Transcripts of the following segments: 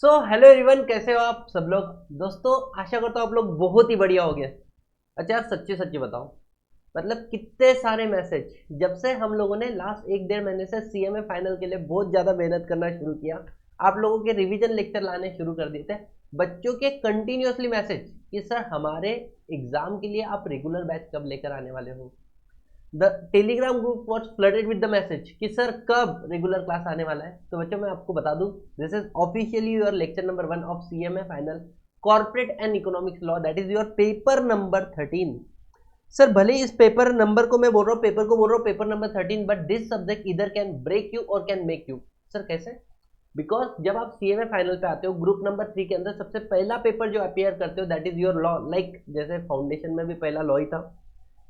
Hello everyone, कैसे हो आप सब लोग। दोस्तों, आशा करता हूँ आप लोग बहुत ही बढ़िया हो गए। अच्छा यार, सच्ची सच्ची बताओ, मतलब कितने सारे मैसेज जब से हम लोगों ने लास्ट एक डेढ़ महीने से सीएमए फाइनल के लिए बहुत ज़्यादा मेहनत करना शुरू किया। आप लोगों के रिवीजन लेक्चर लाने शुरू कर दिए थे। बच्चों के कंटिन्यूअसली मैसेज कि सर हमारे एग्जाम के लिए आप रेगुलर बैच कब लेकर आने वाले हो। The Telegram group was flooded with the message कि सर कब रेगुलर क्लास आने वाला है। तो बच्चों, मैं आपको बता दूं, this is officially your lecture number 1 of CMA final corporate and economics law, that is your paper number 13। Sir भले ही इस पेपर नंबर को मैं बोल रहा हूँ, पेपर को बोल रहा हूँ paper number 13, but this subject इधर कैन ब्रेक यू और कैन मेक यू। सर कैसे? बिकॉज जब आप सीएमए फाइनल पे आते हो, ग्रुप नंबर 3 के अंदर सबसे पहला पेपर जो अपियर करते हो that is your law. Like जैसे फाउंडेशन में भी पहला लॉ ही था,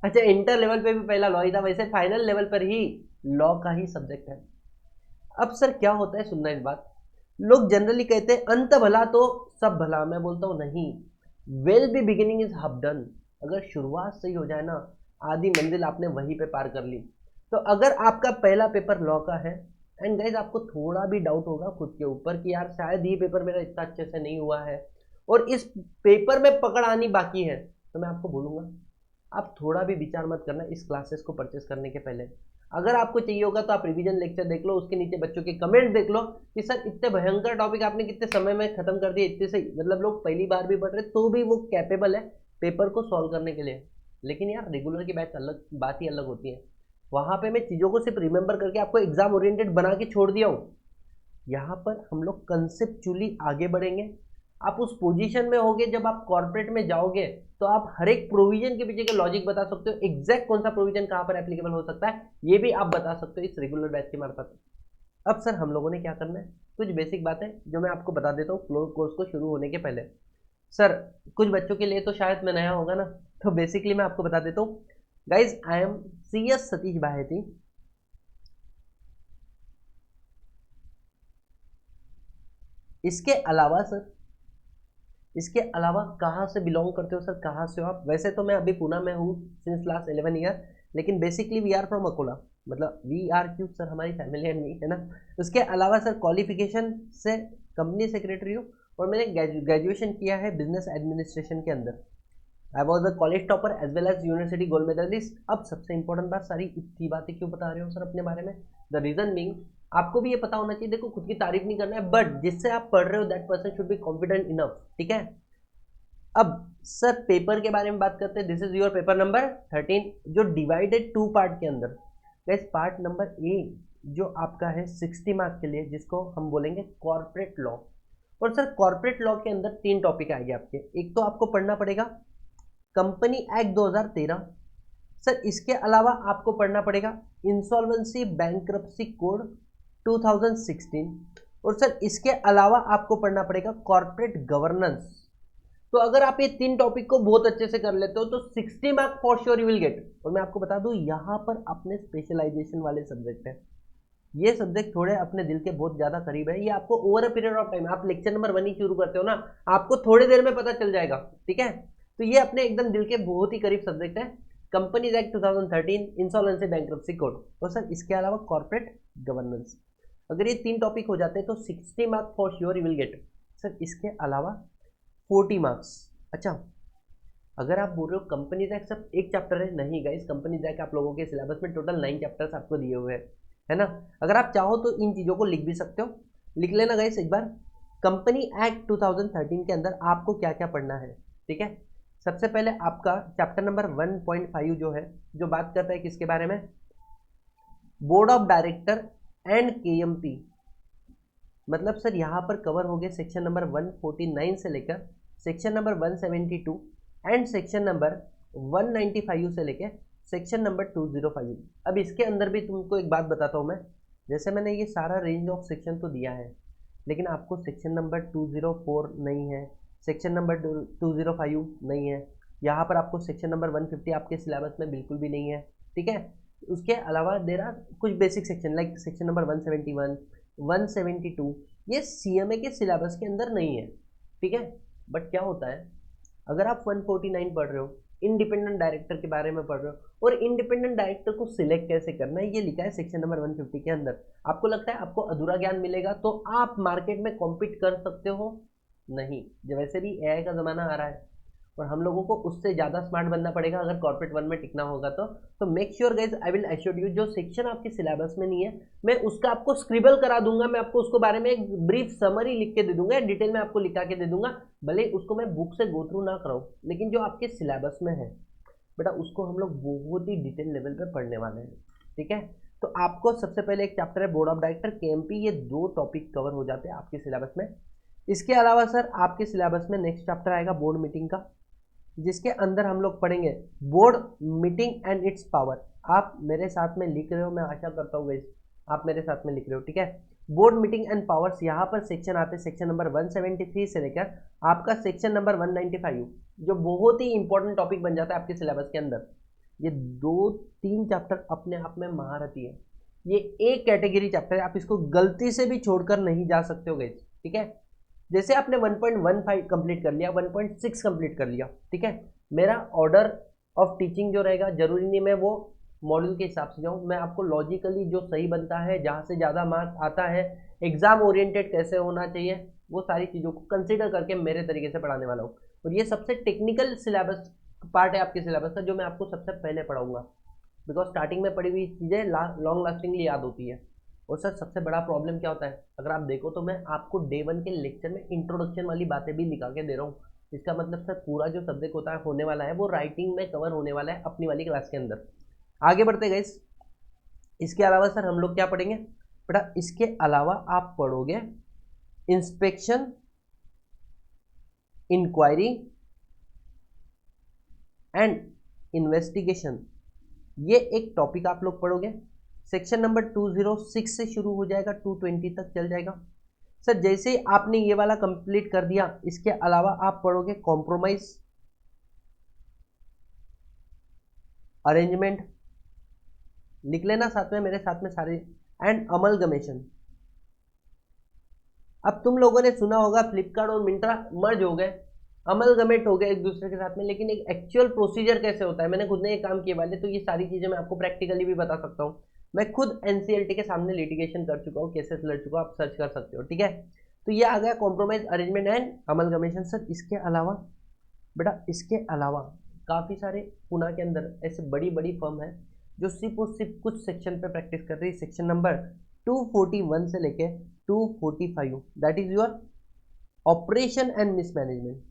अच्छा इंटर लेवल पे भी पहला लॉ ही था, वैसे फाइनल लेवल पर ही लॉ का ही सब्जेक्ट है। अब सर क्या होता है, सुनना इस बात। लोग जनरली कहते हैं अंत भला तो सब भला, मैं बोलता हूँ नहीं। Well be beginning is half done. अगर शुरुआत सही हो जाए ना, आधी मंजिल आपने वहीं पे पार कर ली। तो अगर आपका पहला पेपर लॉ का है, एंड गाइज आपको थोड़ा भी डाउट होगा खुद के ऊपर कि यार शायद ये पेपर मेरा इतना अच्छे से नहीं हुआ है और इस पेपर में पकड़ आनी बाकी है, तो मैं आपको बोलूंगा आप थोड़ा भी विचार मत करना इस क्लासेस को परचेस करने के पहले। अगर आपको चाहिए होगा तो आप रिवीजन लेक्चर देख लो, उसके नीचे बच्चों के कमेंट देख लो कि सर इतने भयंकर टॉपिक आपने कितने समय में खत्म कर दिए, इतने से मतलब लोग पहली बार भी पढ़ रहे तो भी वो कैपेबल है पेपर को सॉल्व करने के लिए। लेकिन यार रेगुलर की बैच अलग बात ही अलग होती है। वहां पे मैं चीज़ों को सिर्फ रिमेंबर करके आपको एग्जाम ओरिएंटेड बना के छोड़ दिया हूँ। यहाँ पर हम लोग कंसेप्चुअली आगे बढ़ेंगे। आप उस पोजीशन में होगे जब आप कॉर्पोरेट में जाओगे, तो आप हर एक प्रोविजन के पीछे के लॉजिक बता सकते हो, एग्जैक्ट कौन सा प्रोविजन कहाँ पर एप्लीकेबल हो सकता है ये भी आप बता सकते हो इस रेगुलर बैच के मार्फत। अब सर हम लोगों ने क्या करना है, कुछ बेसिक बातें जो मैं आपको बता देता हूँ कोर्स को शुरू होने के पहले। सर कुछ बच्चों के लिए तो शायद मैं नया होगा ना, तो बेसिकली मैं आपको बता देता हूँ। Guys I am C S Satish Baheti. इसके अलावा सर, इसके अलावा कहाँ से बिलोंग करते हो सर, कहाँ से हो आप? वैसे तो मैं अभी पुणे में हूँ सिंस लास्ट 11 ईयर, लेकिन basically we are from Akola. मतलब वी आर क्यों सर, हमारी फैमिली एंड मी है ना। उसके अलावा सर क्वालिफिकेशन से कंपनी सेक्रेटरी हूँ और मैंने ग्रेजुएशन किया है बिजनेस एडमिनिस्ट्रेशन के अंदर। I was a college topper as well as university gold medalist. अब सबसे इंपॉर्टेंट बात, सारी इतनी बातें क्यों बता रहे हो सर अपने बारे में? द रीजन बीइंग, आपको भी ये पता होना चाहिए, देखो खुद की तारीफ नहीं करना है, बट जिससे आप पढ़ रहे हो that person should be confident enough, ठीक है। अब सर पेपर के बारे में बात करते हैं। This is your paper number 13 जो डिवाइडेड टू पार्ट के अंदर। गैस पार्ट नंबर ए जो आपका है 60 मार्क के लिए, जिसको हम बोलेंगे कॉर्पोरेट लॉ। और सर कॉर्पोरेट लॉ के अंदर तीन टॉपिक आएंगे आपके। एक तो आपको पढ़ना पड़ेगा कंपनी एक्ट 2013। सर इसके अलावा आपको पढ़ना पड़ेगा इंसॉल्वेंसी बैंक्रप्सी कोड 2016। और सर इसके अलावा आपको पढ़ना पड़ेगा कॉर्पोरेट गवर्नेंस। तो अगर आप ये तीन टॉपिक को बहुत अच्छे से कर लेते हो तो 60 mark for sure you will get. और मैं आपको बता दूं यहाँ पर अपने स्पेशलाइजेशन वाले सब्जेक्ट है, ये सब्जेक्ट थोड़े अपने दिल के बहुत ज्यादा करीब है। ये आपको over a period of time, आप लेक्चर नंबर 1 ही शुरू करते हो ना, आपको थोड़ी देर में पता चल जाएगा, ठीक है। तो ये अपने एकदम दिल के बहुत ही करीब सब्जेक्ट है, companies act 2013, insolvency bankruptcy code और सर इसके अलावा कॉर्पोरेट गवर्नेंस। अगर ये तीन टॉपिक हो जाते हैं तो 60 mark for sure you will get. Sir इसके अलावा 40 मार्क्स। अच्छा, अगर आप बोल रहे हो कंपनीज एक्ट सब एक चैप्टर है, नहीं गाइस, कंपनीज एक्ट आप लोगों के सिलेबस में टोटल 9 चैप्टर्स आपको दिए हुए हैं, है ना। अगर आप चाहो तो इन चीज़ों को लिख भी सकते हो, लिख लेना गाइस एक बार। कंपनी एक्ट 2013 के अंदर आपको क्या क्या पढ़ना है, ठीक है। सबसे पहले आपका चैप्टर नंबर 1.5 जो है, जो बात करता है किसके बारे में, board of director and KMP. मतलब सर यहाँ पर कवर हो गया सेक्शन नंबर 149 से लेकर section number 172 and section number 195 से लेकर सेक्शन नंबर 205। अब इसके अंदर भी तुमको एक बात बताता हूँ मैं, जैसे मैंने ये सारा रेंज ऑफ सेक्शन तो दिया है, लेकिन आपको सेक्शन नंबर 204 नहीं है, सेक्शन नंबर 205 नहीं है, यहाँ पर आपको सेक्शन नंबर 150 आपके सिलेबस में बिल्कुल भी नहीं है, ठीक है। उसके अलावा देर आर कुछ basic section like section number 171, 172, ये सीएमए के सिलेबस के अंदर नहीं है, ठीक है। बट क्या होता है, अगर आप 149 पढ़ रहे हो इंडिपेंडेंट डायरेक्टर के बारे में पढ़ रहे हो और इंडिपेंडेंट डायरेक्टर को सिलेक्ट कैसे करना है ये लिखा है सेक्शन नंबर 150 के अंदर। आपको लगता है आपको अधूरा ज्ञान मिलेगा तो आप मार्केट में कॉम्पीट कर सकते हो? नहीं, जो वैसे भी एआई का ज़माना आ रहा है और हम लोगों को उससे ज़्यादा स्मार्ट बनना पड़ेगा अगर कॉर्पोरेट वन में टिकना होगा तो make sure guys, I will assure you, जो सेक्शन आपके सिलेबस में नहीं है मैं उसका आपको स्क्रिबल करा दूंगा, मैं आपको उसके बारे में एक ब्रीफ समरी लिख के दे दूंगा, डिटेल में आपको लिखा के दे दूंगा, भले उसको मैं बुक से गो थ्रू ना कराऊँ, लेकिन जो आपके सिलेबस में है बेटा उसको हम लोग बहुत ही डिटेल लेवल पे पढ़ने वाले हैं। ठीक है, तो आपको सबसे पहले एक चैप्टर है बोर्ड ऑफ डायरेक्टर, केएमपी, ये 2 टॉपिक कवर हो जाते हैं आपके सिलेबस में। इसके अलावा सर आपके सिलेबस में नेक्स्ट चैप्टर आएगा बोर्ड मीटिंग का, जिसके अंदर हम लोग पढ़ेंगे board meeting and its power. आप मेरे साथ में लिख रहे हो, मैं आशा करता हूँ गाइस आप मेरे साथ में लिख रहे हो। ठीक है, बोर्ड मीटिंग एंड पावर्स, यहाँ पर सेक्शन आते हैं सेक्शन नंबर 173 से लेकर आपका सेक्शन नंबर 195, जो बहुत ही इंपॉर्टेंट टॉपिक बन जाता है आपके सिलेबस के अंदर। ये 2-3 चैप्टर अपने आप में महारथी है, ये एक कैटेगरी चैप्टर है, आप इसको गलती से भी छोड़कर नहीं जा सकते हो गाइस। ठीक है, जैसे आपने 1.15 कंप्लीट कर लिया, 1.6 कंप्लीट कर लिया, ठीक है, मेरा ऑर्डर ऑफ टीचिंग जो रहेगा जरूरी नहीं मैं वो मॉड्यूल के हिसाब से जाऊँ, मैं आपको लॉजिकली जो सही बनता है, जहाँ से ज़्यादा मार्क्स आता है, एग्जाम ओरिएंटेड कैसे होना चाहिए, वो सारी चीज़ों को कंसिडर करके मेरे तरीके से पढ़ाने वाला हूँ। और ये सबसे टेक्निकल सिलेबस पार्ट है आपके सिलेबस का, जो मैं आपको सबसे पहले पढ़ाऊंगा, बिकॉज स्टार्टिंग में पढ़ी हुई चीज़ें लॉन्ग लास्टिंगली याद होती है। और सर सबसे बड़ा प्रॉब्लम क्या होता है, अगर आप देखो तो मैं आपको डे 1 के लेक्चर में इंट्रोडक्शन वाली बातें भी लिखा के दे रहा हूँ। इसका मतलब सर पूरा जो सब्जेक्ट होता है होने वाला है वो राइटिंग में कवर होने वाला है अपनी वाली क्लास के अंदर। आगे बढ़ते गए, इसके अलावा सर हम लोग क्या पढ़ेंगे बेटा, इसके अलावा आप पढ़ोगे इंस्पेक्शन, इंक्वायरी एंड इन्वेस्टिगेशन, ये एक टॉपिक आप लोग पढ़ोगे। सेक्शन नंबर 206 से शुरू हो जाएगा, 220 तक चल जाएगा। सर जैसे ही आपने ये वाला कंप्लीट कर दिया, इसके अलावा आप पढ़ोगे कॉम्प्रोमाइज, अरेंजमेंट, लिख लेना साथ में मेरे साथ में सारे, एंड अमलगमेशन। अब तुम लोगों ने सुना होगा फ्लिपकार्ट और मिंत्रा मर्ज हो गए, अमलगमेट हो गए एक दूसरे के साथ में, लेकिन एक एक्चुअल प्रोसीजर कैसे होता है, मैंने खुद ने ये काम किए वाले, तो ये सारी चीजें मैं आपको प्रैक्टिकली भी बता सकता हूँ। मैं खुद एनसीएलटी के सामने लिटिगेशन कर चुका हूँ, केसेस लड़ चुका हूँ, आप सर्च कर सकते हो। ठीक है, तो ये आ गया compromise, arrangement and amalgamation. Sir इसके अलावा बेटा, इसके अलावा काफ़ी सारे पुणे के अंदर ऐसे बड़ी बड़ी फर्म है जो सिर्फ और सिर्फ कुछ सेक्शन पे प्रैक्टिस कर रही है। सेक्शन नंबर 241 से लेके 245, that is your operation and mismanagement.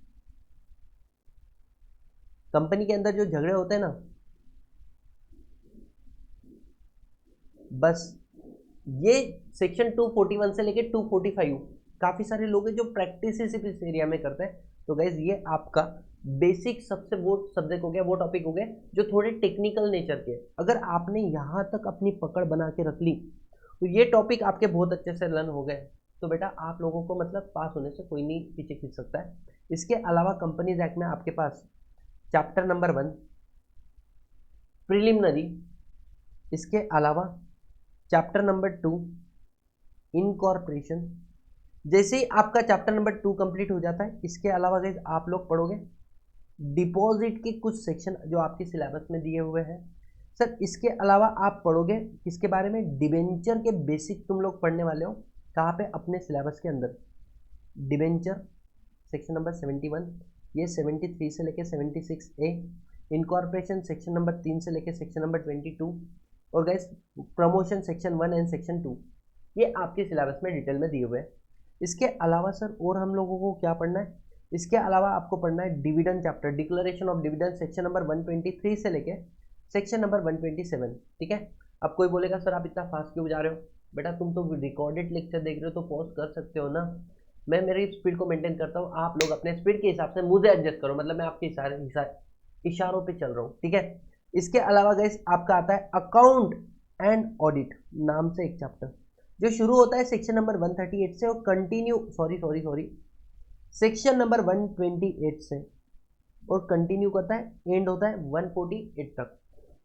Company के अंदर जो झगड़े होते हैं ना, बस ये सेक्शन 241 से लेके 245 काफ़ी सारे लोग हैं जो प्रैक्टिस सिर्फ इस एरिया में करते हैं। तो गाइज ये आपका बेसिक सबसे वो सब्जेक्ट हो गया, वो टॉपिक हो गए जो थोड़े टेक्निकल नेचर के। अगर आपने यहाँ तक अपनी पकड़ बना के रख ली तो ये टॉपिक आपके बहुत अच्छे से लर्न हो गए, तो बेटा आप लोगों को मतलब पास होने से कोई नहीं पीछे खींच सकता है। इसके अलावा कंपनीज एक्ट में आपके पास चैप्टर नंबर 1 प्रिलिमिनरी, इसके अलावा चैप्टर नंबर 2 इनकॉर्पोरेशन। जैसे ही आपका चैप्टर नंबर 2 कंप्लीट हो जाता है, इसके अलावा गाइस आप लोग पढ़ोगे डिपॉजिट के कुछ सेक्शन जो आपके सिलेबस में दिए हुए हैं। सर इसके अलावा आप पढ़ोगे किसके बारे में, डिबेंचर के बेसिक तुम लोग पढ़ने वाले हो। कहाँ पे, अपने सिलेबस के अंदर। डिबेंचर सेक्शन नंबर 71, ये 73 से लेके 76A। इनकॉर्पोरेशन सेक्शन नंबर 3 से लेके सेक्शन नंबर 22। और guys promotion section 1 and section 2, ये आपके सिलेबस में डिटेल में दिए हुए हैं। इसके अलावा सर और हम लोगों को क्या पढ़ना है, इसके अलावा आपको पढ़ना है dividend chapter, declaration of dividend section number 123 से लेके सेक्शन नंबर 127। ठीक है, अब कोई बोलेगा सर आप इतना फास्ट क्यों जा रहे हो, बेटा तुम तो रिकॉर्डेड लेक्चर देख रहे हो तो पॉज कर सकते हो ना, मैं मेरी स्पीड को मेंटेन करता हूँ, आप लोग अपने स्पीड के हिसाब से मुझे एडजस्ट करो, मतलब मैं आपके इशारों पे चल रहा हूँ। ठीक है, इसके अलावा गाइस आपका आता है अकाउंट एंड ऑडिट नाम से एक चैप्टर, जो शुरू होता है सेक्शन नंबर 138 से और कंटिन्यू सॉरी सेक्शन नंबर 128 से और कंटिन्यू करता है, एंड होता है 148 तक।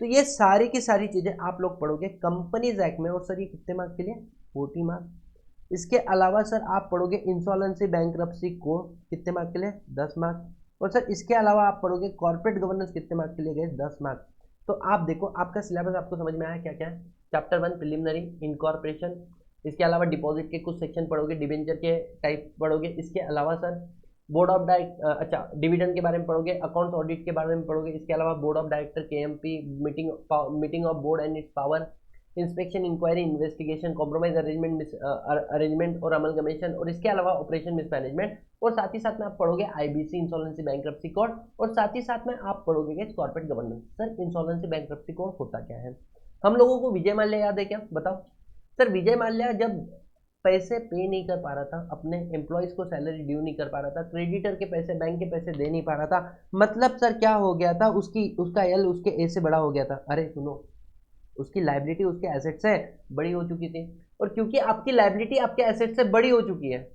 तो ये सारी की सारी चीज़ें आप लोग पढ़ोगे कंपनीज एक्ट में, और सर ये कितने मार्क्स के लिए, 40 मार्क्स। इसके अलावा सर आप पढ़ोगे इंसॉल्वेंसी बैंक्रप्सी कोड, कितने मार्क्स के लिए, 10 मार्क्स। और सर इसके अलावा आप पढ़ोगे कॉर्पोरेट गवर्नेंस कितने मार्क्स के लिए गए, 10 मार्क्स। तो आप देखो आपका सिलेबस आपको समझ में आया क्या क्या है। चैप्टर 1 प्रिलिमिनरी इनकॉर्पोरेशन, इसके अलावा डिपॉजिट के कुछ सेक्शन पढ़ोगे, डिबेंचर के टाइप पढ़ोगे, इसके अलावा सर बोर्ड ऑफ अच्छा डिविडेंड के बारे में पढ़ोगे, अकाउंट्स ऑडिट के बारे में पढ़ोगे, इसके अलावा board of director KMP, meeting of board and its power, inspection inquiry investigation compromise arrangement और अमलगमेशन, और इसके अलावा ऑपरेशन मिसमैनेजमेंट, और साथ ही साथ में आप पढ़ोगे आईबीसी इंसॉल्वेंसी बैंक्रप्सी कोड, और साथ ही साथ में आप पढ़ोगे corporate governance. Sir insolvency bankruptcy code होता क्या है? हम लोगों को विजय माल्या याद है क्या, बताओ। सर विजय माल्या जब पैसे पे नहीं कर पा रहा था, अपने एम्प्लॉयज को सैलरी ड्यू नहीं कर पा रहा था, क्रेडिटर के पैसे बैंक के पैसे दे नहीं पा रहा था, मतलब सर क्या हो गया था, उसका एल उसके ए से बड़ा हो गया था। अरे सुनो, उसकी लाइबिलिटी उसके एसेट से बड़ी हो चुकी थी, और क्योंकि आपकी लाइबिलिटी आपके एसेट से बड़ी हो चुकी है,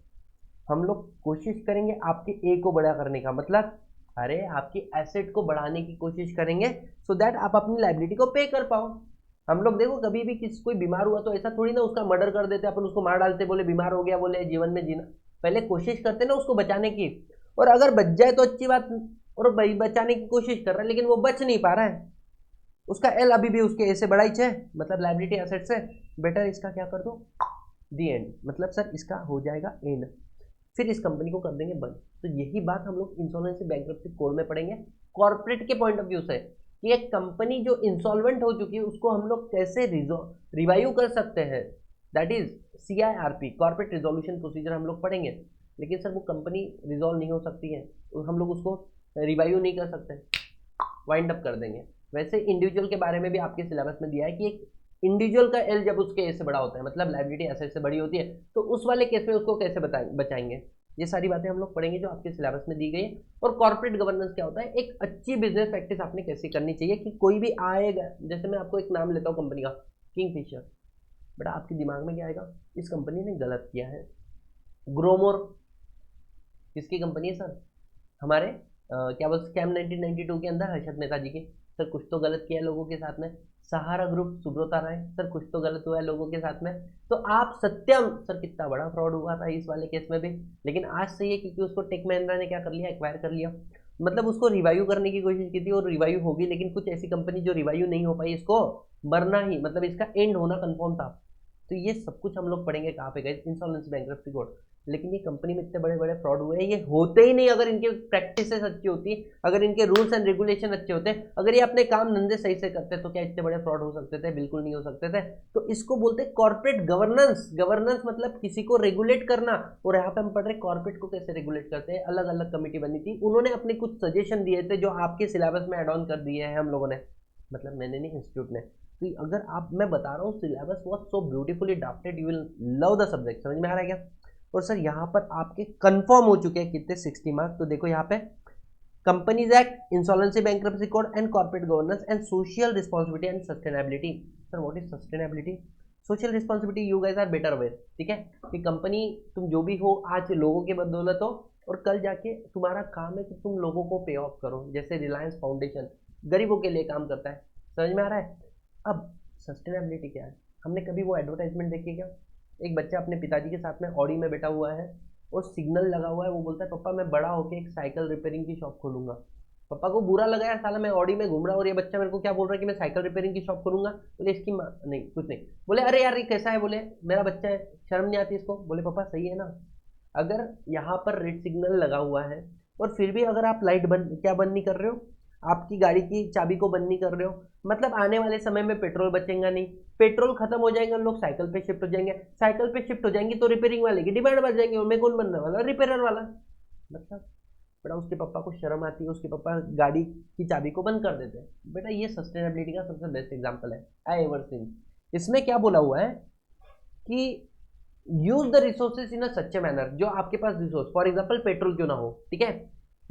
हम लोग कोशिश करेंगे आपके ए को बड़ा करने का, मतलब अरे आपकी एसेट को बढ़ाने की कोशिश करेंगे सो दैट आप अपनी लाइबिलिटी को पे कर पाओ। हम लोग देखो कभी भी किसी कोई बीमार हुआ तो ऐसा थोड़ी ना उसका मर्डर कर देते, अपन उसको मार डालते, बोले बीमार हो गया, बोले जीवन में जीना, पहले कोशिश करते ना उसको बचाने की, और अगर बच जाए तो अच्छी बात, और बचाने की कोशिश कर रहा है लेकिन वो बच नहीं पा रहा है, उसका एल अभी भी उसके ए से बड़ा ही है, मतलब लाइबिलिटी एसेट से, बेटर इसका क्या कर दो, दी एंड, मतलब सर इसका हो जाएगा एंड, फिर इस कंपनी को कर देंगे बंद। तो यही बात हम लोग इंसॉल्वेंसी बैंक्रप्सी कोड में पढ़ेंगे कॉर्पोरेट के पॉइंट ऑफ व्यू से, कि एक कंपनी जो इंसॉल्वेंट हो चुकी है उसको हम लोग कैसे रिवाइव कर सकते हैं, that is CIRP corporate resolution procedure हम लोग पढ़ेंगे। लेकिन सर वो कंपनी रिजोल्व नहीं हो सकती है, हम लोग उसको रिवाइव नहीं कर सकते, वाइंड अप कर देंगे। वैसे इंडिविजुअल के बारे में भी आपके सिलेबस में दिया है कि एक इंडिविजुअल का एल जब उसके ए से बड़ा होता है, मतलब लाइबिलिटी एसेट से बड़ी होती है, तो उस वाले केस में उसको कैसे बचाएंगे, ये सारी बातें हम लोग पढ़ेंगे जो आपके सिलेबस में दी गई है। और कॉर्पोरेट गवर्नेंस क्या होता है, एक अच्छी बिजनेस प्रैक्टिस आपने कैसे करनी चाहिए, कि कोई भी आएगा, जैसे मैं आपको एक नाम लेता हूँ कंपनी का, किंगफिशर, बेटा आपके दिमाग में क्या आएगा, इस कंपनी ने गलत किया है। ग्रोमोर किसकी कंपनी है सर, हमारे क्या बोलते स्कैम 1992 के अंदर हर्षद मेहता जी की, सर कुछ तो गलत किया है लोगों के साथ में। सहारा ग्रुप सुब्रता राय, सर कुछ तो गलत हुआ है लोगों के साथ में। तो आप सत्यम, सर कितना बड़ा फ्रॉड हुआ था इस वाले केस में भी, लेकिन आज सही है क्योंकि उसको टेक महिंद्रा ने क्या कर लिया, एक्वायर कर लिया, मतलब उसको रिवाइव करने की कोशिश की थी और रिवाइव होगी, लेकिन कुछ ऐसी कंपनी जो रिवाइव नहीं हो पाई, इसको मरना ही, मतलब इसका एंड होना कंफर्म था। तो ये सब कुछ हम लोग पढ़ेंगे कहाँ पे गए, इंसॉल्वेंसी बैंक्रप्सी कोड। लेकिन ये कंपनी में इतने बड़े बड़े फ्रॉड हुए हैं, ये होते ही नहीं अगर इनके प्रैक्टिसेस अच्छी होती, अगर इनके रूल्स एंड रेगुलेशन अच्छे होते, अगर ये अपने काम धंधे सही से करते, तो क्या इतने बड़े फ्रॉड हो सकते थे, बिल्कुल नहीं हो सकते थे। तो इसको बोलते हैं कॉर्पोरेट गवर्नेंस। गवर्नेंस मतलब किसी को रेगुलेट करना, और यहाँ पे हम पढ़ रहे कॉर्पोरेट को कैसे रेगुलेट करते हैं। अलग अलग कमेटी बनी थी, उन्होंने अपने कुछ सजेशन दिए थे जो आपके सिलेबस में एड ऑन कर दिए हैं हम लोगों ने, मतलब मैंने नहीं, इंस्टीट्यूट ने। तो अगर आप, मैं बता रहा हूँ syllabus was so beautifully drafted, you will love the subject, समझ में आ रहा है क्या। और सर यहाँ पर आपके कंफर्म हो चुके हैं कितने, 60 मार्क्स। तो देखो यहाँ पे companies act, insolvency bankruptcy code and corporate governance and social responsibility and sustainability. Sir what is sustainability, social responsibility, you guys are better aware, ठीक है, कि कंपनी तुम जो भी हो आज लोगों के बदौलत हो, और कल जाके तुम्हारा काम है कि तुम लोगों को पे ऑफ करो, जैसे रिलायंस फाउंडेशन गरीबों के लिए काम करता है, समझ में आ रहा है। अब सस्टेनेबिलिटी क्या है, हमने कभी वो एडवर्टाइजमेंट देखी क्या, एक बच्चा अपने पिताजी के साथ में ऑडी में बैठा हुआ है और सिग्नल लगा हुआ है, वो बोलता है पापा मैं बड़ा होकर एक साइकिल रिपेयरिंग की शॉप खोलूंगा। पापा को बुरा लगा यार, साला मैं ऑडी में घूम रहा हूँ और ये बच्चा मेरे को क्या बोल रहा है कि मैं साइकिल रिपेयरिंग की शॉप खोलूंगा। बोले इसकी नहीं कुछ नहीं, बोले अरे यार ये कैसा है, बोले मेरा बच्चा है, शर्म नहीं आती इसको। बोले पापा सही है ना, अगर यहाँ पर रेड सिग्नल लगा हुआ है और फिर भी अगर आप लाइट बंद, क्या बंद नहीं कर रहे हो, आपकी गाड़ी की चाबी को बंद नहीं कर रहे हो, मतलब आने वाले समय में पेट्रोल बचेगा नहीं, पेट्रोल खत्म हो जाएगा, लोग साइकिल पे शिफ्ट हो जाएंगे, साइकिल पे शिफ्ट हो जाएंगे तो रिपेयरिंग वाले की डिमांड बढ़ जाएंगे, उनमें कौन बनने वाला, रिपेयरर वाला। मतलब बेटा उसके पापा को शर्म आती है, उसके पापा गाड़ी की चाबी को बंद कर देते हैं। बेटा ये सस्टेनेबिलिटी का सबसे बेस्ट एग्जाम्पल है आई एवर सीन। इसमें क्या बोला हुआ है कि use the resources in a such manner, जो आपके पास रिसोर्स, फॉर एग्जाम्पल पेट्रोल क्यों ना हो, ठीक है,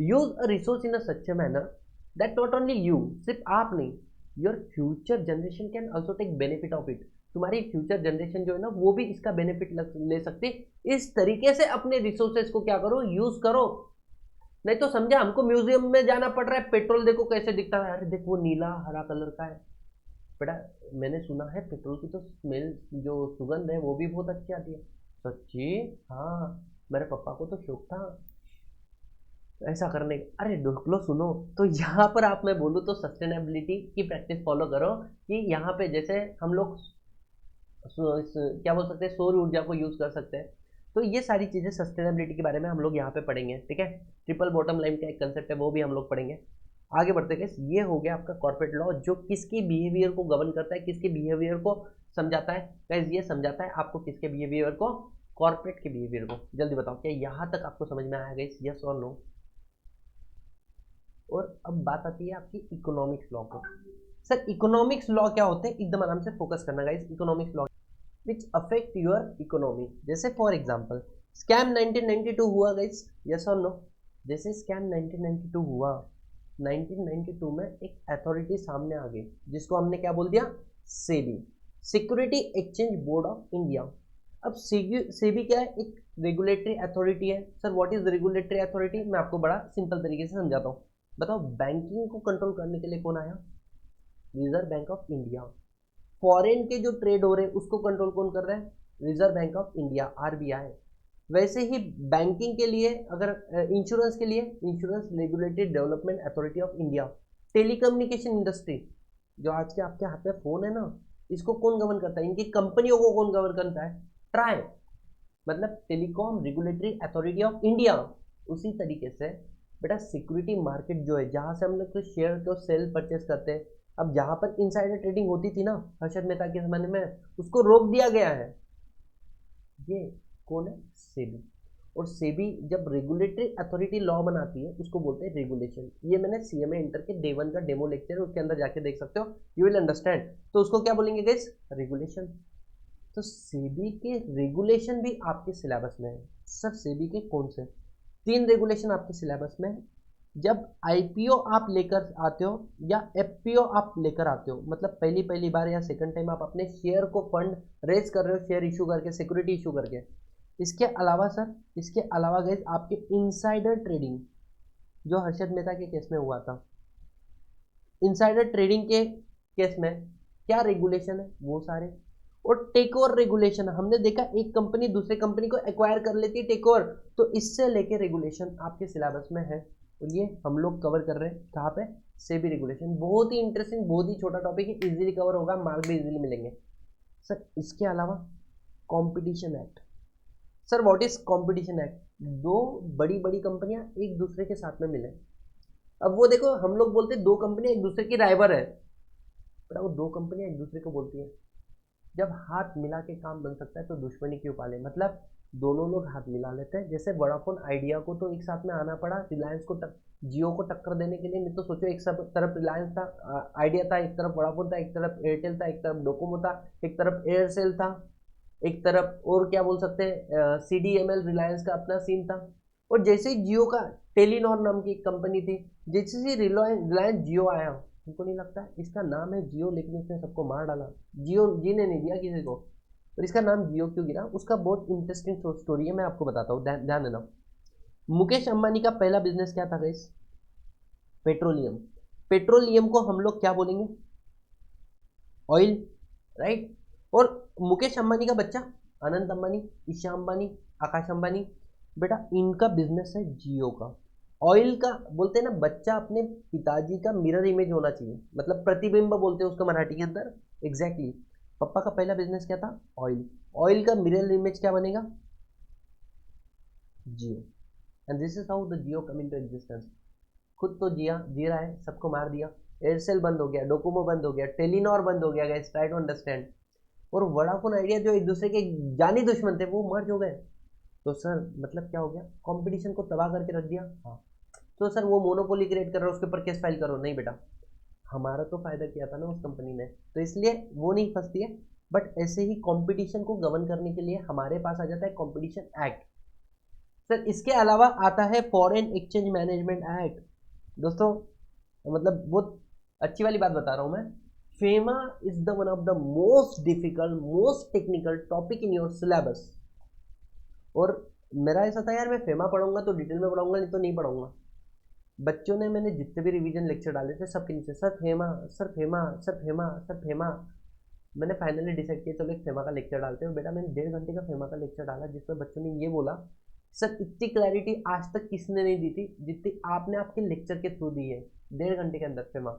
use a resource in a such manner that not only you, सिर्फ आप नहीं, your future generation can also take benefit of it, तुम्हारी फ्यूचर जनरेशन जो है ना वो भी इसका बेनिफिट ले सकती। इस तरीके से अपने रिसोर्सेज को क्या करो, यूज करो। नहीं तो समझा, हमको म्यूजियम में जाना पड़ रहा है, पेट्रोल देखो कैसे दिखता है, अरे देखो वो नीला हरा कलर का है। बेटा मैंने सुना है पेट्रोल की तो स्मेल, जो सुगंध है वो भी बहुत अच्छी आती है। सच्ची, हाँ, मेरे पापा को तो शौक था। ऐसा करने, अरे लो सुनो, तो यहाँ पर आप, मैं बोलूँ तो सस्टेनेबिलिटी की प्रैक्टिस फॉलो करो, कि यहाँ पे जैसे हम लोग क्या बोल सकते हैं, सौर ऊर्जा को यूज़ कर सकते हैं। तो ये सारी चीज़ें सस्टेनेबिलिटी के बारे में हम लोग यहाँ पे पढ़ेंगे, ठीक है। ट्रिपल बॉटम लाइन का एक कंसेप्ट है, वो भी हम लोग पढ़ेंगे। आगे बढ़ते गए, ये हो गया आपका कॉर्पोरेट लॉ, जो किसकी बिहेवियर को गवर्न करता है, किसके बिहेवियर को समझाता है। गाइस ये समझाता है आपको किसके बिहेवियर को, कॉर्पोरेट के बिहेवियर को। जल्दी बताओ, क्या यहाँ तक आपको समझ में आया गाइस, यस और नो। और अब बात आती है आपकी इकोनॉमिक्स लॉ को। सर इकोनॉमिक्स लॉ क्या होते हैं, एकदम आराम से फोकस करना guys. Economics law which affect your economy, जैसे फॉर एग्जांपल स्कैम 1992 हुआ गाइस, यस और नो। जैसे स्कैम 1992 हुआ, 1992 में एक अथॉरिटी सामने आ गई, जिसको हमने क्या बोल दिया, SEBI, security exchange board of India. अब सेबी क्या है, एक रेगुलेटरी अथॉरिटी है। Sir what is regulatory authority, मैं आपको बड़ा सिंपल तरीके से समझाता हूँ। बताओ, बैंकिंग को कंट्रोल करने के लिए कौन आया, reserve bank of India. Foreign के जो ट्रेड हो रहे हैं उसको कंट्रोल कौन कर रहा है, reserve bank of India, RBI. वैसे ही बैंकिंग के लिए, अगर इंश्योरेंस के लिए, insurance regulatory development authority of India. Telecommunication industry, जो आज के आपके हाथ में फोन है ना, इसको कौन गवर्न करता है, इनकी कंपनियों को कौन गवर्न करता है, ट्राई, मतलब telecom regulatory authority of India. उसी तरीके से बेटा सिक्योरिटी मार्केट जो है, जहाँ से हम लोग शेयर को सेल परचेस करते हैं, अब जहाँ पर इनसाइडर ट्रेडिंग होती थी ना हर्षद मेहता के ज़माने में, उसको रोक दिया गया है। ये कौन है, सेबी। और सेबी जब रेगुलेटरी अथॉरिटी लॉ बनाती है, उसको बोलते हैं रेगुलेशन। ये मैंने सीएमए इंटर के डे 1 का डेमो लेक्चर, उसके अंदर जाके देख सकते हो, यू विल अंडरस्टैंड। तो उसको क्या बोलेंगे गाइस, रेगुलेशन। तो सेबी के रेगुलेशन भी आपके सिलेबस में है। सर सेबी के कौन से, 3 रेगुलेशन आपके सिलेबस में है। जब आईपीओ आप लेकर आते हो या एफपीओ आप लेकर आते हो, मतलब पहली पहली बार या सेकंड टाइम आप अपने शेयर को फंड रेज कर रहे हो, शेयर इशू करके, सिक्योरिटी इशू करके। इसके अलावा सर, इसके अलावा गए आपके इनसाइडर ट्रेडिंग, जो हर्षद मेहता के केस में हुआ था, इनसाइडर ट्रेडिंग के केस में क्या रेगुलेशन है, वो सारे। और टेक ओवर रेगुलेशन, हमने देखा एक कंपनी दूसरे कंपनी को एक्वायर कर लेती है, टेक ओवर, तो इससे लेके रेगुलेशन आपके सिलेबस में है। और ये हम लोग कवर कर रहे हैं कहाँ पे, सेबी रेगुलेशन। बहुत ही इंटरेस्टिंग, बहुत ही छोटा टॉपिक है, इजीली कवर होगा, मार्क भी इजीली मिलेंगे। सर इसके अलावा competition act. Sir what is competition act, दो बड़ी बड़ी कंपनियां एक दूसरे के साथ में मिले। अब वो देखो, हम लोग बोलते हैं दो कंपनियां एक दूसरे की राइवल है, पर वो दो कंपनियां एक दूसरे को बोलती है, जब हाथ मिला के काम बन सकता है तो दुश्मनी क्यों पाले, मतलब दोनों लोग हाथ मिला लेते हैं। जैसे वोडाफोन आइडिया को तो एक साथ में आना पड़ा, रिलायंस को जियो को टक्कर देने के लिए। नहीं तो सोचो, एक सब तरफ रिलायंस था, आइडिया था, एक तरफ वोडाफोन था, एक तरफ एयरटेल था, एक तरफ डोकोमो था, एक तरफ एयरसेल था, एक तरफ और क्या बोल सकते हैं, C D M L, Reliance का अपना सीन था। और जैसे ही जियो का, टेलीनॉर नाम की एक कंपनी थी, जैसे ही रिलायंस जियो आया, उनको नहीं लगता इसका नाम है जियो, लेकिन इसने सबको मार डाला, जियो जीने नहीं दिया किसी को। और इसका नाम जियो क्यों गिरा, उसका बहुत इंटरेस्टिंग स्टोरी है, मैं आपको बताता हूँ, ध्यान देना। मुकेश अंबानी का पहला बिजनेस क्या था गाइस, पेट्रोलियम। पेट्रोलियम को हम लोग क्या बोलेंगे, ऑयल, राइट। और मुकेश अंबानी का बच्चा अनंत अंबानी, ईशा अंबानी, आकाश अंबानी, बेटा इनका बिजनेस है जियो का, ऑयल का। बोलते हैं ना, बच्चा अपने पिताजी का मिरर इमेज होना चाहिए, मतलब प्रतिबिंब बोलते हैं उसको मराठी के अंदर, एग्जैक्टली। पापा का पहला बिजनेस क्या था, ऑयल। ऑयल का मिरर इमेज क्या बनेगा, Jio. And this is how the Jio come into existence. खुद तो जी रहा है, सबको मार दिया, एयरसेल बंद हो गया, डोकोमो बंद हो गया, टेलीनॉर बंद हो गया, गाइस ट्राई टू अंडरस्टैंड। और वोडाफोन आइडिया, जो एक दूसरे के जानी दुश्मन थे, वो मर्ज हो गए। तो सर मतलब क्या हो गया, कंपटीशन को तबाह करके रख दिया। हाँ, तो सर वो मोनोपोली क्रिएट कर रहा है, उसके ऊपर केस फाइल करो, नहीं बेटा, हमारा तो फायदा किया था ना उस कंपनी ने, तो इसलिए वो नहीं फंसती है। बट ऐसे ही कंपटीशन को गवर्न करने के लिए हमारे पास आ जाता है कंपटीशन एक्ट। सर इसके अलावा आता है फॉरेन एक्सचेंज मैनेजमेंट एक्ट। दोस्तों मतलब बहुत अच्छी वाली बात बता रहा हूं मैं, FEMA is the one of the most difficult, most technical topic in your syllabus. और मेरा ऐसा था यार, मैं फेमा पढ़ूंगा तो डिटेल में पढ़ाऊंगा, नहीं तो नहीं पढ़ाऊंगा। बच्चों ने, मैंने जितने भी रिवीजन लेक्चर डाले थे, सबके नीचे sir FEMA, sir FEMA, sir FEMA, sir FEMA. मैंने फाइनली डिसाइड किया चलो एक फेमा का लेक्चर डालते हैं। बेटा मैंने 1.5 घंटे का फेमा का लेक्चर डाला, जिसमें बच्चों ने ये बोला, सर इतनी क्लैरिटी आज तक किसने नहीं दी थी जितनी आपने आपके लेक्चर के थ्रू दी है, 1.5 घंटे के अंदर फेमा।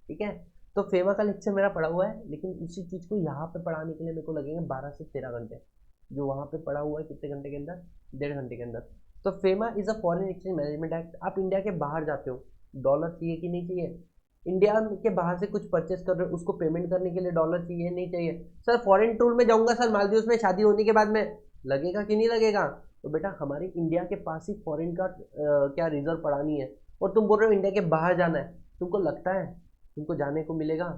ठीक है, तो फेमा का लेक्चर मेरा पढ़ा हुआ है, लेकिन उसी चीज़ को यहाँ पे पढ़ाने के लिए मेरे को लगेंगे 12 से 13 घंटे, जो वहाँ पे पढ़ा हुआ है कितने घंटे के अंदर, 1.5 घंटे के अंदर। तो FEMA is a foreign exchange management act. आप इंडिया के बाहर जाते हो, डॉलर चाहिए कि नहीं चाहिए? इंडिया के बाहर से कुछ परचेस कर रहे हो, उसको पेमेंट करने के लिए डॉलर चाहिए नहीं चाहिए? सर फॉरेन टूर में जाऊंगा सर मालदीव्स में शादी होने के बाद में, लगेगा कि नहीं लगेगा? तो बेटा हमारे इंडिया के पास ही फॉरेन का क्या रिजर्व पड़ानी है, और तुम बोल रहे हो इंडिया के बाहर जाना है, तुमको लगता है तुमको जाने को मिलेगा?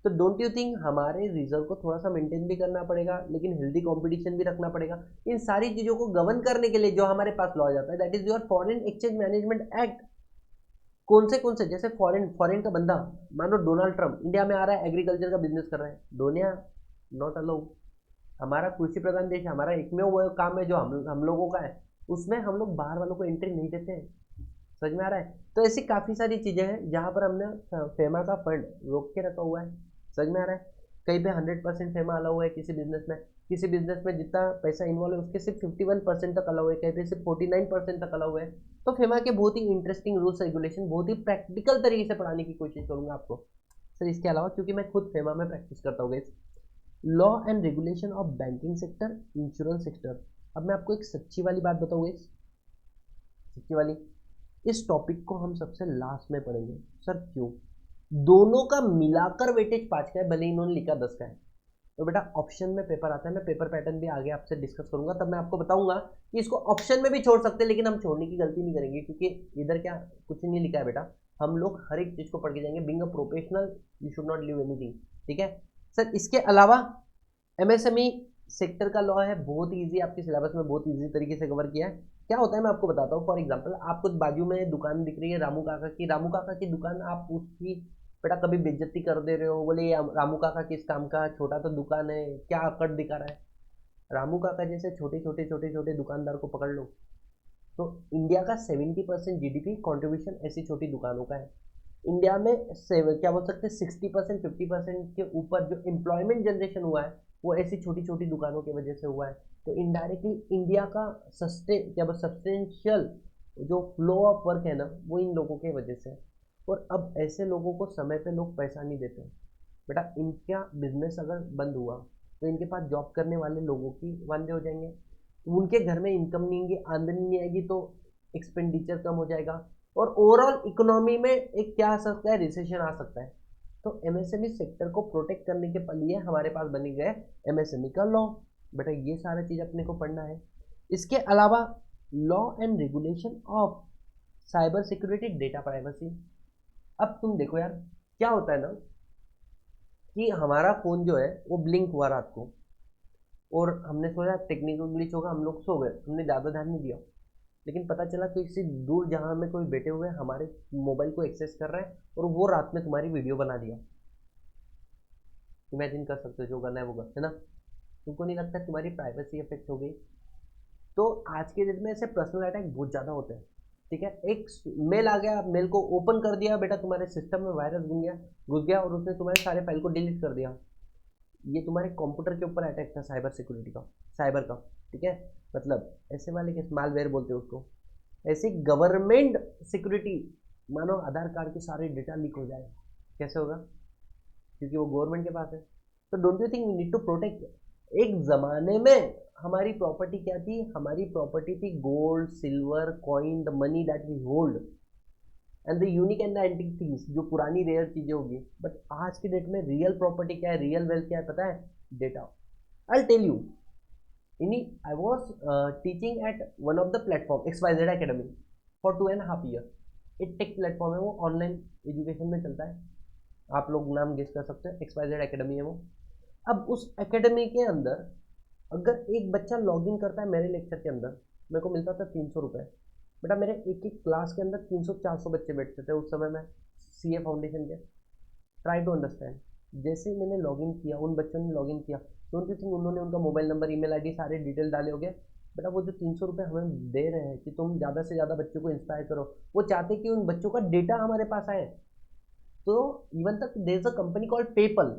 तो डोंट यू थिंक हमारे रिजर्व को थोड़ा सा मेंटेन भी करना पड़ेगा, लेकिन हेल्दी कंपटीशन भी रखना पड़ेगा। इन सारी चीज़ों को गवर्न करने के लिए जो हमारे पास लॉ जाता है, that is your foreign exchange management act. कौन से जैसे फॉरेन फॉरेन का बंदा, मानो डोनाल्ड ट्रम्प इंडिया में आ रहा है, एग्रीकल्चर का बिजनेस कर रहा है, डोनिया नॉट अलाउ। हमारा कृषि प्रधान देश है, हमारा एकमेव वो काम है जो हम लोगों का है, उसमें हम लोग बाहर वालों को एंट्री नहीं देते हैं। समझ में आ रहा है? तो ऐसी काफ़ी सारी चीज़ें हैं जहाँ पर हमने फेमा का फंड रोक के रखा हुआ है। समझ में आ रहा है? कहीं पे 100% फेमा अलाउ हुआ है किसी बिजनेस में, किसी बिजनेस में जितना पैसा इन्वॉल्व है उसके सिर्फ 51% तक अलाउ है, कहीं पे सिर्फ 49% तक अलाउ है। तो फेमा के बहुत ही इंटरेस्टिंग रूल्स रेगुलेशन बहुत ही प्रैक्टिकल तरीके से पढ़ाने की कोशिश करूंगा आपको सर। इसके अलावा क्योंकि मैं खुद फेमा में प्रैक्टिस करता हूँ, law and regulation of banking sector, insurance sector. अब मैं आपको एक सच्ची वाली बात बताऊँ, सच्ची वाली, इस टॉपिक को हम सबसे लास्ट में पढ़ेंगे। सर क्यों? दोनों का मिलाकर वेटेज 5 का है, भले इन्होंने लिखा 10 का है। तो बेटा ऑप्शन में पेपर आता है, मैं पेपर पैटर्न भी आगे आपसे डिस्कस करूंगा, तब मैं आपको बताऊंगा कि इसको ऑप्शन में भी छोड़ सकते हैं, लेकिन हम छोड़ने की गलती नहीं करेंगे, क्योंकि इधर क्या कुछ नहीं लिखा है बेटा, हम लोग हर एक चीज को पढ़ के जाएंगे। Being a professional you should not leave anything. ठीक है सर। इसके अलावा एमएसएमई सेक्टर का लॉ है, बहुत ईजी, आपके सिलेबस में बहुत ईजी तरीके से कवर किया है। क्या होता है मैं आपको बताता हूँ। फॉर एग्जांपल आपको बाजू में दुकान दिख रही है रामू काका की, रामू काका की दुकान, आप उसकी बेटा कभी बेइज्जती कर दे रहे हो, बोले ये रामू काका किस काम का, छोटा तो दुकान है, क्या अकड़ दिखा रहा है? रामू काका जैसे छोटे छोटे छोटे छोटे दुकानदार को पकड़ लो, तो इंडिया का 70% जीडीपी कॉन्ट्रीब्यूशन ऐसी छोटी दुकानों का है। इंडिया में क्या बोल सकते हैं 60% 50% के ऊपर जो एम्प्लॉयमेंट जनरेशन हुआ है वो ऐसी छोटी छोटी दुकानों की वजह से हुआ है। तो इनडायरेक्टली इंडिया का सब्सटेंशियल जो फ्लो ऑफ वर्क है ना, वो इन लोगों की वजह से है। और अब ऐसे लोगों को समय पे लोग पैसा नहीं देते बेटा। इनका बिजनेस अगर बंद हुआ तो इनके पास जॉब करने वाले लोगों की वांदे हो जाएंगे, उनके घर में इनकम नहीं आएगी, आमदनी नहीं आएगी, तो एक्सपेंडिचर कम हो जाएगा, और ओवरऑल इकोनॉमी में एक क्या आ सकता है, रिसेशन आ सकता है। तो एमएसएमई सेक्टर को प्रोटेक्ट करने के लिए हमारे पास बनी गए एमएसएमई का लॉ। बेटा ये सारा चीज अपने को पढ़ना है। इसके अलावा law and regulation of cyber security, data privacy. अब तुम देखो यार, क्या होता है ना कि हमारा फोन जो है वो ब्लिंक हुआ रात को, और हमने सोचा टेक्निकल ग्लिच होगा, हम लोग सो गए, हमने ज़्यादा ध्यान नहीं दिया, लेकिन पता चला कि किसी दूर जहां में कोई बैठे हुए हमारे मोबाइल को एक्सेस कर रहा है, और वो रात में तुम्हारी वीडियो बना दिया। इमेजिन कर सकते हो, जो करना है वो कर, है ना? तुमको नहीं लगता तुम्हारी प्राइवेसी अफेक्ट हो गई? तो आज के डेट में ऐसे पर्सनल अटैक बहुत ज़्यादा होते हैं। ठीक है, एक मेल आ गया, मेल को ओपन कर दिया बेटा, तुम्हारे सिस्टम में वायरस घुस गया और उसने तुम्हारे सारे फाइल को डिलीट कर दिया। ये तुम्हारे कंप्यूटर के ऊपर अटैक था, साइबर सिक्योरिटी का, साइबर का। ठीक है, मतलब ऐसे वाले के मालवेयर बोलते हैं उसको। ऐसी गवर्नमेंट सिक्योरिटी, मानो आधार कार्ड के सारे डेटा लीक हो जाए, कैसे होगा? क्योंकि वो गवर्नमेंट के पास है। तो don't you think we need to protect? एक जमाने में हमारी प्रॉपर्टी क्या थी? हमारी प्रॉपर्टी थी gold, silver, coin, the money that we hold, and the unique and the antique things, जो पुरानी रेयर चीजें होगी। बट आज की डेट में रियल प्रॉपर्टी क्या है, रियल वेल्थ क्या है, पता है? Data. I tell you, I was teaching at one of the platform XYZ Academy for 2.5 years। एक टेक प्लेटफॉर्म है, वो ऑनलाइन एजुकेशन में चलता है, आप लोग नाम गेस कर सकते हैं, XYZ Academy है वो। अब उस एकेडमी के अंदर अगर एक बच्चा लॉग इन करता है मेरे लेक्चर के अंदर, मेरे को मिलता था 300 रुपये। बेटा मेरे एक एक क्लास के अंदर 300-400 बच्चे बैठते थे उस समय में, CA फाउंडेशन के। ट्राई टू अंडरस्टैंड, जैसे ही मैंने लॉगिन किया, उन बच्चों ने लॉगिन किया, डोंट यू थिंक उन्होंने उनका मोबाइल नंबर, ईमेल आईडी सारे डिटेल डाले होंगे? बेटा वो जो 300 रुपये हमें दे रहे हैं कि तुम ज़्यादा से ज़्यादा बच्चों को इंस्पायर करो, वो चाहते कि उन बच्चों का डेटा हमारे पास आए। तो इवन तक there is a company called PayPal,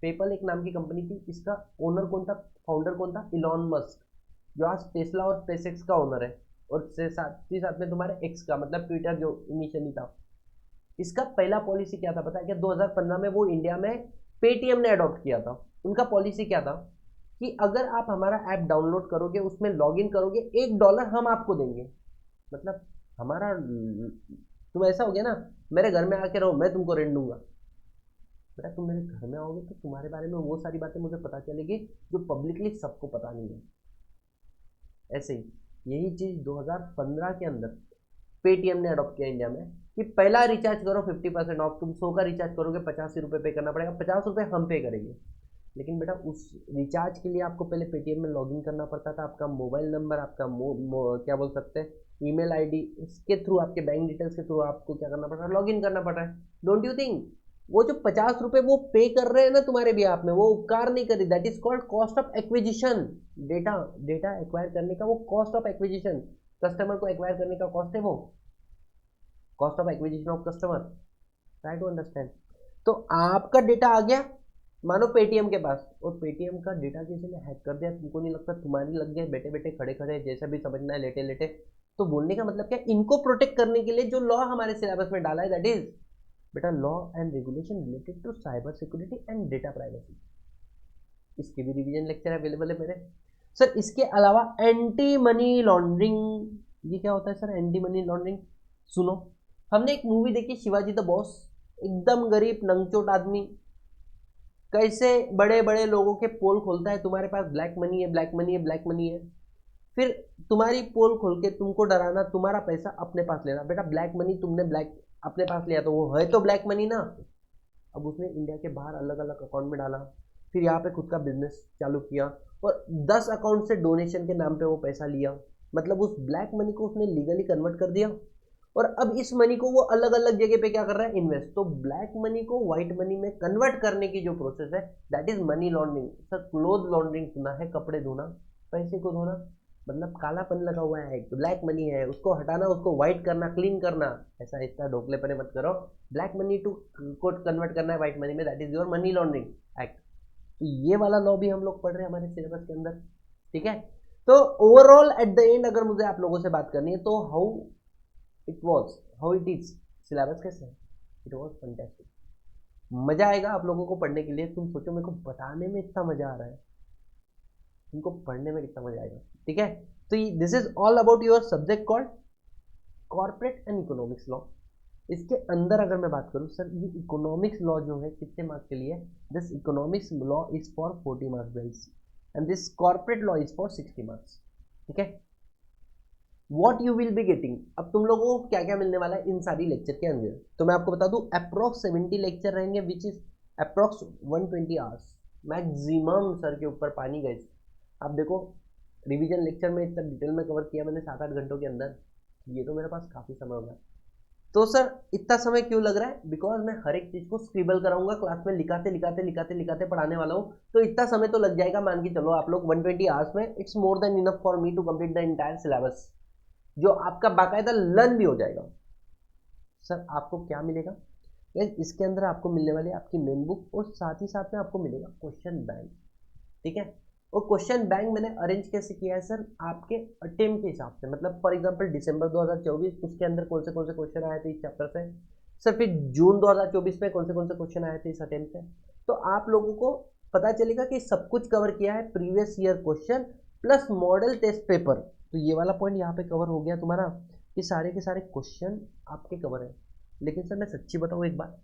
PayPal एक नाम की कंपनी थी। इसका ओनर कौन था, फाउंडर कौन था? इलॉन मस्क, जो आज टेस्ला और स्पेसएक्स का ओनर है। और साथ ही साथ में तुम्हारे एक्स का मतलब ट्विटर जो इनिशियली था, इसका पहला पॉलिसी क्या था पता है क्या? 2015 में वो इंडिया में पेटीएम ने अडॉप्ट किया था। उनका पॉलिसी क्या था कि अगर आप हमारा ऐप डाउनलोड करोगे, उसमें लॉगिन करोगे, $1 हम आपको देंगे। मतलब हमारा, तुम ऐसा हो गया ना, मेरे घर में आके रहो, मैं तुमको रेंट दूंगा। बेटा तुम मेरे घर में आओगे तो तुम्हारे बारे में वो सारी बातें मुझे पता चलेगी जो पब्लिकली सबको पता नहीं है। ऐसे ही यही चीज़ 2015 के अंदर पेटीएम ने अडॉप्ट किया इंडिया में कि पहला रिचार्ज करो 50% ऑफ। तुम 100 का रिचार्ज करोगे, 85 रुपये पे करना पड़ेगा, 50 रुपये हम पे करेंगे। लेकिन बेटा उस रिचार्ज के लिए आपको पहले पेटीएम में लॉगिन करना पड़ता था। आपका मोबाइल नंबर, आपका क्या बोल सकते हैं, ईमेल आईडी, इसके थ्रू, आपके बैंक डिटेल्स के थ्रू आपको क्या करना पड़ रहा है, लॉगिन करना पड़ रहा है। डोंट यू थिंक वो जो 50 रुपये वो पे कर रहे हैं ना तुम्हारे भी आप में, वो उपकार नहीं कर रही, that is called cost of acquisition. Data data acquire करने का वो कॉस्ट ऑफ एक्विजिशन, कस्टमर को एक्वायर करने का कॉस्ट है वो cost of acquisition of customer. Try to understand. तो आपका डेटा आ गया मानो पेटीएम के पास, और पेटीएम का डेटा किसी ने हैक कर दिया, तुमको नहीं लगता तुम्हारी लग गए बैठे बैठे खड़े खड़े जैसा भी समझना है, लेटे लेटे। तो बोलने का मतलब क्या, इनको प्रोटेक्ट करने के लिए जो लॉ हमारे सिलेबस में डाला है, दैट इज बेटा law and regulation related to cyber security and data privacy. इसके भी रिवीजन लेक्चर अवेलेबल है मेरे। सर इसके अलावा एंटी मनी लॉन्ड्रिंग, ये क्या होता है सर एंटी मनी लॉन्ड्रिंग? सुनो, हमने एक मूवी देखी शिवाजी द बॉस, एकदम गरीब नंगचोट आदमी कैसे बड़े बड़े लोगों के पोल खोलता है, तुम्हारे पास ब्लैक मनी है, ब्लैक मनी है, ब्लैक मनी है, फिर तुम्हारी पोल खोल के तुमको डराना, तुम्हारा पैसा अपने पास लेना। बेटा ब्लैक मनी तुमने ब्लैक अपने पास लिया तो वो है तो ब्लैक मनी ना। अब उसने इंडिया के बाहर अलग अलग अकाउंट में डाला, फिर यहाँ पे खुद का बिजनेस चालू किया, और 10 अकाउंट से डोनेशन के नाम पे वो पैसा लिया। मतलब उस ब्लैक मनी को उसने लीगली कन्वर्ट कर दिया, और अब इस मनी को वो अलग अलग जगह पे क्या कर रहा है, इन्वेस्ट। तो ब्लैक मनी को व्हाइट मनी में कन्वर्ट करने की जो प्रोसेस है, that is money laundering. Sir cloth laundering सुना है, कपड़े धोना, पैसे को धोना, मतलब कालापन लगा हुआ है, ब्लैक मनी है, उसको हटाना, उसको व्हाइट करना, क्लीन करना। ऐसा इतना ढोकलेपने मत करो। ब्लैक मनी टू को कन्वर्ट करना है व्हाइट मनी में, that is your money laundering act. तो ये वाला लॉ भी हम लोग पढ़ रहे हैं हमारे सिलेबस के अंदर, ठीक है। तो ओवरऑल एट द एंड अगर मुझे आप लोगों से बात करनी है तो हाउ इट इज सिलेबस कैसे है, इट वॉज फैंटास्टिक। मजा आएगा आप लोगों को पढ़ने के लिए। तुम सोचो मेरे को बताने में इतना मजा आ रहा है, तुमको पढ़ने में कितना मजा आएगा, ठीक है। तो this is all about your subject called corporate and economics law. इसके अंदर अगर मैं बात करूं सर, ये इकोनॉमिक्स लॉ जो है कितने मार्क्स के लिए, this economics law is for 40 marks guys, and this corporate law is for 60 marks, ठीक है। What you will be getting, अब तुम लोगों को क्या क्या मिलने वाला है इन सारी लेक्चर के अंदर, तो मैं आपको बता दूं अप्रोक्स 70 लेक्चर रहेंगे, which is approx 120 hours maximum sir के ऊपर पानी गए। आप देखो रिवीजन लेक्चर में इतना डिटेल में कवर किया मैंने 7-8 घंटों के अंदर, ये तो मेरे पास काफ़ी समय हो गया। तो सर इतना समय क्यों लग रहा है, बिकॉज मैं हर एक चीज़ को स्क्रिबल कराऊंगा, क्लास में लिखाते लिखाते लिखाते लिखाते पढ़ाने वाला हूँ, तो इतना समय तो लग जाएगा। मान के चलो आप लोग 120 आवर्स में, it's more than enough for me to complete the entire syllabus, जो आपका बाकायदा लर्न भी हो जाएगा। सर आपको क्या मिलेगा, इसके अंदर आपको मिलने वाली आपकी मेन बुक, और साथ ही साथ में आपको मिलेगा क्वेश्चन बैंक, ठीक है। और क्वेश्चन बैंक मैंने अरेंज कैसे किया है सर, आपके अटेम्प्ट के हिसाब से, मतलब फॉर एग्जांपल दिसंबर 2024 उसके अंदर कौन से क्वेश्चन आए थे इस चैप्टर से, सर फिर जून 2024 में कौन से क्वेश्चन आए थे इस अटेम्प्ट से। तो आप लोगों को पता चलेगा कि सब कुछ कवर किया है, previous year question plus model test paper. तो ये वाला पॉइंट यहाँ पे कवर हो गया तुम्हारा, कि सारे के सारे क्वेश्चन आपके कवर है। लेकिन सर मैं सच्ची बताऊँ एक बात,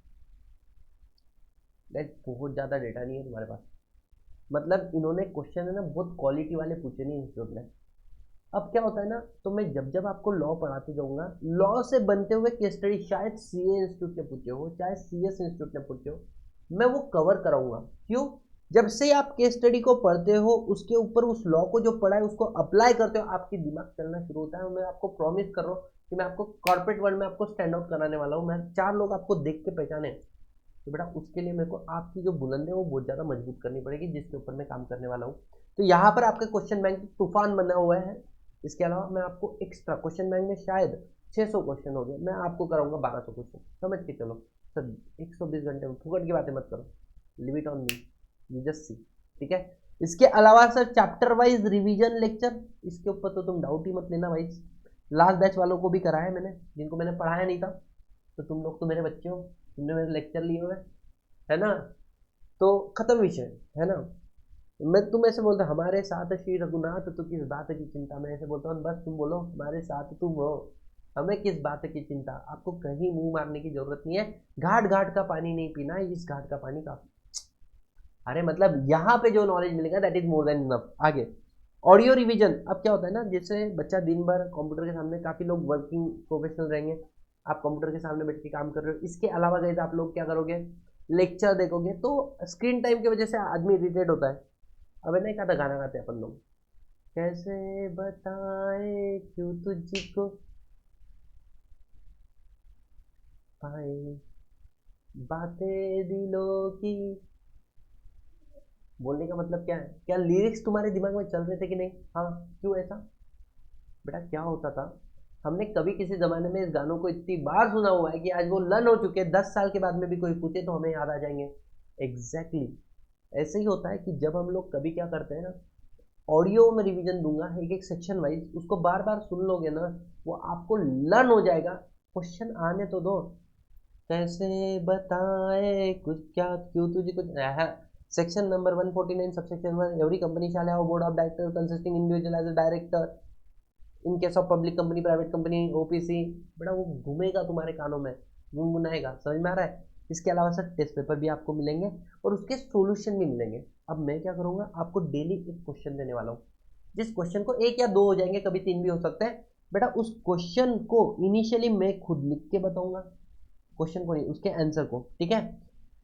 बहुत ज़्यादा डेटा नहीं है तुम्हारे पास, मतलब इन्होंने क्वेश्चन है ना बहुत क्वालिटी वाले पूछे नहीं इंस्टीट्यूट ने। अब क्या होता है ना, तो मैं जब जब आपको लॉ पढ़ाते जाऊंगा, लॉ से बनते हुए केस स्टडी शायद सीए इंस्टीट्यूट ने पूछे हो, चाहे सीएस इंस्टीट्यूट ने पूछे हो, मैं वो कवर कराऊंगा। क्यों, जब से आप केस स्टडी को पढ़ते हो, उसके ऊपर उस लॉ को जो पढ़ा है उसको अप्लाई करते हो, आपकी दिमाग चलना शुरू होता है। मैं आपको प्रॉमिस कर रहा हूँ कि मैं आपको कॉर्पोरेट वर्ल्ड में आपको स्टैंड आउट कराने वाला हूँ, मैं 4 लोग आपको देख के पहचाने। तो बेटा उसके लिए मेरे को आपकी जो बुलंद है वो बहुत ज़्यादा मजबूत करनी पड़ेगी, जिसके ऊपर मैं काम करने वाला हूँ। तो यहाँ पर आपका क्वेश्चन बैंक तूफान बना हुआ है। इसके अलावा मैं आपको एक्स्ट्रा क्वेश्चन बैंक में शायद 600 क्वेश्चन हो गए, मैं आपको कराऊंगा 1200 क्वेश्चन, समझ के चलो सर। 120 घंटे में फुकट की बातें मत करो, live it on me, you just see, ठीक है। इसके अलावा sir chapter wise revision lecture, इसके ऊपर तो तुम डाउट ही मत लेना भाई, लास्ट बैच वालों को भी कराया मैंने, जिनको मैंने पढ़ाया नहीं था, तो तुम लोग तो मेरे बच्चे हो, तुमने मेरे लेक्चर लिए हुए, है ना। तो खत्म विषय, है ना। मैं तुम ऐसे बोलते हमारे साथ श्री रघुनाथ तो किस बात की चिंता, मैं ऐसे बोलता हूँ बस तुम बोलो हमारे साथ तुम हो, हमें किस बात की चिंता। आपको कहीं मुंह मारने की जरूरत नहीं है, घाट घाट का पानी नहीं पीना है, इस घाट का पानी काफी। अरे मतलब यहाँ पे जो नॉलेज मिलेगा that is more than enough. आगे ऑडियो रिवीजन। अब क्या होता है ना, जैसे बच्चा दिन भर कंप्यूटर के सामने, काफी लोग वर्किंग प्रोफेशनल रहेंगे, आप कंप्यूटर के सामने बैठ के काम कर रहे हो, इसके अलावा गए तो आप लोग क्या करोगे, लेक्चर देखोगे, तो स्क्रीन टाइम की वजह से आदमी इरिटेट होता है। अब नहीं कहा था गाना गाते हैं अपन लोग, कैसे बताए क्यों तुझको पाए बातें दिलों की। बोलने का मतलब क्या है, क्या लिरिक्स तुम्हारे दिमाग में चल रहे थे कि नहीं? हाँ। क्यों ऐसा? बेटा क्या होता था, हमने कभी किसी ज़माने में इस गानों को इतनी बार सुना हुआ है कि आज वो लर्न हो चुके हैं, 10 साल के बाद में भी कोई पूछे तो हमें याद आ जाएंगे। Exactly exactly। ऐसे ही होता है कि जब हम लोग कभी क्या करते हैं ना, ऑडियो में रिवीजन दूंगा एक एक सेक्शन वाइज, उसको बार बार सुन लोगे ना, वो आपको लर्न हो जाएगा। क्वेश्चन आने तो दो, कैसे बताए कुछ क्या क्यों तुझे कुछ। Section number 149 subsection 1, every company shall have board of director consisting individual as a director in case of public company private company OPC. बेटा वो घूमेगा तुम्हारे कानों में, गुनगुनाएगा, समझ में आ रहा है। इसके अलावा सर टेस्ट पेपर भी आपको मिलेंगे और उसके सॉल्यूशन भी मिलेंगे। अब मैं क्या करूँगा, आपको डेली एक क्वेश्चन देने वाला हूँ, जिस क्वेश्चन को एक या दो हो जाएंगे, कभी तीन भी हो सकते हैं। बेटा उस क्वेश्चन को इनिशियली मैं खुद लिख के बताऊंगा, क्वेश्चन को नहीं, उसके आंसर को, ठीक है।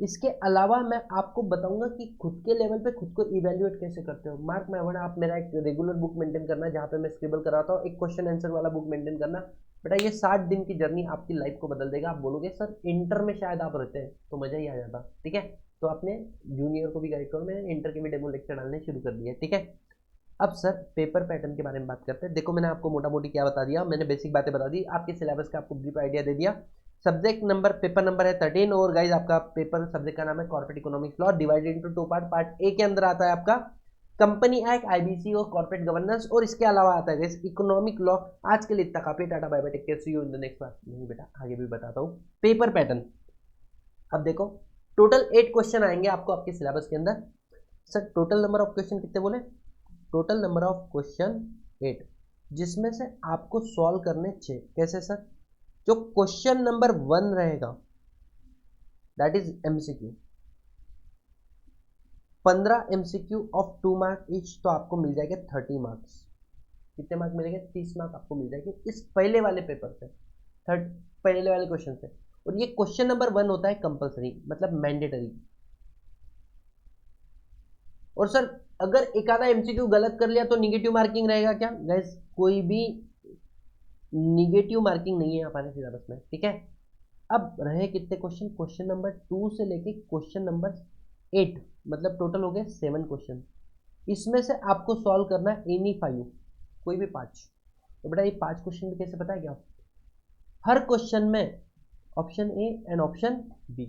इसके अलावा मैं आपको बताऊंगा कि खुद के लेवल पे खुद को इवेल्युएट कैसे करते हो। मार्क माय वर्ड, आप मेरा एक रेगुलर बुक मेंटेन करना, जहाँ पे मैं स्क्रिबल कराता हूँ, एक क्वेश्चन आंसर वाला बुक मेंटेन करना। बेटा ये 60 दिन की जर्नी आपकी लाइफ को बदल देगा। आप बोलोगे सर इंटर में शायद आप रहते हैं तो मजा ही आ जाता, ठीक है। तो अपने जूनियर को भी गाइड करो, मैंने इंटर के भी डेमो लेक्चर डालने शुरू कर दिए, ठीक है। अब सर पेपर पैटर्न के बारे में बात करते हैं। देखो मैंने आपको मोटा मोटी क्या बता दिया, मैंने बेसिक बातें बता दी, आपके सिलेबस का आपको ब्रीफ आइडिया दे दिया। सब्जेक्ट नंबर, पेपर नंबर है 13, और गाइज आपका पेपर सब्जेक्ट का नाम है corporate economics law, divided into two part. Part A के अंदर आता है आपका कंपनी एक्ट, आईबीसी और कॉर्पोरेट गवर्नेंस, और इसके अलावा आता है गाइज इकोनॉमिक लॉ। आज के लिए इतना काफी। Tata bye bye, take care, see you in the next बार। नहीं बेटा आगे भी बताता हूँ। पेपर पैटर्न, अब देखो टोटल 8 क्वेश्चन आएंगे आपको आपके सिलेबस के अंदर। Sir total number of question कितने बोले? टोटल नंबर ऑफ क्वेश्चन 8, जिसमें से आपको सॉल्व करने 6। कैसे सर? जो क्वेश्चन नंबर 1 रहेगा that is MCQ, 15 MCQ of 2 mark each, तो आपको मिल जाएंगे 30 मार्क्स। कितने मार्क मिलेंगे? 30 मार्क आपको मिल जाएंगे इस पहले वाले पेपर से, थर्ड पहले वाले क्वेश्चन से। और ये क्वेश्चन नंबर 1 होता है कंपलसरी, मतलब मैंडेटरी। और सर अगर एक आधा एमसीक्यू गलत कर लिया तो निगेटिव मार्किंग रहेगा क्या? गैस कोई भी निगेटिव मार्किंग नहीं है हमारे सिलेबस में, ठीक है। अब रहे कितने क्वेश्चन? क्वेश्चन नंबर 2 से लेके क्वेश्चन नंबर 8, मतलब टोटल हो गए 7 क्वेश्चन। इसमें से आपको सॉल्व करना है एनी 5, कोई भी 5। तो बेटा ये 5 क्वेश्चन भी कैसे पता है क्या? हर क्वेश्चन में option A and option B,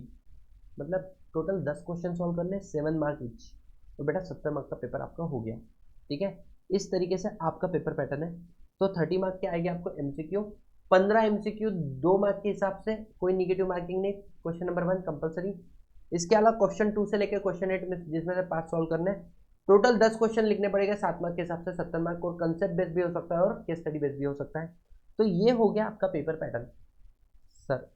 मतलब टोटल 10 क्वेश्चन सॉल्व करने, 7 मार्क ईच। तो बेटा 70 मार्क का पेपर आपका हो गया, ठीक है। इस तरीके से आपका पेपर पैटर्न है। तो 30 मार्क के आएंगे आपको एमसीक्यू, 15 एमसीक्यू 2 मार्क के हिसाब से, कोई निगेटिव मार्किंग नहीं, क्वेश्चन नंबर 1 कंपलसरी। इसके अलावा क्वेश्चन 2 से लेकर क्वेश्चन 8 में, जिसमें से 5 सॉल्व करने, टोटल 10 क्वेश्चन लिखने पड़ेगा 7 मार्क के हिसाब से, 70 मार्क। और कंसेप्ट बेस्ड भी हो सकता है और केस स्टडी बेस्ड भी हो सकता है। तो ये हो गया आपका paper pattern. Sir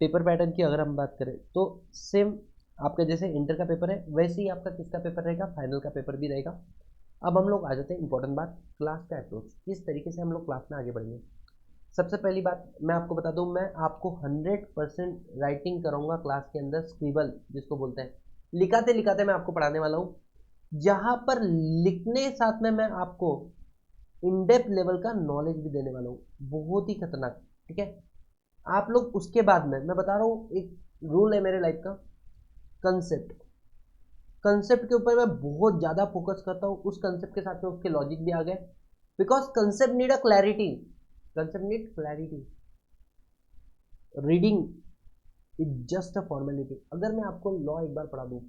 paper pattern की अगर हम बात करें तो सेम आपका जैसे इंटर का पेपर है वैसे ही आपका किसका पेपर रहेगा, फाइनल का पेपर भी रहेगा। अब हम लोग आ जाते हैं इंपॉर्टेंट बात, क्लास का अप्रोच, किस तरीके से हम लोग क्लास में आगे बढ़ेंगे। सबसे पहली बात मैं आपको बता दूं, मैं आपको 100% राइटिंग कराऊंगा क्लास के अंदर, स्क्रिबल जिसको बोलते हैं, लिखाते लिखाते मैं आपको पढ़ाने वाला हूँ। जहाँ पर लिखने के साथ में मैं आपको इन डेप्थ लेवल का नॉलेज भी देने वाला हूँ, बहुत ही खतरनाक, ठीक है। आप लोग उसके बाद में मैं बता रहा हूँ, एक रूल है मेरे लाइफ का, कंसेप्ट। कंसेप्ट के ऊपर मैं बहुत ज़्यादा फोकस करता हूँ, उस कंसेप्ट के साथ में उसके लॉजिक भी आ गए, because concept need a clarity, concept need clarity. Reading is just a formality. अगर मैं आपको लॉ एक बार पढ़ा दूँ,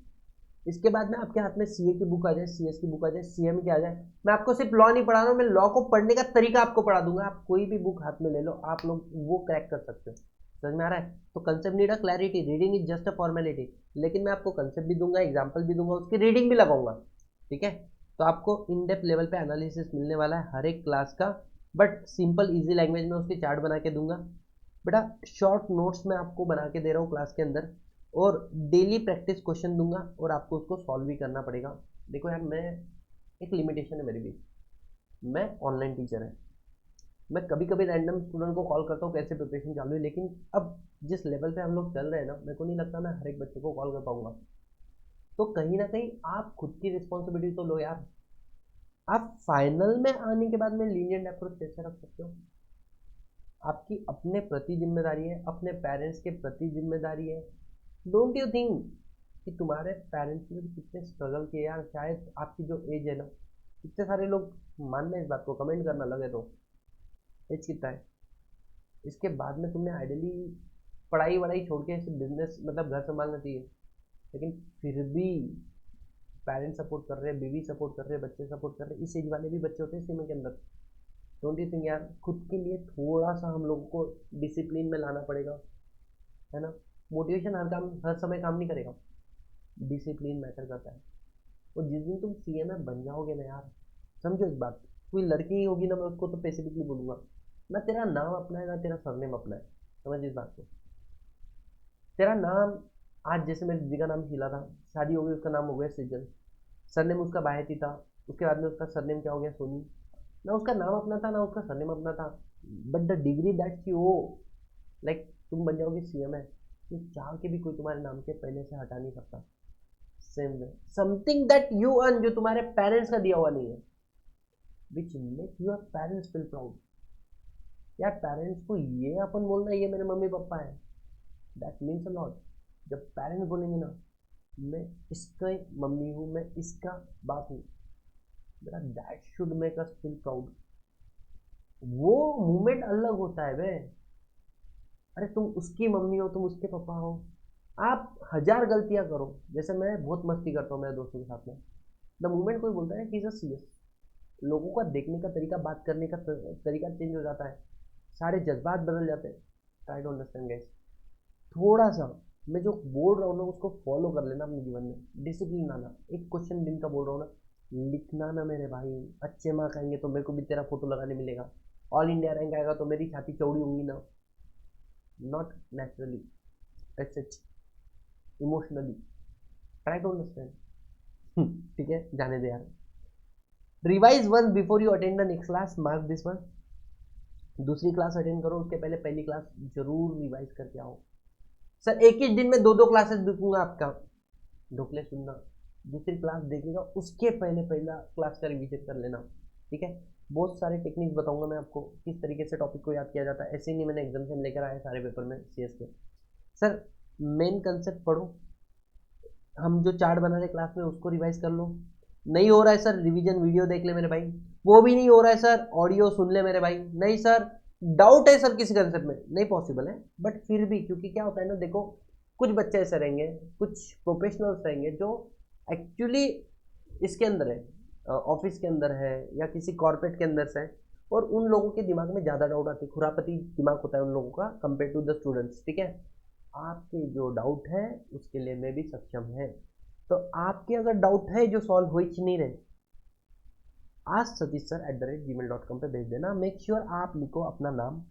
इसके बाद में आपके हाथ में सीए की बुक आ जाए, सीएस की बुक आ जाए, सीएम की आ जाए, मैं आपको सिर्फ लॉ नहीं पढ़ा रहा हूँ, मैं लॉ को पढ़ने का तरीका आपको पढ़ा दूंगा। आप कोई भी बुक हाथ में ले लो, आप लोग वो क्रैक कर सकते हो। समझ में आ रहा है? तो concept need a clarity, reading is just a formality. लेकिन मैं आपको कंसेप्ट भी दूंगा, एग्जाम्पल भी दूंगा, उसकी रीडिंग भी लगाऊंगा। ठीक है? तो आपको इन डेप्थ लेवल पे एनालिसिस मिलने वाला है हर एक क्लास का, बट सिंपल इजी लैंग्वेज में उसकी चार्ट बना के दूंगा। बेटा शॉर्ट नोट्स मैं आपको बना के दे रहा हूँ क्लास के अंदर, और डेली प्रैक्टिस क्वेश्चन दूंगा, और आपको उसको सॉल्व भी करना पड़ेगा। देखो यार, मैं एक लिमिटेशन है मेरी भी, मैं ऑनलाइन टीचर है, मैं कभी कभी रैंडम स्टूडेंट को कॉल करता हूँ कैसे प्रिपरेशन चालू है, लेकिन अब जिस लेवल पे हम लोग चल रहे हैं ना, मेरे को नहीं लगता मैं हर एक बच्चे को कॉल कर पाऊंगा। तो कहीं ना कहीं आप खुद की रिस्पॉन्सिबिलिटी तो लो यार। आप फाइनल में आने के बाद में लीनियंट अप्रोच कैसे रख सकते हो? आपकी अपने प्रति जिम्मेदारी है, अपने पेरेंट्स के प्रति जिम्मेदारी है। डोंट यू थिंक कि तुम्हारे पेरेंट्स ने भी कितने स्ट्रगल किए यार? शायद आपकी जो एज है ना, कितने सारे लोग मानना इस बात को, कमेंट करना लगे तो एज कितना है, इसके बाद में तुमने आइडियली पढ़ाई वढ़ाई छोड़ के सिर्फ बिजनेस मतलब घर संभालना चाहिए, लेकिन फिर भी पेरेंट्स सपोर्ट कर रहे हैं, बीवी सपोर्ट कर रहे हैं, बच्चे सपोर्ट कर रहे हैं, इस एज वाले भी बच्चे होते हैं सीमा के अंदर। डोंट यू थिंक यार, खुद के लिए थोड़ा सा हम लोगों को डिसिप्लिन में लाना पड़ेगा, है ना? मोटिवेशन हर समय काम नहीं करेगा, डिसिप्लिन मैटर करता है। और जिस दिन तुम सीएम में बन जाओगे ना यार, समझो इस बात, कोई लड़की ही होगी ना, मैं उसको तो स्पेसिफिकली बोलूंगा, ना तेरा नाम अपना है ना तेरा सरनेम अपना है। समझ इस बात को, तेरा नाम, आज जैसे मेरी दीदी का नाम शीला था, शादी हो गई, उसका नाम हो गया सृजन, सरनेम उसका बायती था, उसके बाद में उसका सरनेम क्या हो गया, सोनी। ना उसका नाम अपना था ना उसका सरनेम अपना था, but the degree that she oh, like तुम बन जाओगे सीएम है, ये चाह के भी कोई तुम्हारे नाम के पहले से हटा नहीं सकता। Same way something that you earn, जो तुम्हारे पेरेंट्स का दिया हुआ नहीं है, which make your parents feel proud. यार पेरेंट्स को ये अपन बोलना है ये मेरे मम्मी पापा है, दैट मीन्स अ लॉट। जब पेरेंट्स बोलेंगे ना, मैं इसका मम्मी हूँ, मैं इसका बाप हूँ, मेरा that should make us feel proud. वो मूवमेंट अलग होता है बे। अरे तुम उसकी मम्मी हो, तुम उसके पापा हो, आप हजार गलतियां करो, जैसे मैं बहुत मस्ती करता हूँ मेरे दोस्तों के साथ में, द मोमेंट कोई बोलता है कि इज अ सीरियस, लोगों का देखने का तरीका, बात करने का तरीका चेंज हो जाता है, सारे जज्बात बदल जाते हैं। ट्राई टू अंडरस्टैंड गाइस, थोड़ा सा मैं जो बोल रहा हूँ ना उसको फॉलो कर लेना अपने जीवन में, डिसिप्लिन आना। एक क्वेश्चन दिन का बोल रहा हूँ ना, लिखना ना मेरे भाई, अच्छे मार्क आएंगे तो मेरे को भी तेरा फोटो लगाने मिलेगा, ऑल इंडिया रैंक आएगा तो मेरी छाती चौड़ी होंगी ना, not naturally, it's emotionally. Try to understand. ठीक है, जाने दे यार। Revise one before you attend the next class, mark this one. दूसरी क्लास अटेंड करो उसके पहले पहली क्लास जरूर रिवाइज करके आओ। सर एक ही दिन में दो दो क्लासेस दूंगा आपका, ढोकले सुनना, दूसरी क्लास देखिएगा, उसके पहले पहला क्लास का रिवीजन कर लेना। ठीक है? बहुत सारे टेक्निक्स बताऊंगा मैं आपको, किस तरीके से टॉपिक को याद किया जाता है। ऐसे ही नहीं मैंने एग्जाम लेकर आया सारे पेपर में सीएस के। सर मेन कंसेप्ट पढ़ो, हम जो चार्ट बना रहे क्लास में उसको रिवाइज कर लो। नहीं हो रहा है सर, रिवीजन वीडियो देख ले मेरे भाई। वो भी नहीं हो रहा है सर, ऑडियो सुन ले मेरे भाई। नहीं सर, डाउट है सर किसी कंसेप्ट में, नहीं पॉसिबल है, बट फिर भी, क्योंकि क्या होता है ना, देखो कुछ बच्चे ऐसे रहेंगे, कुछ प्रोफेशनल्स रहेंगे जो एक्चुअली इसके अंदर है, ऑफिस के अंदर है या किसी कॉर्पोरेट के अंदर से है, और उन लोगों के दिमाग में ज़्यादा डाउट आती है, खुरापती दिमाग होता है उन लोगों का कंपेयर टू द स्टूडेंट्स। ठीक है? आपके जो डाउट है उसके लिए मैं भी सक्षम है। तो आपके अगर डाउट है जो सॉल्व हो ही नहीं रहे, आज satish@gmail.com पे भेज देना। मेक श्योर आप लिखो अपना नाम,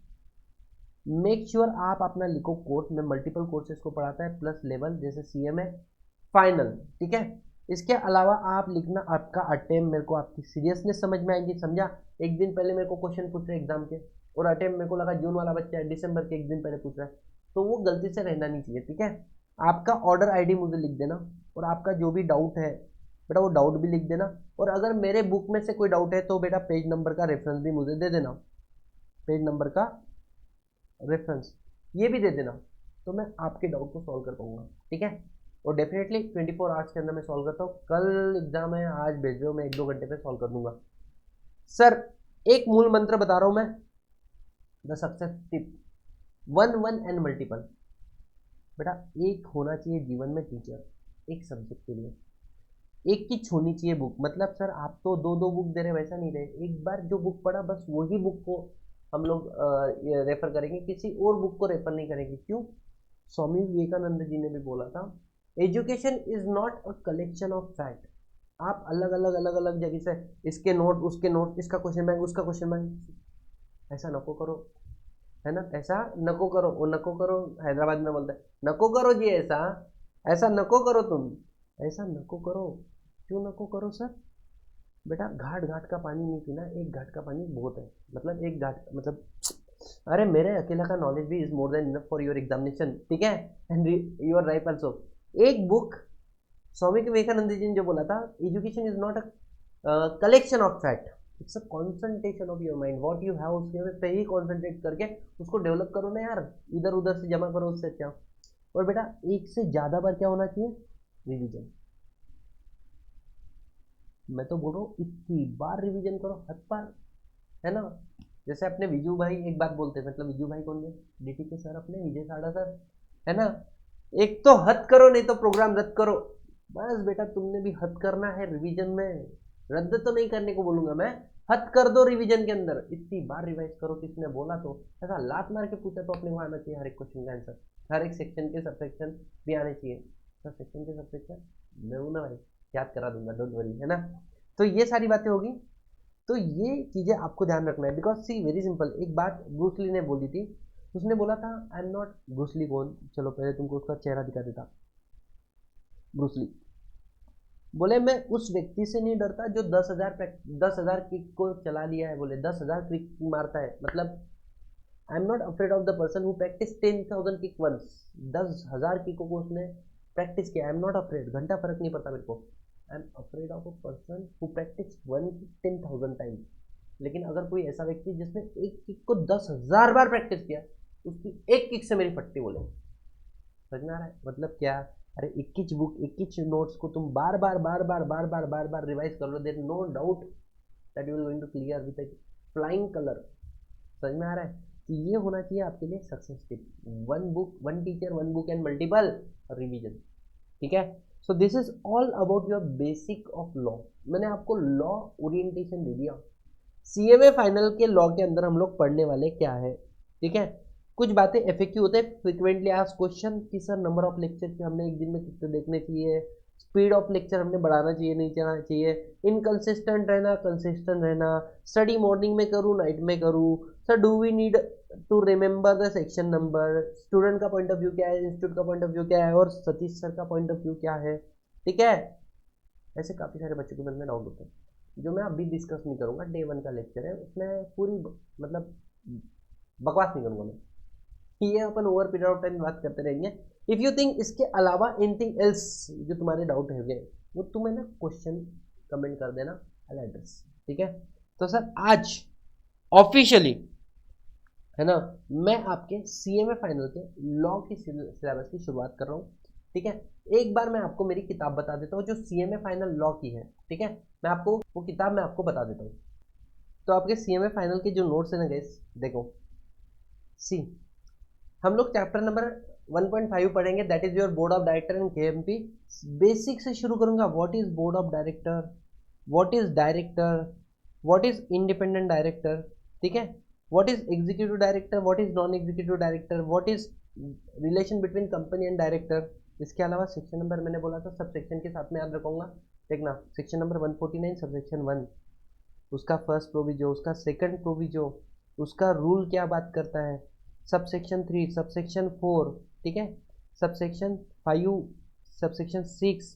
मेक श्योर आप अपना लिखो कोर्स, में मल्टीपल कोर्सेज को पढ़ाता है, प्लस लेवल जैसे सीएमए फाइनल। ठीक है? इसके अलावा आप लिखना आपका अटेम्प्ट, मेरे को आपकी सीरियसनेस समझ में आएगी। समझा? एक दिन पहले मेरे को क्वेश्चन पूछ रहे एग्जाम के, और अटेम्प्ट मेरे को लगा जून वाला बच्चा है, दिसंबर के एक दिन पहले पूछ रहा है, तो वो गलती से रहना नहीं चाहिए। ठीक है? आपका ऑर्डर आईडी मुझे लिख देना, और आपका जो भी डाउट है बेटा वो डाउट भी लिख देना, और अगर मेरे बुक में से कोई डाउट है तो बेटा पेज नंबर का रेफरेंस भी मुझे दे देना, पेज नंबर का रेफरेंस ये भी दे देना, तो मैं आपके डाउट को सॉल्व कर पाऊंगा। ठीक है? और डेफिनेटली 24 आवर्स के अंदर मैं सॉल्व करता हूँ। कल एग्जाम है, आज भेज दो, मैं 1-2 घंटे पे सॉल्व कर दूंगा। सर एक मूल मंत्र बता रहा हूँ मैं, the success tip, one one and multiple. बेटा एक होना चाहिए जीवन में टीचर, एक सब्जेक्ट के लिए, एक की छूनी चाहिए बुक, मतलब सर आप तो दो दो बुक दे रहे वैसा नहीं रहे, एक बार जो बुक पढ़ा बस वही बुक को हम लोग रेफर करेंगे, किसी और बुक को रेफर नहीं करेंगे। क्यों? स्वामी विवेकानंद जी ने भी बोला था, education is not a collection of fact. आप अलग अलग जगह से इसके नोट उसके नोट, इसका क्वेश्चन बैंक उसका क्वेश्चन बैंक, ऐसा नको करो, है ना, ऐसा नको करो, वो नको करो हैदराबाद में बोलते हैं नको करो जी, ऐसा ऐसा नको करो, तुम ऐसा नको करो। क्यों नको करो सर? बेटा घाट घाट का पानी नहीं पीना, एक घाट का पानी बहुत है, मतलब एक घाट मतलब, अरे मेरे अकेला का नॉलेज भी is more than enough for your examination, ठीक है, एंड योर राइट ऑल्सो। एक बुक, स्वामी विवेकानंद जी ने जो बोला था, education is not a collection of fact, it's a concentration of your mind, what you have उसके पे ही कॉन्सेंट्रेट करके उसको डेवलप करो ना यार, इधर उधर से जमा करो उससे अच्छा। और बेटा एक से ज़्यादा बार क्या होना चाहिए? रिवीजन। मैं तो बोल रहा हूँ 21 बार रिवीजन करो, हद पार, है ना। जैसे अपने विजू भाई एक बात बोलते हैं, मतलब विजू भाई कौन है? डीटी के सर, अपने विजय साड़ा सर, है ना। एक तो हद करो, नहीं तो प्रोग्राम रद्द करो। बस बेटा तुमने भी हद करना है रिवीजन में, रद्द तो नहीं करने को बोलूंगा मैं, हद कर दो रिवीजन के अंदर, इतनी बार रिवाइज करो, किसने बोला तो ऐसा लात मार के पूछा तो अपने को आना चाहिए हर एक क्वेश्चन का आंसर, हर एक सेक्शन के सब सेक्शन भी आने चाहिए। सर सेक्शन के सब सेक्शन मैं हूँ ना भाई, याद करा दूंगा, डोंट वरी, है ना। तो ये सारी बातें होगी, तो ये चीज़ें आपको ध्यान रखना है, बिकॉज सी वेरी सिंपल, एक बात ब्रूस ली ने बोली थी, उसने बोला था, I am not, Bruce Lee कौन, चलो पहले तुमको उसका चेहरा दिखा देता। ब्रूस ली बोले मैं उस व्यक्ति से नहीं डरता जो 10,000 किक को चला लिया है, बोले 10,000 किक मारता है, मतलब I am not afraid of the person who practice 10,000 kick once, 10,000 किकों को उसने प्रैक्टिस किया, आई एम नॉट अफ्रेड, घंटा फर्क नहीं पड़ता मेरे को, I am afraid of a person who practice one 10,000 times. लेकिन अगर कोई ऐसा व्यक्ति जिसने एक किक को 10,000 बार प्रैक्टिस किया, उसकी एक किक से मेरी फटती, बोले समझ में आ रहा है मतलब क्या? अरे 21 नोट्स को तुम बार बार रिवाइज कर लो, there no doubt that you will going to clear with a flying colour. समझ में आ रहा है? तो ये होना चाहिए आपके लिए success tip, one book one teacher one book and multiple revision, ठीक है। So this is all about your basic of law. मैंने आपको लॉ ओरिएंटेशन दे दिया। सीएमए फाइनल के लॉ के अंदर हम लोग पढ़ने वाले क्या है, ठीक है। कुछ बातें एफएक्यू होते हैं, फ्रिक्वेंटली आस्क्ड क्वेश्चन, कि सर नंबर ऑफ लेक्चर कि हमने एक दिन में कितने देखने चाहिए, स्पीड ऑफ लेक्चर हमने बढ़ाना चाहिए नहीं चलाना चाहिए, इनकंसिस्टेंट रहना कंसिस्टेंट रहना, स्टडी मॉर्निंग में करूँ नाइट में करूँ, sir do we need to remember the section number, student का पॉइंट ऑफ व्यू क्या है, इंस्टीट्यूट का पॉइंट ऑफ व्यू क्या है, और सतीश सर का पॉइंट ऑफ व्यू क्या है, ठीक है। ऐसे काफ़ी सारे बच्चों के मन में डाउट होते हैं जो मैं अभी डिस्कस नहीं करूँगा, डे 1 का लेक्चर है, उसमें पूरी मतलब बकवास नहीं करूँगा मैं, ये अपन ओवर पीरियड ऑफ टाइम बात करते रहेंगे। इफ़ यू थिंक इसके अलावा एनीथिंग एल्स जो तुम्हारे डाउट है वो तुम्हें ना क्वेश्चन कमेंट कर देना, आई एड्रेस, ठीक है। तो सर आज ऑफिशियली, है ना, मैं आपके सीएमए फाइनल के लॉ की सिलेबस की शुरुआत कर रहा हूँ, ठीक है। एक बार मैं आपको मेरी किताब बता देता हूँ जो सीएमए फाइनल लॉ की है, ठीक है। मैं आपको वो किताब मैं आपको बता देता हूँ। तो आपके सीएमए फाइनल के जो नोट्स है ना गाइस, देखो, सी हम लोग चैप्टर नंबर 1.5 पढ़ेंगे, that is your board of director and KMP. Basic से शुरू करूंगा, what is board of director, what is director, what is independent director, ठीक है, what is executive director, what is non executive director, what is relation between company and director. इसके अलावा section number मैंने बोला था सब सेक्शन के साथ में याद रखूंगा, देखना सेक्शन नंबर 149 सब सेक्शन 1, उसका फर्स्ट प्रोविजो, उसका सेकंड प्रोविजो, उसका रूल क्या बात करता है, सब सेक्शन 3, सब सेक्शन 4, ठीक है, sub section 5, sub section 6,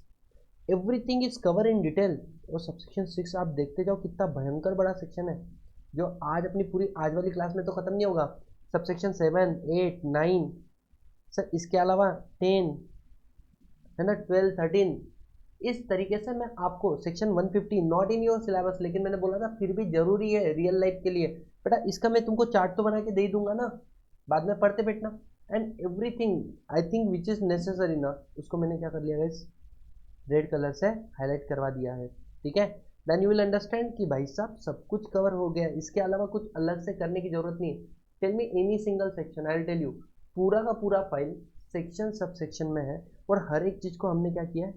everything is cover in detail. और सब सेक्शन 6 आप देखते जाओ कितना भयंकर बड़ा सेक्शन है, जो आज अपनी पूरी आज वाली क्लास में तो खत्म नहीं होगा। सब सेक्शन 7, 8, 9, सर इसके अलावा 10, है ना, 12, 13, इस तरीके से मैं आपको section 150 not in your syllabus, लेकिन मैंने बोला था फिर भी जरूरी है रियल लाइफ के लिए, बेटा इसका मैं तुमको चार्ट तो बना के दे ही दूंगा ना, बाद में पढ़ते बैठना, and everything I think which is necessary ना, उसको मैंने क्या कर लिया गाइस, रेड कलर से हाईलाइट करवा दिया है, ठीक है। देन यू विल अंडरस्टैंड कि भाई साहब सब कुछ कवर हो गया, इसके अलावा कुछ अलग से करने की जरूरत नहीं है। Tell me any single section, I will tell you, पूरा का पूरा फाइल सेक्शन सब सेक्शन में है, और हर एक चीज को हमने क्या किया है,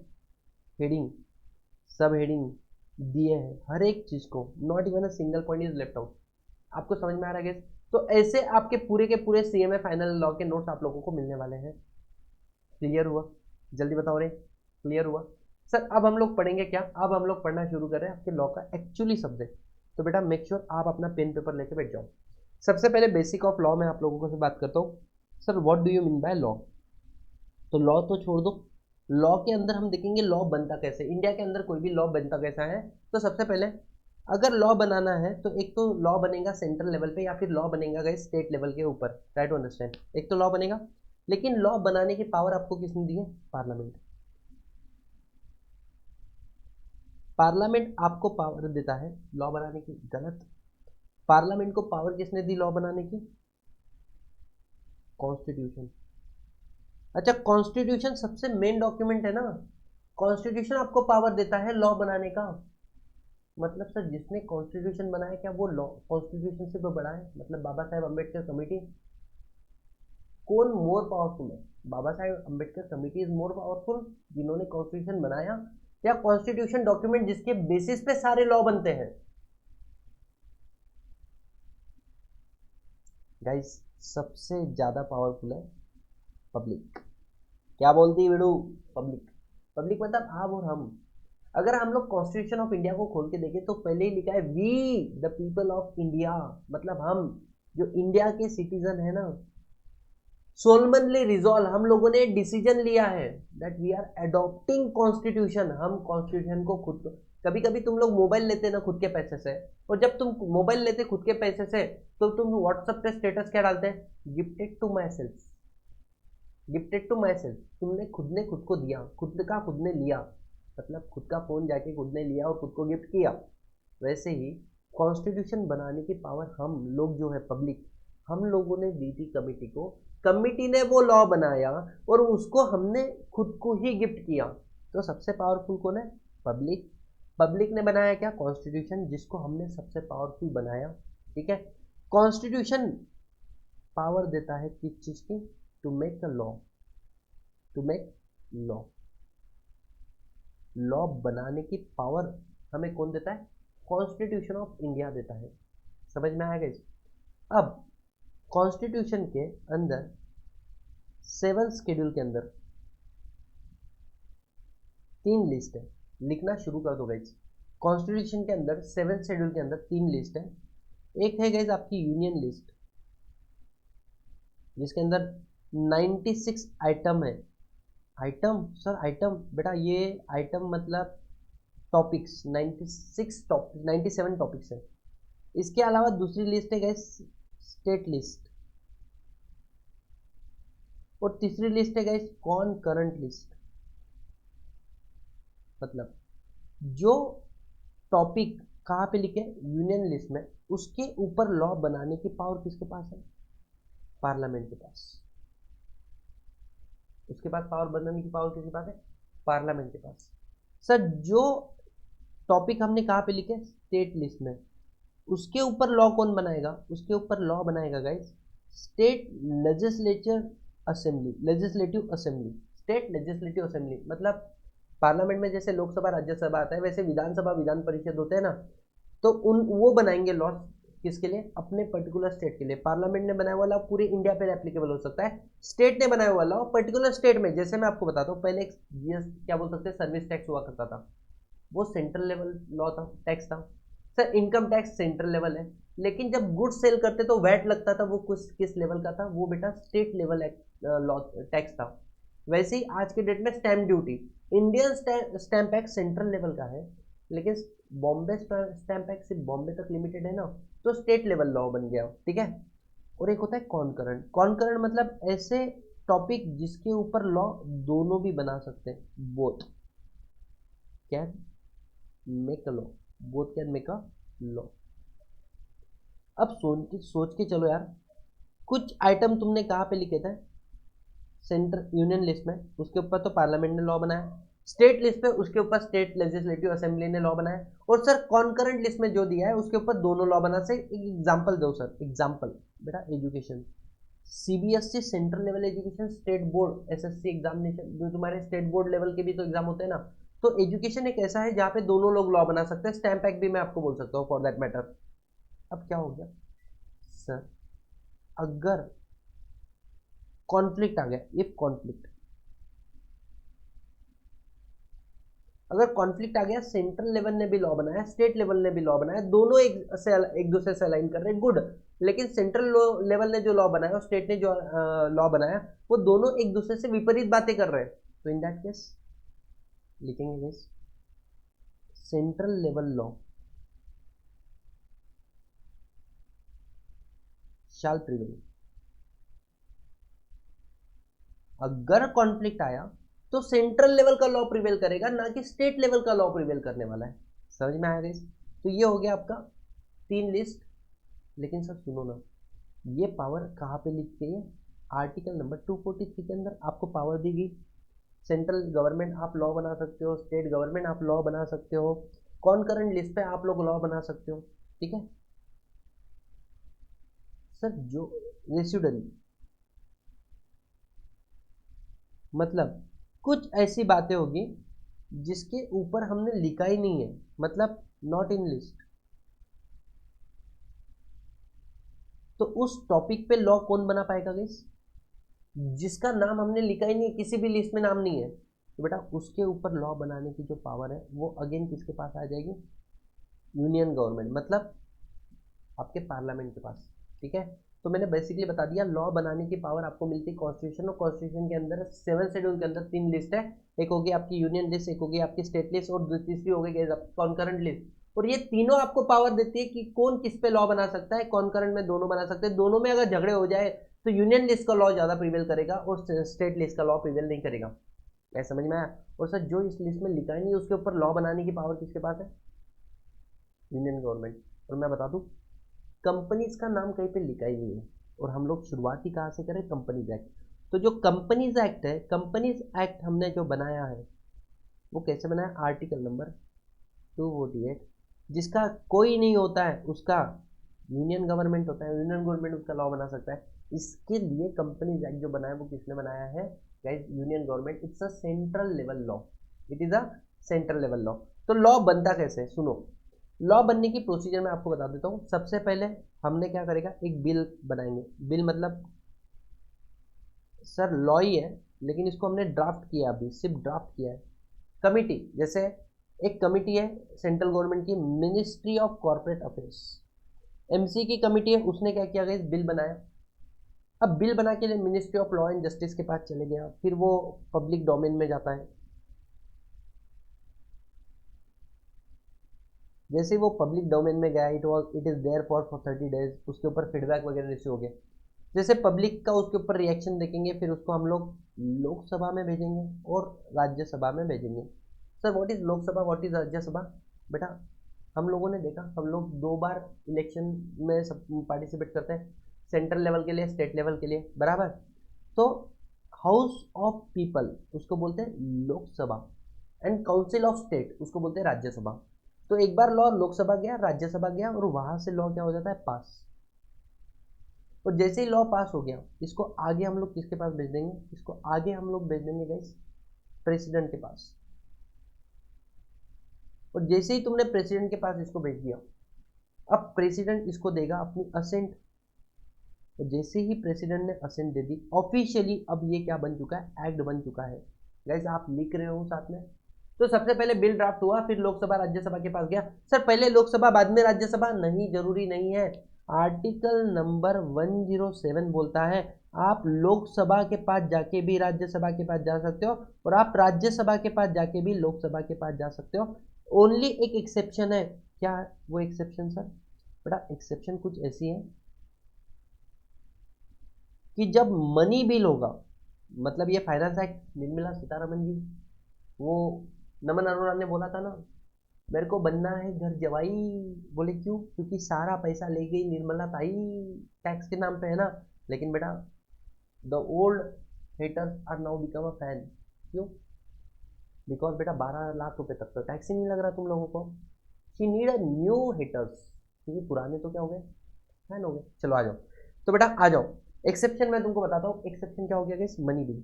हेडिंग सब हेडिंग दिए हैं हर एक चीज को, not even a single point is left out. आपको समझ में आ रहा है guys? तो ऐसे आपके पूरे के पूरे सीएमए फाइनल लॉ के नोट्स आप लोगों को मिलने वाले हैं। क्लियर हुआ? जल्दी बताओ रे, क्लियर हुआ? सर अब हम लोग पढ़ेंगे क्या? अब हम लोग पढ़ना शुरू कर रहे हैं आपके लॉ का एक्चुअली सब्जेक्ट। तो बेटा मेक श्योर आप अपना पेन पेपर लेके बैठ जाओ। सबसे पहले बेसिक ऑफ लॉ में आप लोगों से बात करता हूँ। Sir what do you mean by law? तो लॉ तो छोड़ दो, लॉ के अंदर हम देखेंगे लॉ बनता कैसे, इंडिया के अंदर कोई भी लॉ बनता कैसा है। तो सबसे पहले अगर लॉ बनाना है तो एक तो लॉ बनेगा सेंट्रल लेवल पे या फिर लॉ बनेगा गाइस स्टेट लेवल के ऊपर। ट्राई टू अंडरस्टैंड, एक तो लॉ बनेगा, लेकिन लॉ बनाने की पावर आपको किसने दी है? पार्लियामेंट। पार्लियामेंट आपको पावर देता है लॉ बनाने की। गलत। पार्लियामेंट को पावर किसने दी लॉ बनाने की? कॉन्स्टिट्यूशन। अच्छा, कॉन्स्टिट्यूशन सबसे मेन डॉक्यूमेंट है ना, कॉन्स्टिट्यूशन आपको पावर देता है लॉ बनाने का। मतलब सर जिसने कॉन्स्टिट्यूशन बनाया क्या वो लॉ कॉन्स्टिट्यूशन से भी बड़ा है? मतलब बाबा साहेब अम्बेडकर कमेटी। कौन मोर पावरफुल है? Baba Saheb Ambedkar committee is more powerful, जिन्होंने कॉन्स्टिट्यूशन बनाया, या कॉन्स्टिट्यूशन डॉक्यूमेंट जिसके बेसिस पे सारे लॉ बनते हैं? गाइस सबसे ज्यादा पावरफुल है पब्लिक। क्या बोलती है बेड़ू? पब्लिक। पब्लिक मतलब आप और हम। अगर हम लोग कॉन्स्टिट्यूशन ऑफ इंडिया को खोल के देखें तो पहले ही लिखा है we the people of India, मतलब हम जो इंडिया के सिटीजन है ना, सोलमनली रिजॉल्व, हम लोगों ने डिसीजन लिया है that we are adopting constitution. हम कॉन्स्टिट्यूशन को खुद, कभी कभी तुम लोग मोबाइल लेते ना खुद के पैसे से, और जब तुम मोबाइल लेते खुद के पैसे से तो तुम व्हाट्सएप पे स्टेटस क्या डालते हैं? Gifted to myself, gifted to myself. तुमने खुद ने खुद को दिया, खुद का खुद ने लिया, मतलब खुद का फोन जाके खुद ने लिया और खुद को गिफ्ट किया। वैसे ही कॉन्स्टिट्यूशन बनाने की पावर हम लोग जो है पब्लिक, हम लोगों ने दी थी कमिटी को, कमिटी ने वो लॉ बनाया और उसको हमने खुद को ही गिफ्ट किया। तो सबसे पावरफुल कौन है? पब्लिक। पब्लिक ने बनाया क्या? कॉन्स्टिट्यूशन, जिसको हमने सबसे पावरफुल बनाया। ठीक है, कॉन्स्टिट्यूशन पावर देता है किस चीज की? To make a law, to make law. Law बनाने की पावर हमें कौन देता है? कॉन्स्टिट्यूशन ऑफ इंडिया देता है। समझ में आएगा इस? अब कॉन्स्टिट्यूशन के अंदर 7 शेड्यूल के अंदर 3 लिस्ट है, लिखना शुरू कर दो गाइज। कॉन्स्टिट्यूशन के अंदर 7 शेड्यूल के अंदर 3 लिस्ट है। एक है गाइज आपकी यूनियन लिस्ट, जिसके अंदर 96 आइटम है। आइटम सर, आइटम बेटा ये आइटम मतलब टॉपिक्स, 96 टॉपिक, 97 टॉपिक्स है। इसके अलावा दूसरी लिस्ट है गाइस स्टेट लिस्ट, और तीसरी लिस्ट है गाइस कॉन करंट लिस्ट। मतलब जो टॉपिक कहाँ पे लिखे यूनियन लिस्ट में, उसके ऊपर लॉ बनाने की पावर किसके पास है? पार्लियामेंट के पास। उसके पास पावर बनाने की पावर किसके पास है? पार्लियामेंट के पास। सर जो टॉपिक हमने कहाँ पे लिखे? स्टेट लिस्ट में, उसके ऊपर लॉ कौन बनाएगा? उसके ऊपर लॉ बनाएगा guys state legislature assembly, legislative assembly. State legislative assembly मतलब पार्लियामेंट में जैसे लोकसभा राज्यसभा आता है, वैसे विधानसभा विधान परिषद होते हैं ना, तो उन वो बनाएंगे लॉ। किसके लिए? अपने पर्टिकुलर स्टेट के लिए। पार्लियामेंट ने बनाया हुआ लॉ पूरे इंडिया पे एप्लीकेबल हो सकता है, स्टेट ने बनाया हुआ लॉ पर्टिकुलर स्टेट में। जैसे मैं आपको बताता हूँ, पहले क्या बोल सकते हैं, सर्विस टैक्स हुआ करता था, वो सेंट्रल लेवल लॉ था, टैक्स था। Sir income tax central level है, लेकिन जब गुड्स सेल करते तो वैट लगता था, वो कुछ किस लेवल का था? वो बेटा स्टेट लेवल लॉ टैक्स था। वैसे ही आज के डेट में stamp duty, Indian stamp act central level का है, लेकिन बॉम्बे स्टैंप एक्ट सिर्फ बॉम्बे तक लिमिटेड है ना, तो स्टेट लेवल लॉ बन गया। ठीक है, और एक होता है कॉन्करेंट। कॉन्करेंट मतलब ऐसे टॉपिक जिसके ऊपर लॉ दोनों भी बना सकते हैं, both can make a law, both can make a law. अब सोच के चलो यार, कुछ आइटम तुमने कहाँ पे लिखे थे? सेंट्रल यूनियन लिस्ट में, उसके ऊपर तो पार्लियामेंट ने लॉ बनाया। स्टेट लिस्ट पे उसके ऊपर स्टेट लेजिस्लेटिव असेंबली ने लॉ बनाया। और सर कॉन्करेंट लिस्ट में जो दिया है उसके ऊपर दोनों लॉ बना से। एक एग्जांपल दो सर, एग्जांपल बेटा education, CBSE central level education, state board SSC examination, जो तुम्हारे स्टेट बोर्ड लेवल के भी तो एग्जाम होते हैं ना, तो एजुकेशन एक ऐसा है जहाँ पे दोनों लोग लॉ बना सकते हैं, स्टैम्प एक्ट भी मैं आपको बोल सकता हूँ फॉर दैट मैटर। अब क्या हो गया सर, अगर कॉन्फ्लिक्ट आ गया, इफ कॉन्फ्लिक्ट, अगर कॉन्फ्लिक्ट आ गया, सेंट्रल लेवल ने भी लॉ बनाया, स्टेट लेवल ने भी लॉ बनाया, दोनों एक दूसरे से अलाइन कर रहे हैं, गुड। लेकिन सेंट्रल लेवल ने जो लॉ बनाया और स्टेट ने जो लॉ बनाया, वो दोनों एक दूसरे से विपरीत बातें कर रहे हैं, तो इन दैट केस लिखेंगे this central level law shall prevail. अगर कॉन्फ्लिक्ट आया तो सेंट्रल लेवल का लॉ प्रिवेल करेगा, ना कि स्टेट लेवल का लॉ प्रिवेल करने वाला है। समझ में आया गाइस? तो ये हो गया आपका 3 लिस्ट। लेकिन सर सुनो ना, ये पावर कहाँ पे लिखी गई है? आर्टिकल नंबर 243 के अंदर आपको पावर दी गई। सेंट्रल गवर्नमेंट आप लॉ बना सकते हो, स्टेट गवर्नमेंट आप लॉ बना सकते हो, कॉन्करेंट लिस्ट पे आप लोग लॉ बना सकते हो, ठीक है सर। जो रेसिडुअरी मतलब कुछ ऐसी बातें होगी जिसके ऊपर हमने लिखा ही नहीं है, मतलब नॉट इन लिस्ट, तो उस टॉपिक पे लॉ कौन बना पाएगा गाइस? जिसका नाम हमने लिखा ही नहीं, किसी भी लिस्ट में नाम नहीं है, तो बेटा उसके ऊपर लॉ बनाने की जो पावर है वो अगेन किसके पास आ जाएगी? यूनियन गवर्नमेंट, मतलब आपके पार्लियामेंट के पास, ठीक है। तो मैंने बेसिकली बता दिया, लॉ बनाने की पावर आपको मिलती है कॉन्स्टिट्यूशन, और कॉन्स्टिट्यूशन के अंदर 7 शेड्यूल के अंदर 3 लिस्ट है, एक होगी आपकी यूनियन लिस्ट, एक होगी आपकी स्टेट लिस्ट, और तीसरी हो गई कॉन्करेंट लिस्ट। और ये तीनों आपको पावर देती है कि कौन किस पे लॉ बना सकता है। कॉन्करेंट में दोनों बना सकते हैं, दोनों में अगर झगड़े हो जाए तो यूनियन लिस्ट का लॉ ज्यादा प्रिवेल करेगा और स्टेट लिस्ट का लॉ प्रिवेल नहीं करेगा। ऐसा समझ में आया? और सर जो इस लिस्ट में लिखा ही नहीं उसके ऊपर लॉ बनाने की पावर किसके पास है? Union government. और मैं बता दूं, कंपनीज का नाम कहीं पे लिखा ही नहीं है, और हम लोग शुरुआत ही कहाँ से करें? Companies act. तो जो कंपनीज एक्ट है, कंपनीज एक्ट हमने जो बनाया है वो कैसे बनाया? आर्टिकल नंबर 248, जिसका कोई नहीं होता है उसका यूनियन गवर्नमेंट होता है, यूनियन गवर्नमेंट उसका लॉ बना सकता है। इसके लिए कंपनीज एक्ट जो बनाया वो किसने बनाया है guys? Union government. It's a central level law, it is a central level law. तो लॉ बनता कैसे? सुनो, लॉ बनने की प्रोसीजर मैं आपको बता देता हूँ। सबसे पहले हमने क्या करेगा, एक बिल बनाएंगे। बिल मतलब सर लॉ ही है, लेकिन इसको हमने ड्राफ्ट किया, अभी सिर्फ ड्राफ्ट किया है। कमिटी, जैसे एक कमिटी है सेंट्रल गवर्नमेंट की, ministry of corporate affairs, MC की कमिटी है, उसने क्या किया इस बिल बनाया। अब बिल बना के लिए ministry of law and justice के पास चले गया, फिर वो पब्लिक डोमेन में जाता है। जैसे वो पब्लिक डोमेन में गया, it is there for 30 days, उसके ऊपर फीडबैक वगैरह रिसीव हो गया। जैसे पब्लिक का उसके ऊपर रिएक्शन देखेंगे, फिर उसको हम लोग लोकसभा में भेजेंगे और राज्यसभा में भेजेंगे। Sir what is Lok Sabha, what is Rajya Sabha? बेटा हम लोगों ने देखा, हम लोग 2 बार इलेक्शन में सब पार्टिसिपेट करते हैं, सेंट्रल लेवल के लिए, स्टेट लेवल के लिए, बराबर। तो हाउस ऑफ पीपल उसको बोलते हैं Lok Sabha, and council of state उसको बोलते हैं राज्यसभा। तो एक बार लॉ लोकसभा गया, राज्यसभा गया, और वहां से लॉ क्या हो जाता है? पास। और जैसे ही लॉ पास हो गया, इसको आगे हम लोग किसके पास भेज देंगे? इसको आगे हम लोग भेज देंगे गाइस प्रेसिडेंट के पास। और जैसे ही तुमने प्रेसिडेंट के पास इसको भेज दिया, अब प्रेसिडेंट इसको देगा अपनी असेंट। और जैसे ही प्रेसिडेंट ने असेंट दे दी ऑफिशियली, अब ये क्या बन चुका है? एक्ट बन चुका है। गाइस आप लिख रहे हो साथ में? तो सबसे पहले बिल ड्राफ्ट हुआ, फिर लोकसभा राज्यसभा के पास गया। सर पहले लोकसभा बाद में राज्यसभा? नहीं, जरूरी नहीं है। आर्टिकल नंबर 107 बोलता है आप लोकसभा के पास जाके भी राज्यसभा के पास जा सकते हो, और आप राज्यसभा के पास जाके भी लोकसभा के पास जा सकते हो। ओनली एक एक्सेप्शन है। क्या वो एक्सेप्शन सर? बेटा एक्सेप्शन कुछ ऐसी है कि जब मनी बिल होगा, मतलब ये फाइनेंस एक्ट निर्मला सीतारमन जी, वो नमन अरोड़ा ने बोला था ना, मेरे को बनना है घर जवाई। बोले क्यों? क्योंकि सारा पैसा ले गई निर्मला ताई, टैक्स के नाम पे, है ना। लेकिन बेटा the old haters are now become a fan. क्यों? बिकॉज बेटा 12 लाख रुपए तक तो टैक्स ही नहीं लग रहा तुम लोगों को। She need a new haters, क्योंकि पुराने तो क्या हो गए? फैन हो गए। चलो आ जाओ। तो बेटा आ जाओ, एक्सेप्शन मैं तुमको बताता हूँ। एक्सेप्शन क्या हो गया? Money bill.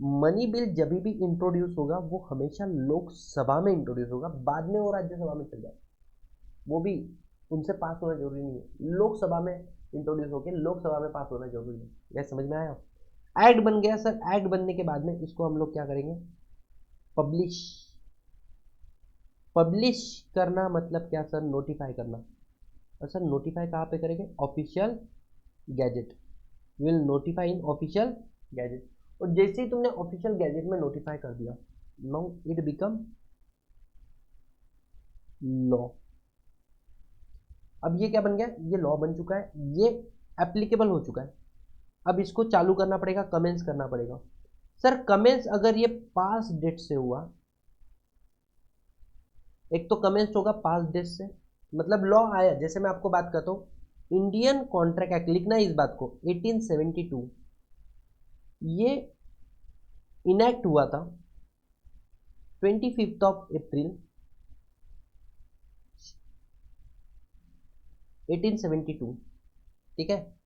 मनी बिल जब भी इंट्रोड्यूस होगा वो हमेशा लोकसभा में इंट्रोड्यूस होगा, बाद में वो राज्यसभा में चल जाए, वो भी उनसे पास होना जरूरी नहीं है, लोकसभा में इंट्रोड्यूस होकर लोकसभा में पास होना जरूरी है। यह समझ में आया? एक्ट बन गया सर। एक्ट बनने के बाद में इसको हम लोग क्या करेंगे? पब्लिश। पब्लिश करना मतलब क्या सर? नोटिफाई करना। और सर नोटिफाई कहाँ पे करेंगे? Official gazette. Will notify in official gazette. और जैसे ही तुमने ऑफिशियल गैजेट में नोटिफाई कर दिया, नाउ इट बिकम लॉ। अब ये क्या बन गया? ये लॉ बन चुका है, ये एप्लीकेबल हो चुका है। अब इसको चालू करना पड़ेगा, कमेंस करना पड़ेगा। सर कमेंस अगर ये पास डेट से हुआ, एक तो कमेंस होगा पास डेट से, मतलब लॉ आया। जैसे मैं आपको बात करता हूँ, इंडियन कॉन्ट्रैक्ट एक्ट, लिखना है इस बात को, 1872 ये इनैक्ट हुआ था 25 अप्रैल 1872, ठीक है।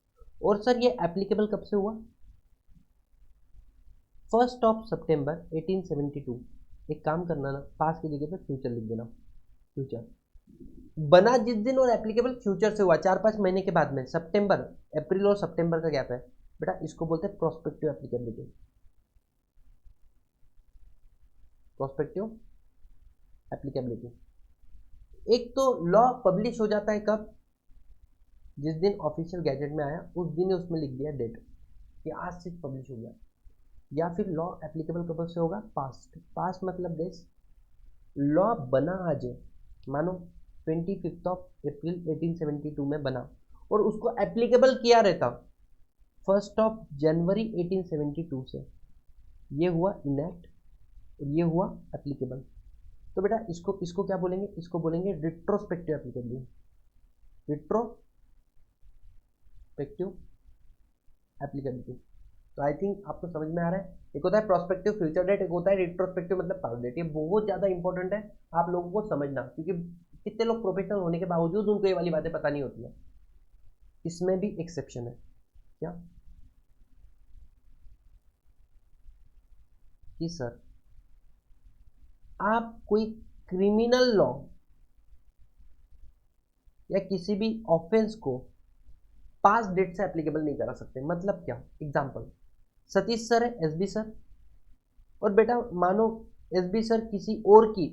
और सर ये एप्लीकेबल कब से हुआ? 1 सितंबर 1872। एक काम करना ना, पास की जगह पे फ्यूचर लिख देना। फ्यूचर बना जिस दिन और एप्लीकेबल फ्यूचर से हुआ, 4-5 महीने के बाद में, सितंबर, अप्रैल और सितंबर का गैप है बेटा, इसको बोलते हैं प्रोस्पेक्टिव एप्लीकेबिलिटी। Prospective applicability. एक तो लॉ पब्लिश हो जाता है कब? जिस दिन ऑफिशियल गैजेट में आया उस दिन ही उसमें लिख दिया डेट कि आज से पब्लिश हो गया। या फिर लॉ एप्लीकेबल कब से होगा? पास्ट। पास्ट मतलब देश। लॉ बना आज है, मानो 25 अप्रैल 1872 में बना, और उसको एप्लीकेबल किया रहता 1 जनवरी 1872 से। ये हुआ इनैक्ट और ये हुआ एप्लीकेबल। तो बेटा इसको इसको क्या बोलेंगे? इसको बोलेंगे रिट्रोस्पेक्टिव एप्लीकेबिलिटी। Retrospective applicability. तो आई थिंक आपको समझ में आ रहा है। एक होता है प्रोस्पेक्टिव फ्यूचर डेट, एक होता है रिट्रोस्पेक्टिव मतलब पास्ट डेट। ये बहुत ज़्यादा इंपॉर्टेंट है आप लोगों को समझना, क्योंकि कितने लोग प्रोफेशनल होने के बावजूद उनको ये वाली बातें पता नहीं होती है। इसमें भी एक्सेप्शन है। क्या कि सर आप कोई क्रिमिनल लॉ या किसी भी ऑफेंस को पास्ट डेट से एप्लीकेबल नहीं करा सकते। मतलब क्या? एग्जांपल, सतीश सर है, एसबी सर, और बेटा मानो एसबी सर किसी और की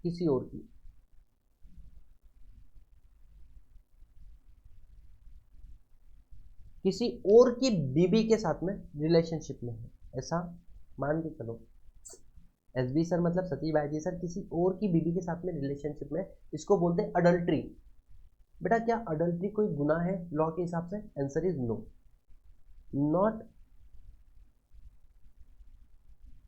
किसी और की बीबी के साथ में रिलेशनशिप में है, ऐसा मान के चलो। एसबी सर मतलब सतीश भाई जी सर किसी और की बीबी के साथ में रिलेशनशिप में, इसको बोलते हैं अडल्ट्री। बेटा क्या अडल्ट्री कोई गुनाह है लॉ के हिसाब से? Answer is no, not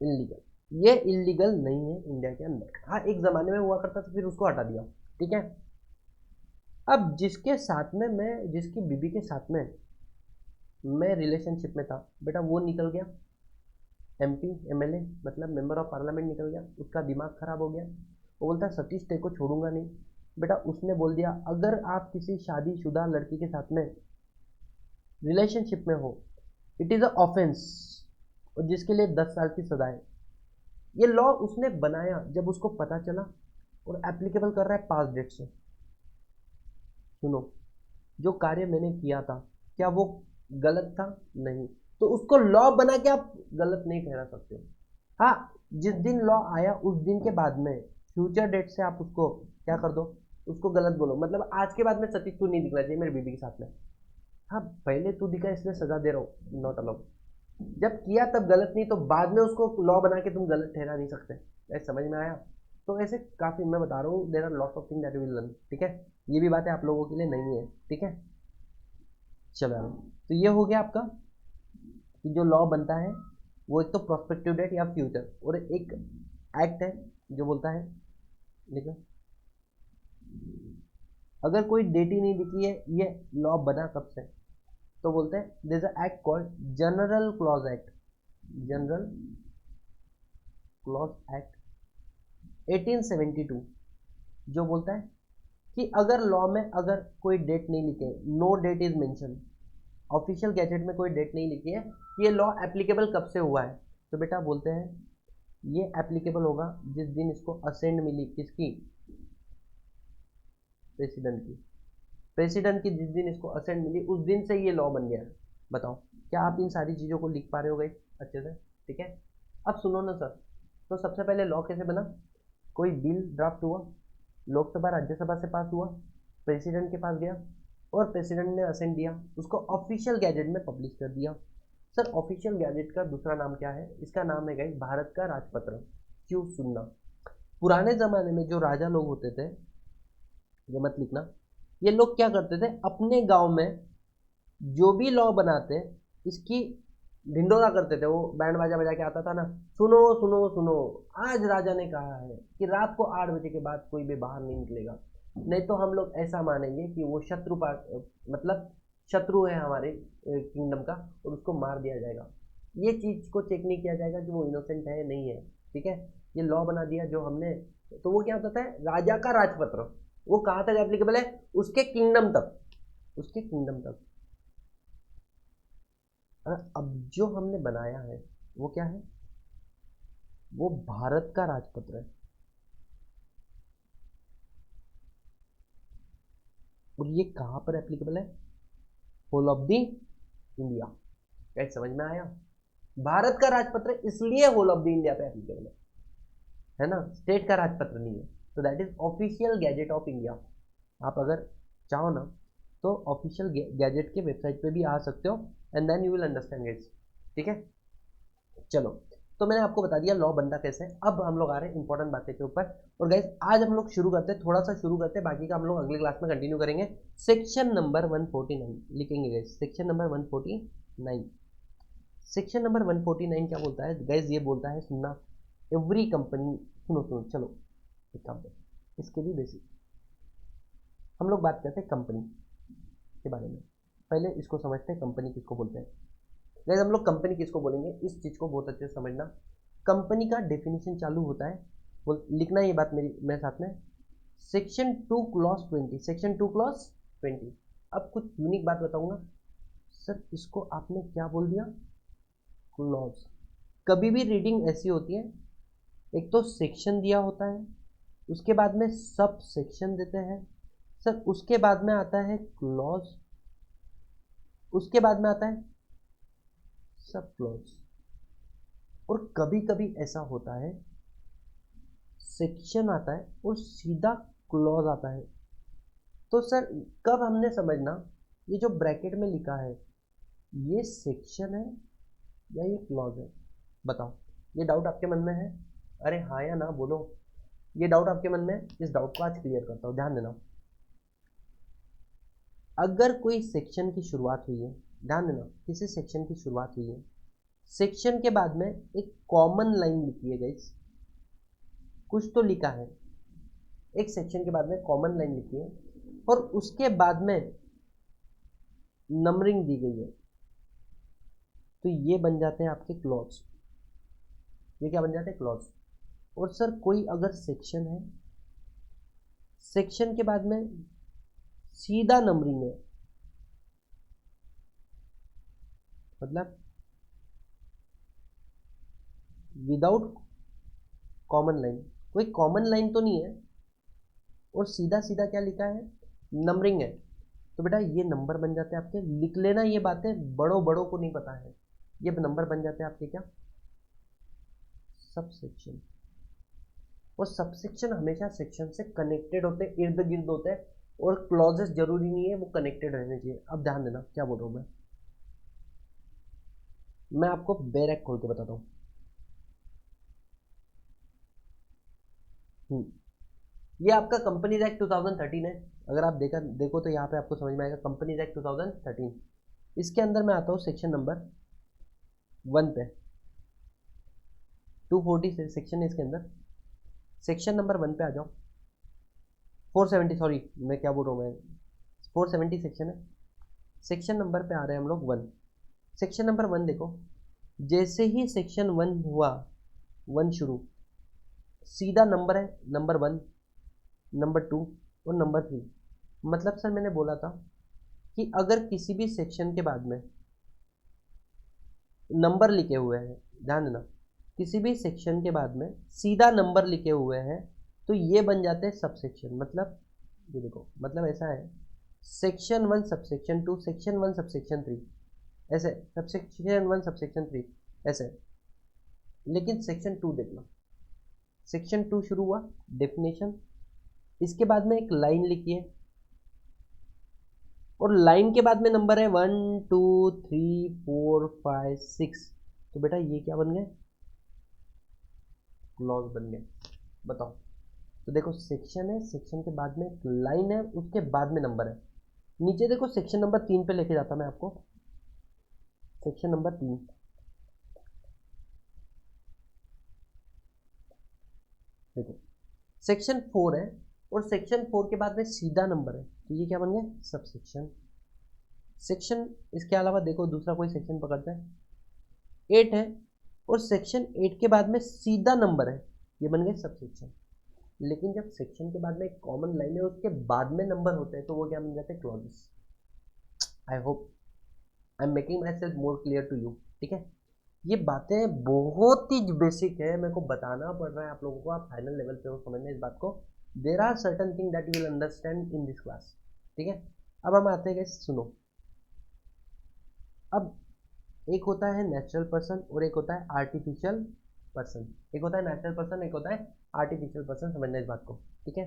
illegal. ये इलीगल नहीं है इंडिया के अंदर। हाँ एक जमाने में हुआ करता था, फिर उसको हटा दिया, ठीक है। अब जिसके साथ में मैं, जिसकी बीबी के साथ में मैं रिलेशनशिप में था, बेटा वो निकल गया एमपी एमएलए, मतलब मेंबर ऑफ पार्लियामेंट निकल गया, उसका दिमाग खराब हो गया। वो बोलता है सतीश तेरे को छोड़ूंगा नहीं। बेटा उसने बोल दिया अगर आप किसी शादीशुदा लड़की के साथ में रिलेशनशिप में हो, इट इज़ अ ऑफेंस, और जिसके लिए 10 साल की सजा है। ये लॉ उसने बनाया जब उसको पता चला, और एप्लीकेबल कर रहा है पास डेट से। सुनो, जो कार्य मैंने किया था क्या वो गलत था? नहीं। तो उसको लॉ बना के आप गलत नहीं ठहरा सकते हो। हाँ, जिस दिन लॉ आया उस दिन के बाद में फ्यूचर डेट से आप उसको क्या कर दो? उसको गलत बोलो, मतलब आज के बाद में सतीश तू नहीं दिखना चाहिए मेरी बीबी के साथ में। हाँ पहले तू दिखा इसलिए सजा दे रहा हूँ, नॉट अलाउड। जब किया तब गलत नहीं, तो बाद में उसको लॉ बना के तुम गलत ठहरा नहीं सकते। ऐसे समझ में आया? तो ऐसे काफ़ी मैं बता रहा हूँ, there are lot of thing that will learn, ठीक है। ये भी बातें आप लोगों के लिए नहीं है, ठीक है। चलो यार, तो ये हो गया आपका कि जो लॉ बनता है वो एक तो प्रोस्पेक्टिव डेट या फ्यूचर, और एक एक्ट है जो बोलता है, देखो अगर कोई डेट ही नहीं दिखी है ये लॉ बना कब से, तो बोलते हैं there is a act called general clause act. General clause act 1872 जो बोलता है कि अगर लॉ में अगर कोई डेट नहीं लिखे, no date is mention, official gazette में कोई डेट नहीं लिखी है कि ये लॉ एप्लीकेबल कब से हुआ है, तो बेटा बोलते हैं ये एप्लीकेबल होगा जिस दिन इसको असेंड मिली, किसकी, प्रेसिडेंट की। प्रेसिडेंट की जिस दिन इसको असेंड मिली उस दिन से ये लॉ बन गया है। बताओ क्या आप इन सारी चीज़ों को लिख पा रहे हो गए अच्छे से, ठीक है। अब सुनो ना सर, तो सबसे पहले लॉ कैसे बना, कोई बिल ड्राफ्ट हुआ, लोकसभा राज्यसभा से पास हुआ, प्रेसिडेंट के पास गया और प्रेसिडेंट ने असेंट दिया, उसको ऑफिशियल गैजेट में पब्लिश कर दिया। सर ऑफिशियल गैजेट का दूसरा नाम क्या है, इसका नाम है गाइस भारत का राजपत्र। क्यों सुनना, पुराने ज़माने में जो राजा लोग होते थे, ये मत लिखना, ये लोग क्या करते थे अपने गांव में जो भी लॉ बनाते इसकी ढिंडोरा करते थे, वो बैंड बाजा बजा के आता था ना, सुनो सुनो सुनो, आज राजा ने कहा है कि रात को 8 बजे के बाद कोई भी बाहर नहीं निकलेगा, नहीं तो हम लोग ऐसा मानेंगे कि वो मतलब शत्रु है हमारे किंगडम का और उसको मार दिया जाएगा। ये चीज़ को चेक नहीं किया जाएगा कि वो इनोसेंट है नहीं है, ठीक है। ये लॉ बना दिया जो हमने, तो वो क्या होता है राजा का राजपत्र, वो कहाँ तक एप्लीकेबल है, उसके किंगडम तक, उसके किंगडम तक। अब जो हमने बनाया है वो क्या है, वो भारत का राजपत्र है और ये कहाँ पर एप्लीकेबल है, होल ऑफ द इंडिया। कैसे समझ में आया, भारत का राजपत्र इसलिए होल ऑफ द इंडिया पे एप्लीकेबल है ना, स्टेट का राजपत्र नहीं है। तो that is official gazette of India. आप अगर चाहो ना तो ऑफिशियल गैजेट के वेबसाइट पे भी आ सकते हो and then you will understand guys, ठीक है। चलो, तो मैंने आपको बता दिया लॉ बनता कैसे है। अब हम लोग आ रहे हैं इंपॉर्टेंट बातें के ऊपर, और गाइस आज हम लोग शुरू करते हैं, थोड़ा सा शुरू करते हैं, बाकी का हम लोग अगले क्लास में कंटिन्यू करेंगे। सेक्शन नंबर 149 लिखेंगे guys, section number 149। Section number 149 क्या बोलता है गाइस, ये बोलता है सुनना, एवरी कंपनी, सुनो सुनो चलो एक काम करें, इसके भी बेसिक हम लोग बात करते हैं कंपनी के बारे में। पहले इसको समझते हैं कंपनी किसको बोलते हैं। गाइस हम लोग कंपनी किसको बोलेंगे इस चीज़ को बहुत अच्छे से समझना। कंपनी का डेफिनेशन चालू होता है, बोल लिखना ये बात मेरे साथ में, सेक्शन 2 क्लॉज 20, सेक्शन 2 क्लॉज 20। अब कुछ यूनिक बात बताऊंगा सर, इसको आपने क्या बोल दिया, क्लॉज। कभी भी रीडिंग ऐसी होती है, एक तो सेक्शन दिया होता है, उसके बाद में सब सेक्शन देते हैं सर, उसके बाद में आता है क्लॉज, उसके बाद में आता है सब क्लॉज। और कभी कभी ऐसा होता है सेक्शन आता है और सीधा क्लॉज आता है। तो सर कब हमने समझना, ये जो ब्रैकेट में लिखा है ये सेक्शन है या ये क्लॉज है, बताओ। ये डाउट आपके मन में है, अरे हाँ या ना बोलो, ये डाउट आपके मन में है, इस डाउट को आज क्लियर करता हूँ, ध्यान देना। अगर कोई सेक्शन की शुरुआत हुई है, ध्यान देना, किसी सेक्शन की शुरुआत हुई है, सेक्शन के बाद में एक कॉमन लाइन लिखी है गाइस, कुछ तो लिखा है, एक सेक्शन के बाद में कॉमन लाइन लिखी है और उसके बाद में नंबरिंग दी गई है, तो ये बन जाते हैं आपके क्लॉज। ये क्या बन जाते हैं, क्लॉज। और सर कोई अगर सेक्शन है, सेक्शन के बाद में सीधा नंबरिंग है, मतलब विदाउट कॉमन लाइन, कोई कॉमन लाइन तो नहीं है और सीधा सीधा क्या लिखा है, नंबरिंग है, तो बेटा ये नंबर बन जाते हैं आपके, लिख लेना ये बातें, बड़ों बड़ों को नहीं पता है, ये नंबर बन जाते हैं आपके क्या, सब सेक्शन। और सब सेक्शन हमेशा सेक्शन से कनेक्टेड होते हैं, इर्द गिर्द होते हैं, और क्लॉजेस जरूरी नहीं है वो कनेक्टेड रहने चाहिए। अब ध्यान देना क्या बोल रहा हूँ मैं आपको बैरक खोल के बताता हूँ। ये आपका कंपनीज एक्ट 2013 है, अगर आप देखो तो यहाँ पे आपको समझ में आएगा कंपनीज एक्ट 2013। इसके अंदर मैं आता हूँ सेक्शन नंबर 1 पे, 240 से सेक्शन है इसके अंदर, सेक्शन नंबर 1 पे आ जाओ, 470, सॉरी मैं क्या बोल रहा हूँ मैं, 470 सेक्शन है, सेक्शन नंबर पे आ रहे हैं हम लोग 1। सेक्शन नंबर 1 देखो, जैसे ही सेक्शन 1 हुआ, 1 शुरू, सीधा नंबर है नंबर 1, नंबर 2 और नंबर 3। मतलब सर मैंने बोला था कि अगर किसी भी सेक्शन के बाद में नंबर लिखे हुए हैं, ध्यान देना, किसी भी सेक्शन के बाद में सीधा नंबर लिखे हुए हैं तो ये बन जाते हैं सब सेक्शन। मतलब ये देखो, मतलब ऐसा है, सेक्शन 1 सबसेक्शन 2, सेक्शन 1 सबसेक्शन 3, ऐसे सबसेक्शन 1 सबसेक्शन 3 ऐसे। लेकिन सेक्शन 2 देखना, सेक्शन 2 शुरू हुआ डेफिनेशन, इसके बाद में एक लाइन लिखी है और लाइन के बाद में नंबर है 1 2 3 4 5 6। तो बेटा ये क्या बन गए? क्लॉज बन गए। बताओ। तो देखो सेक्शन है, सेक्शन के बाद में एक लाइन है, उसके बाद में नंबर है। नीचे देखो सेक्शन नंबर 3 पे लेके जाता मैं आपको। सेक्शन नंबर 3, देखो सेक्शन 4 है और सेक्शन 4 के बाद में सीधा नंबर है, तो ये क्या बन गया? Sub section. सेक्शन इसके अलावा देखो दूसरा कोई सेक्शन पकड़ता है, 8 है और सेक्शन 8 के बाद में सीधा नंबर है, ये बन गए सब सेक्शन। लेकिन जब सेक्शन के बाद में एक कॉमन लाइन है उसके बाद में नंबर होते हैं तो वो क्या बन जाते हैं? Clauses. I hope I am making myself more clear to you. ठीक है, ये बातें बहुत ही बेसिक है, मेरे को बताना पड़ रहा है आप लोगों को, आप फाइनल लेवल पे हो समझना इस बात को। There are certain thing that you will understand in this class. ठीक है, अब हम आते हैं, सुनो। अब एक होता है नेचुरल पर्सन और एक होता है आर्टिफिशियल पर्सन। एक होता है नेचुरल पर्सन, एक होता है आर्टिफिशियल पर्सन, समझना इस बात को। ठीक है,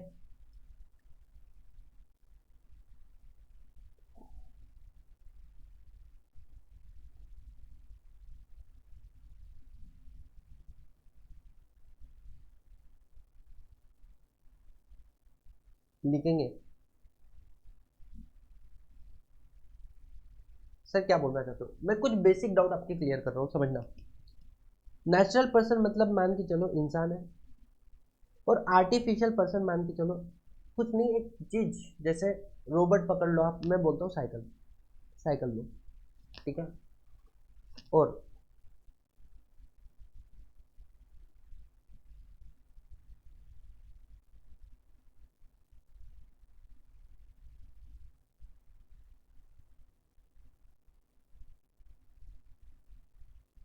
लिखेंगे। सर क्या बोलना चाहते हो? मैं कुछ बेसिक डाउट आपके क्लियर कर रहा हूँ, समझना। नेचुरल पर्सन मतलब मान के चलो इंसान है, और आर्टिफिशियल पर्सन मान के चलो कुछ नहीं, एक चीज जैसे रोबोट पकड़ लो आप, मैं बोलता हूँ साइकिल, साइकिल लो। ठीक है, और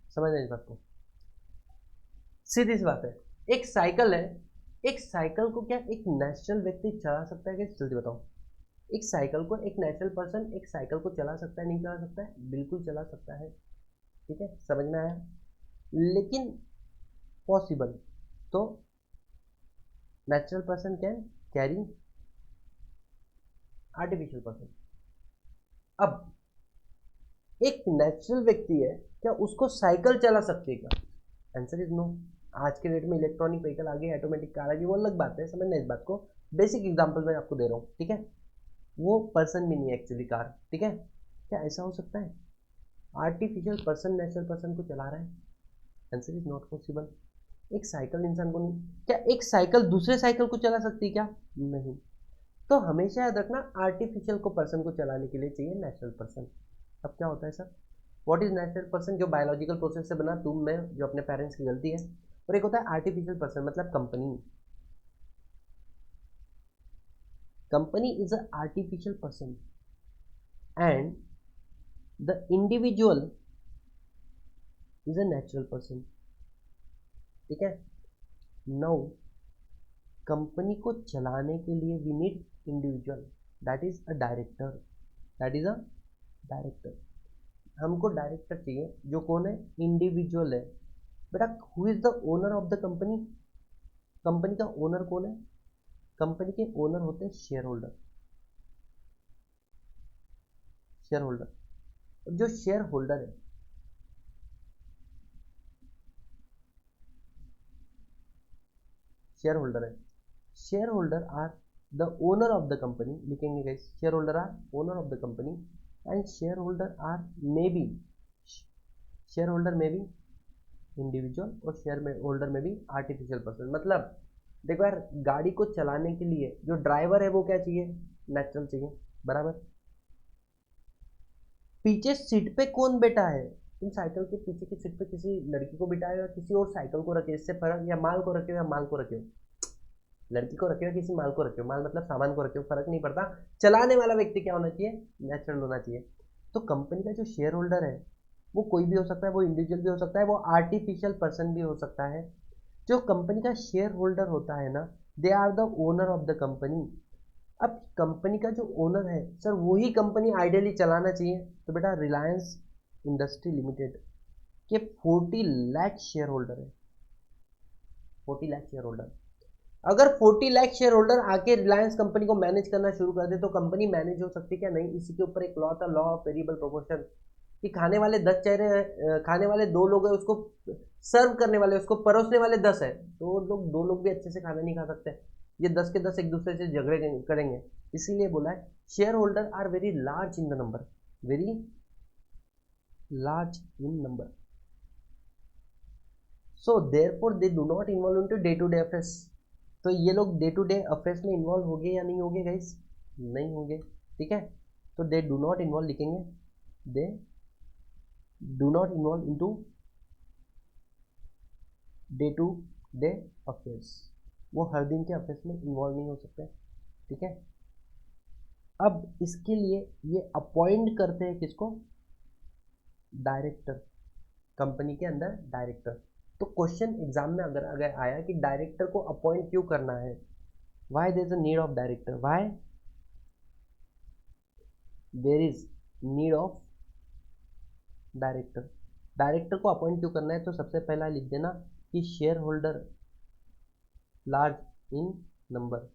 समझना इस बात को, सीधी सी बात है। एक साइकिल है, एक साइकिल को क्या एक नेचुरल व्यक्ति चला सकता है? कैसे? जल्दी बताओ। एक साइकिल को एक नेचुरल पर्सन एक साइकिल को चला सकता है? नहीं चला सकता है? बिल्कुल चला सकता है। ठीक है, समझ में आया? लेकिन पॉसिबल तो natural person can carry artificial person. अब एक नेचुरल व्यक्ति है, क्या उसको साइकिल चला सकती है क्या? Answer is no. आज के डेट में इलेक्ट्रॉनिक व्हीकल आ गई, ऑटोमेटिक कार आ गई, वो अलग बात है, समझना इस बात को। बेसिक एग्जांपल मैं आपको दे रहा हूँ। ठीक है, वो पर्सन भी नहीं है एक्चुअली कार। ठीक है, क्या ऐसा हो सकता है आर्टिफिशियल पर्सन नेचुरल पर्सन को चला रहा है? Answer is not possible. एक साइकिल इंसान को नहीं, क्या एक साइकिल दूसरे साइकिल को चला सकती है क्या? नहीं। तो हमेशा याद रखना, आर्टिफिशियल को पर्सन को चलाने के लिए चाहिए नेचुरल पर्सन। अब क्या होता है sir? What is natural person? जो बायोलॉजिकल प्रोसेस से बना, तुम में जो अपने पेरेंट्स की गलती है। और एक होता है आर्टिफिशियल पर्सन, मतलब company. Company is a artificial person and the individual is a natural person. ठीक है, नाउ कंपनी को चलाने के लिए we need individual, that is a director, that is a director. हमको डायरेक्टर चाहिए जो कौन है? इंडिविजुअल है। बेटा who is the owner of the company? Company का ओनर कौन है? कंपनी के ओनर होते हैं शेयर होल्डर। शेयर होल्डर, जो शेयर होल्डर है, शेयर होल्डर है, share holder are the owner of the company. लिखेंगे guys, share holder are owner of the company and share holder are may be, share holder में भी individual और share में holder में भी artificial person. मतलब देखो यार, गाड़ी को चलाने के लिए जो ड्राइवर है वो क्या चाहिए? नेचुरल चाहिए, बराबर। पीछे सीट पे कौन बैठा है? तुम साइकिल के पीछे की सीट पे किसी लड़की को बिठाए या किसी और साइकिल को रखे, इससे फर्क, या माल को रखे हो या माल को रखे हो? लड़की को रखे हो किसी माल को रखे हो, माल मतलब सामान को रखे हो, फर्क नहीं पड़ता, चलाने वाला व्यक्ति क्या होना चाहिए, नेचुरल होना चाहिए। तो कंपनी का जो शेयर होल्डर है वो कोई भी हो सकता है, वो इंडिविजुअल भी हो सकता है, वो आर्टिफिशियल पर्सन भी हो सकता है। जो कंपनी का शेयर होल्डर होता है ना, they are the owner of the company. अब कंपनी का जो ओनर है सर, वही कंपनी आइडियली चलाना चाहिए। तो बेटा रिलायंस इंडस्ट्री लिमिटेड के 40 लाख शेयर होल्डर है, 40 लाख शेयर होल्डर। अगर 40 लाख शेयर होल्डर आके रिलायंस कंपनी को मैनेज करना शुरू कर दे तो कंपनी मैनेज हो सकती है क्या? नहीं। इसी के ऊपर एक लॉ था, लॉ ऑफ वेरिएबल प्रोपोर्शन, कि खाने वाले 10 चेहरे हैं, खाने वाले 2 लोग हैं, उसको सर्व करने वाले, उसको परोसने वाले 10 है, तो लोग 2 लोग भी अच्छे से खाना नहीं खा सकते, ये 10 के 10 एक दूसरे से झगड़े करेंगे। इसीलिए बोला है share holder are very large in the number, very large in number, so therefore they do not involve into day to day affairs. तो ये लोग डे टू डे अफेयर्स में इन्वॉल्व होंगे या नहीं होंगे गाइस? नहीं होंगे, ठीक है। तो दे डू नॉट इन्वॉल्व लिखेंगे, they do not involve into day to day affairs, वो हर दिन के अफेयर्स में इन्वॉल्व नहीं हो सकते, ठीक है। अब इसके लिए ये अपॉइंट करते हैं किसको? डायरेक्टर, कंपनी के अंदर डायरेक्टर। तो क्वेश्चन एग्जाम में अगर अगर आया कि डायरेक्टर को अपॉइंट क्यों करना है, why there is a need of director, why there is need of director, director को अपॉइंट क्यों करना है? तो सबसे पहला लिख देना कि shareholder large in number.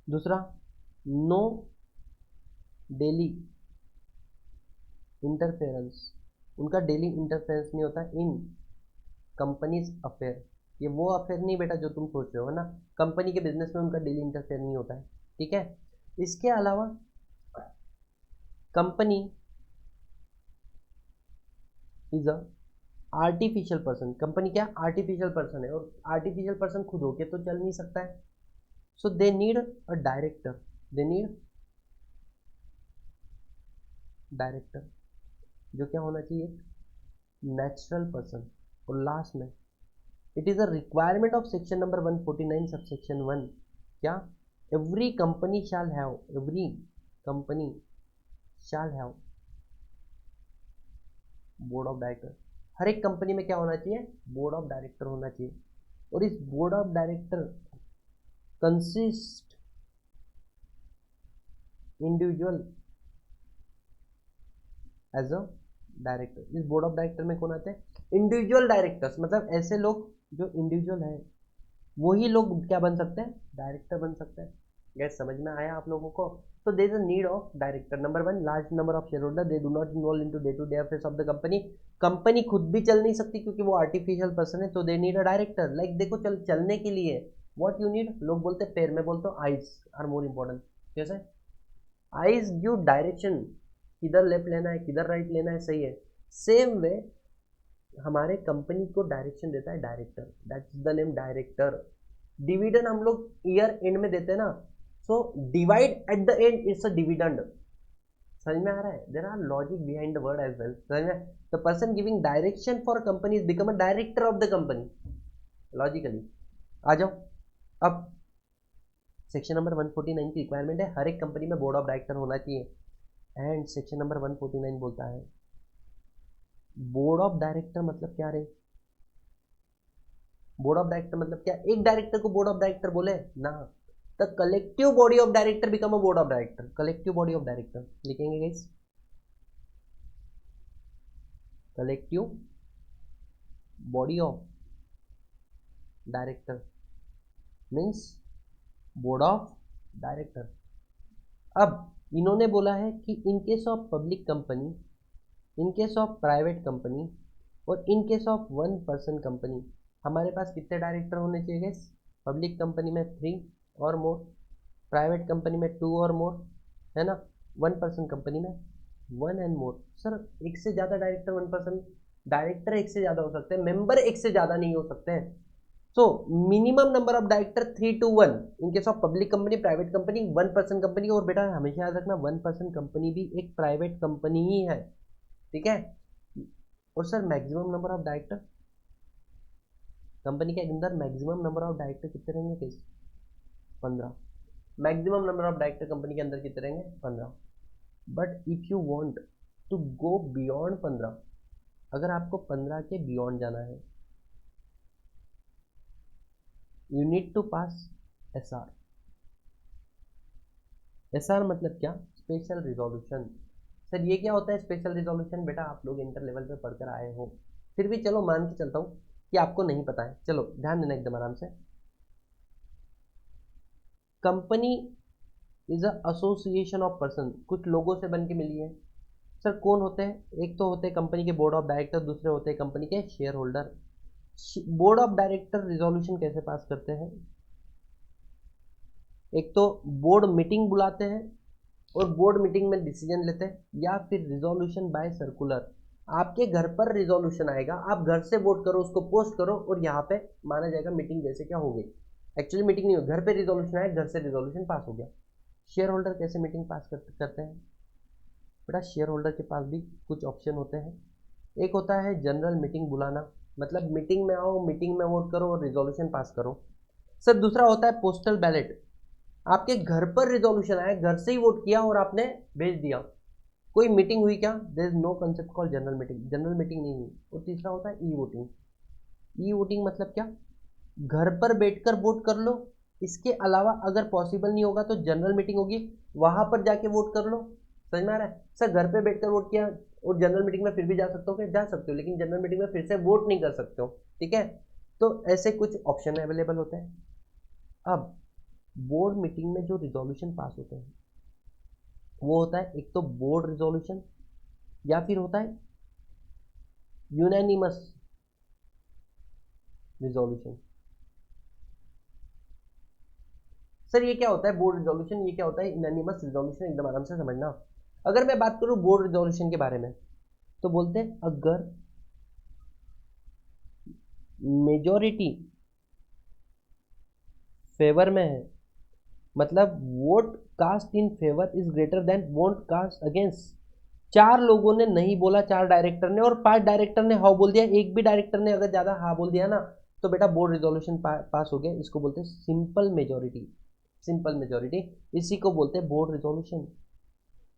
दूसरा, नो डेली इंटरफेरेंस, उनका डेली इंटरफेरेंस नहीं होता इन कंपनीज अफेयर। ये वो अफेयर नहीं बेटा जो तुम सोच रहे हो ना, कंपनी के बिजनेस में उनका डेली इंटरफेयर नहीं होता है, ठीक है। इसके अलावा company is a artificial person, company क्या आर्टिफिशियल पर्सन है, और आर्टिफिशियल पर्सन खुद होके तो चल नहीं सकता है। So they need a director, they need director, जो क्या होना चाहिए, नेचुरल पर्सन। और लास्ट में it is a requirement of section number 149 subsection 1, क्या? Every company shall have, every company shall have board of director. हर एक कंपनी में क्या होना चाहिए? बोर्ड ऑफ डायरेक्टर होना चाहिए। और इस board of director consist individual as a director. इस बोर्ड ऑफ डायरेक्टर में कौन आते हैं? इंडिविजुअल डायरेक्टर्स, मतलब ऐसे लोग जो इंडिविजुअल है, वही लोग क्या बन सकते हैं? डायरेक्टर बन सकते हैं। गैस समझ में आया आप लोगों को? तो there is a need of director. Number 1, large number of share holder, they do not involve into day to day affairs of the company. Company खुद भी चल नहीं सकती क्योंकि वो आर्टिफिशियल पर्सन है, तो दे नीड अ डायरेक्टर। लाइक देखो, चलने के लिए व्हाट यू नीड, लोग बोलते हैं पैर, में बोलते हो आइज आर मोर इंपॉर्टेंट। कैसे? आइज गिव डायरेक्शन, किधर लेफ्ट लेना है, किधर राइट लेना है, सही है। सेम वे हमारे कंपनी को डायरेक्शन देता है director, that is the name director. Dividend हम लोग ईयर एंड में देते हैं ना, so divide at the end it's a dividend. समझ में आ रहा है? There are logic behind the word as well. समझ में? The person giving direction for company is become a director of the company, logically. आ जाओ अब, सेक्शन नंबर 149 की रिक्वायरमेंट है हर एक कंपनी में बोर्ड ऑफ डायरेक्टर होना चाहिए। एंड सेक्शन नंबर 149 बोलता है बोर्ड ऑफ डायरेक्टर मतलब क्या रे? बोर्ड ऑफ डायरेक्टर मतलब क्या? एक डायरेक्टर को बोर्ड ऑफ डायरेक्टर बोले ना, the collective body of director become a board of director. Collective body of director लिखेंगे guys, collective body of director means board of director. अब इन्होंने बोला है कि in case of public company, in case of private company और in case of 1 person company, हमारे पास कितने डायरेक्टर होने चाहिए गाइस? पब्लिक कंपनी में 3 और मोर, प्राइवेट कंपनी में 2 और मोर, है ना। 1 पर्सन कंपनी में 1 एंड मोर। सर एक से ज़्यादा डायरेक्टर, 1 पर्सन डायरेक्टर एक से ज़्यादा हो सकते हैं, मेंबर एक से ज़्यादा नहीं हो सकते हैं। So minimum number of director 3 to 1 in case of public company, private company, 1 person company. और बेटा हमेशा याद रखना 1 पर्सन कंपनी भी एक प्राइवेट कंपनी ही है, ठीक है। और sir maximum number of director, company के अंदर मैक्सिमम नंबर ऑफ डायरेक्टर कितने रहेंगे किस? 15। Maximum number of director company के अंदर कितने रहेंगे? 15। But if you want to go beyond 15, अगर आपको 15 के बियॉन्ड जाना है, you need to pass SR। SR मतलब क्या? Special resolution. सर ये क्या होता है स्पेशल रिजोल्यूशन? बेटा आप लोग इंटर लेवल पे पढ़कर आए हो, फिर भी चलो मान के चलता हूँ कि आपको नहीं पता है। चलो ध्यान देना एकदम आराम से। Company is a association of person, कुछ लोगों से बन के मिली है। सर कौन होते हैं? एक तो होते हैं कंपनी के बोर्ड ऑफ डायरेक्टर, दूसरे होते हैं कंपनी के share holder. Board of director resolution कैसे पास करते हैं? एक तो बोर्ड मीटिंग बुलाते हैं और बोर्ड मीटिंग में डिसीजन लेते हैं, या फिर रिजोल्यूशन बाय सर्कुलर। आपके घर पर रिजोल्यूशन आएगा, आप घर से वोट करो, उसको पोस्ट करो और यहाँ पे माना जाएगा मीटिंग जैसे क्या हो गई। एक्चुअली मीटिंग नहीं हुई, घर पे रिजोल्यूशन आया, घर से रिजोल्यूशन पास हो गया। शेयर होल्डर कैसे मीटिंग पास करते हैं? बेटा शेयर होल्डर के पास भी कुछ ऑप्शन होते हैं। एक होता है जनरल मीटिंग बुलाना, मतलब मीटिंग में आओ, मीटिंग में वोट करो और रिजोल्यूशन पास करो। सर दूसरा होता है पोस्टल बैलेट, आपके घर पर रिजोल्यूशन आया, घर से ही वोट किया और आपने भेज दिया, कोई मीटिंग हुई क्या? There is no concept call general meeting, general meeting नहीं हुई। और तीसरा होता है ई वोटिंग। ई वोटिंग मतलब क्या? घर पर बैठकर वोट कर लो, इसके अलावा अगर पॉसिबल नहीं होगा तो जनरल मीटिंग होगी, वहां पर जाके वोट कर लो। समझ में आ रहा है? सर घर पे बैठकर वोट किया और जनरल मीटिंग में फिर भी जा सकते हो क्या? जा सकते हो, लेकिन जनरल मीटिंग में फिर से वोट नहीं कर सकते हो। ठीक है, तो ऐसे कुछ ऑप्शन अवेलेबल होते हैं। अब बोर्ड मीटिंग में जो रिजोल्यूशन पास होते हैं वो होता है एक तो बोर्ड रिजोल्यूशन, या फिर होता है यूनानिमस रिजोल्यूशन। सर ये क्या होता है बोर्ड रिजोल्यूशन, ये क्या होता है यूनानिमस रिजोल्यूशन? एकदम आराम से समझना। अगर मैं बात करूं बोर्ड रिजोल्यूशन के बारे में, तो बोलते हैं अगर मेजॉरिटी फेवर में है, मतलब vote cast in favour is greater than vote cast against. 4 लोगों ने नहीं बोला, 4 डायरेक्टर ने, और 5 डायरेक्टर ने हाँ बोल दिया, एक भी डायरेक्टर ने अगर ज्यादा हाँ बोल दिया ना, तो बेटा बोर्ड रिजोल्यूशन पास हो गया। इसको बोलते हैं सिंपल मेजोरिटी। सिंपल मेजोरिटी, इसी को बोलते हैं board resolution.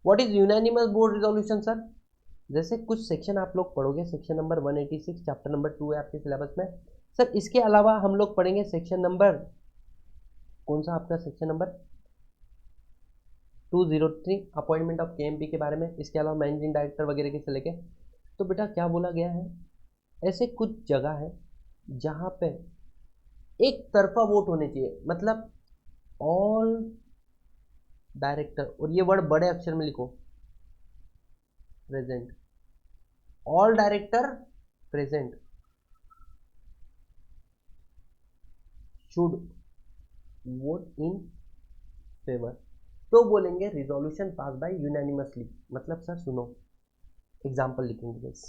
What is unanimous board resolution? Sir जैसे कुछ सेक्शन आप लोग पढ़ोगे, सेक्शन नंबर 186 चैप्टर नंबर 2 है आपके सिलेबस में। सर इसके अलावा हम लोग पढ़ेंगे सेक्शन नंबर, कौन सा आपका section number 203 appointment of KMP के बारे में, इसके अलावा मैनेजिंग डायरेक्टर वगैरह के से लेके। तो बेटा क्या बोला गया है, ऐसे कुछ जगह है जहां पे एक तरफा वोट होने चाहिए, मतलब ऑल डायरेक्टर, और ये वर्ड बड़े अक्षर में लिखो, present, all director present should vote in favour, तो बोलेंगे रिजोल्यूशन पास बाय यूनानिमसली। मतलब सर सुनो, एग्जांपल लिखेंगे बस।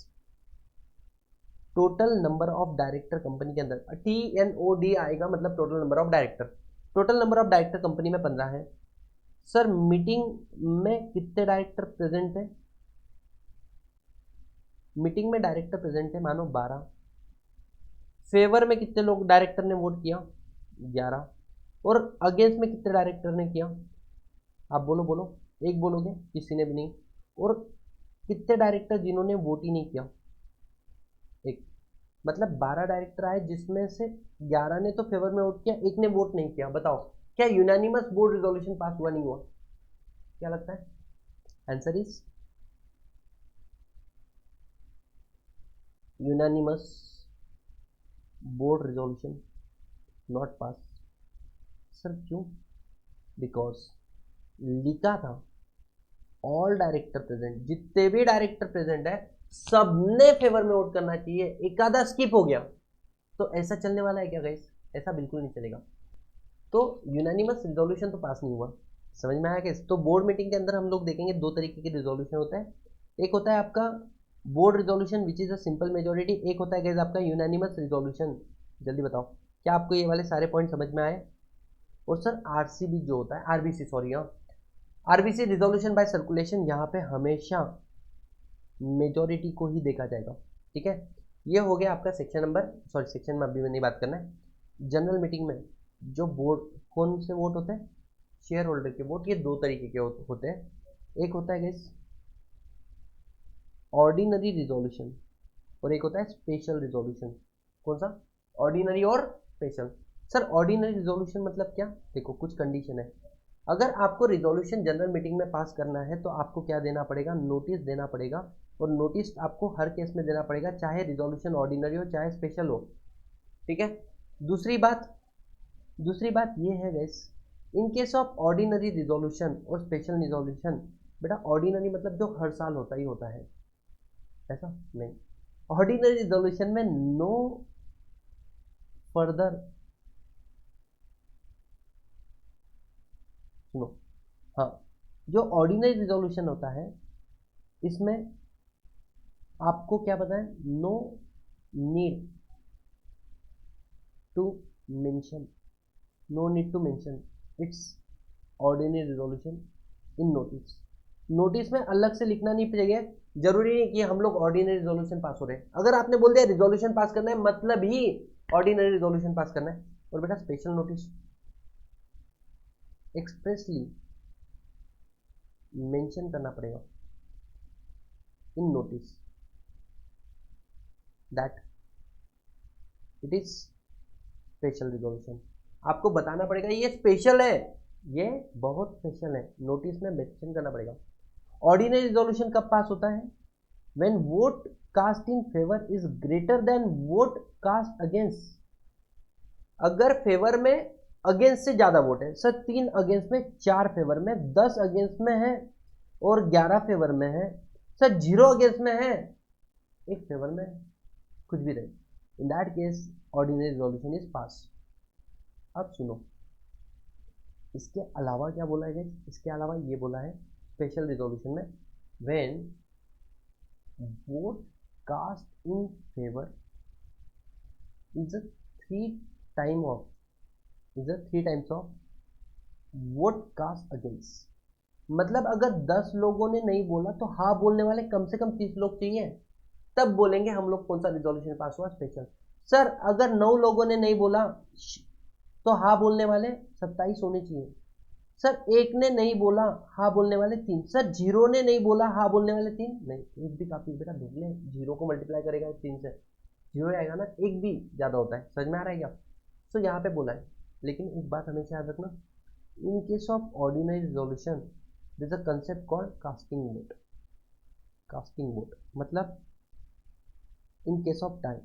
Total number of director company के अंदर, TNOD आएगा, मतलब total number of director. Total number of director company में 15 है। सर मीटिंग में कितने डायरेक्टर प्रेजेंट है? मीटिंग में डायरेक्टर प्रेजेंट है मानो 12। फेवर में कितने लोग डायरेक्टर ने वोट किया? 11। और अगेंस्ट में कितने डायरेक्टर ने किया? आप बोलो बोलो, एक बोलोगे, किसी ने भी नहीं। और कितने डायरेक्टर जिन्होंने वोट ही नहीं किया? एक। मतलब 12 डायरेक्टर आए जिसमें से 11 ने तो फेवर में वोट किया, एक ने वोट नहीं किया। बताओ क्या यूनानिमस बोर्ड रिजोल्यूशन पास हुआ नहीं हुआ? क्या लगता है? Answer is unanimous board resolution not pass. Sir क्यों? बिकॉज लिखा था ऑल डायरेक्टर प्रेजेंट, जितने भी डायरेक्टर प्रेजेंट है सबने फेवर में वोट करना चाहिए, एक आधा स्किप हो गया। तो ऐसा चलने वाला है क्या गाइस? ऐसा बिल्कुल नहीं चलेगा। तो यूनानिमस रिजोल्यूशन तो पास नहीं हुआ। समझ में आया कैसे? तो बोर्ड मीटिंग के अंदर हम लोग देखेंगे 2 तरीके के रिजोल्यूशन होता है। एक होता है आपका board resolution which is a simple majority, एक होता है गाइस आपका यूनानिमस रिजोल्यूशन। जल्दी बताओ क्या आपको ये वाले सारे पॉइंट समझ में आए? और सर RCB जो होता है, RBC सॉरी, हाँ RBC रिजोल्यूशन बाय सर्कुलेशन, यहाँ पे हमेशा मेजोरिटी को ही देखा जाएगा। ठीक है, ये हो गया आपका सेक्शन नंबर, सॉरी सेक्शन में अभी नहीं बात करना है। जनरल मीटिंग में जो बोर्ड, कौन से वोट होते हैं, शेयर होल्डर के वोट। ये दो तरीके के होते हैं। एक होता है गाइस ऑर्डिनरी रिजोल्यूशन और एक होता है स्पेशल रिजोल्यूशन। कौन सा? ऑर्डिनरी और स्पेशल। सर ऑर्डिनरी रिजोल्यूशन मतलब क्या? देखो कुछ कंडीशन है। अगर आपको रिजोल्यूशन जनरल मीटिंग में पास करना है तो आपको क्या देना पड़ेगा? नोटिस देना पड़ेगा। और नोटिस आपको हर केस में देना पड़ेगा, चाहे रिजोल्यूशन ऑर्डिनरी हो चाहे स्पेशल हो। ठीक है। दूसरी बात ये है guys, in case of ordinary resolution और स्पेशल रिजोल्यूशन, बेटा ऑर्डिनरी मतलब जो हर साल होता ही होता है, ऐसा नहीं। ऑर्डिनरी रिजोल्यूशन में नो फर्दर, सुनो, हाँ, जो ऑर्डिनरी रिजोल्यूशन होता है इसमें आपको क्या पता है? No need to mention, no need to mention it's ordinary resolution in notice. Notice में अलग से लिखना नहीं चाहिए। जरूरी नहीं कि हम लोग ऑर्डिनरी रिजोल्यूशन पास हो रहे हैं। अगर आपने बोल दिया रिजोल्यूशन पास करना है मतलब ही ऑर्डिनरी रिजोल्यूशन पास करना है। और बेटा स्पेशल नोटिस एक्सप्रेसली मेंशन करना पड़ेगा इन notice that it is special resolution. आपको बताना पड़ेगा ये स्पेशल है, ये बहुत स्पेशल है, नोटिस में मेंशन करना पड़ेगा। ऑर्डिनरी रिजोल्यूशन कब पास होता है? When vote cast in favour is greater than vote cast against. अगर फेवर में अगेंस्ट से ज्यादा वोट है, सर 3 अगेंस्ट में, 4 फेवर में, 10 अगेंस्ट में है और 11 फेवर में है, सर 0 अगेंस्ट में है, 1 फेवर में है, कुछ भी रहे, इन that case ordinary resolution is pass. अब सुनो, इसके अलावा क्या बोला है? इसके अलावा ये बोला है स्पेशल रिजोल्यूशन में, when vote cast in favour is three time of is 3 times of vote cast against. मतलब अगर 10 लोगों ने नहीं बोला तो हाँ बोलने वाले कम से कम 30 लोग चाहिए, तब बोलेंगे हम लोग कौन सा रिजोल्यूशन पास हुआ, स्पेशल। सर अगर 9 लोगों ने नहीं बोला तो हाँ बोलने वाले 27 होने चाहिए। सर एक ने नहीं बोला हाँ बोलने वाले 3। सर 0 ने नहीं बोला हाँ बोलने वाले 3 नहीं, एक भी काफी बेटा, देख ले 0 को मल्टीप्लाई करेगा 3 से 0 आएगा ना, एक भी ज्यादा होता है। समझ में आ रहा है क्या? तो यहाँ पे बोला है, लेकिन एक बात हमेशा याद रखना, in case of ordinary resolution there is a concept called casting vote. Casting vote मतलब इन केस ऑफ टाई,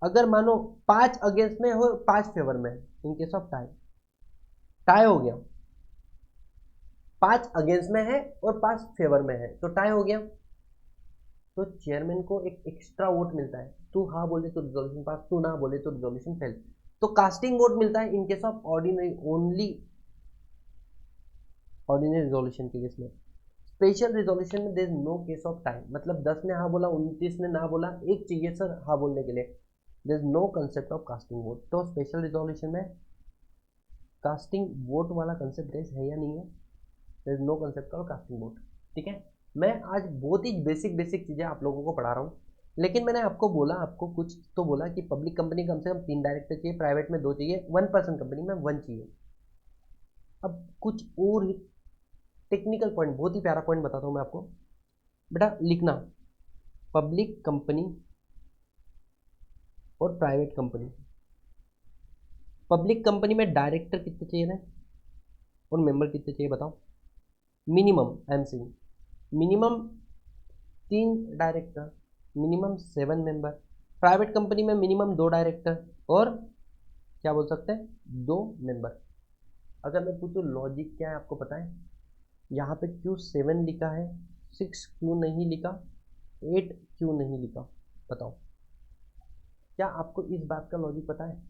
अगर मानो 5 अगेंस्ट में हो 5 फेवर में, इन केस ऑफ टाई, टाई हो गया, 5 अगेंस्ट में है और 5 फेवर में है तो टाई हो गया, तो चेयरमैन को एक एक्स्ट्रा वोट मिलता है। तू हाँ बोले तो रिजोल्यूशन पास, तू ना बोले तो रिजोल्यूशन फेल। तो कास्टिंग वोट मिलता है in case of ordinary, only ordinary resolution के केस में। स्पेशल रिजोल्यूशन में there is no case of time, मतलब 10 ने हाँ बोला 29 ने ना बोला, एक चाहिए सर हाँ बोलने के लिए, there is no concept of casting vote. तो स्पेशल रिजोल्यूशन में कास्टिंग वोट वाला कंसेप्ट है या नहीं है? There is no concept of casting vote. ठीक है। मैं आज बहुत ही बेसिक बेसिक चीज़ें आप लोगों को पढ़ा रहा हूँ, लेकिन मैंने आपको बोला, आपको कुछ तो बोला कि पब्लिक कंपनी कम से कम 3 डायरेक्टर चाहिए, प्राइवेट में 2 चाहिए, 1 पर्सन कंपनी में 1 चाहिए। अब कुछ और टेक्निकल पॉइंट, बहुत ही प्यारा पॉइंट बताता हूँ मैं आपको, बेटा लिखना, पब्लिक कंपनी और प्राइवेट कंपनी। पब्लिक कंपनी में डायरेक्टर कितने चाहिए ना और मेंबर कितने चाहिए बताओ? Minimum, I am saying minimum 3 director, minimum 7 member. Private company में मिनिमम 2 डायरेक्टर और क्या बोल सकते हैं, 2 मेंबर। अगर मैं पूछूँ लॉजिक क्या है आपको पता है? यहाँ पे क्यों 7 लिखा है, 6 क्यों नहीं लिखा, 8 क्यों नहीं लिखा, बताओ? क्या आपको इस बात का लॉजिक पता है?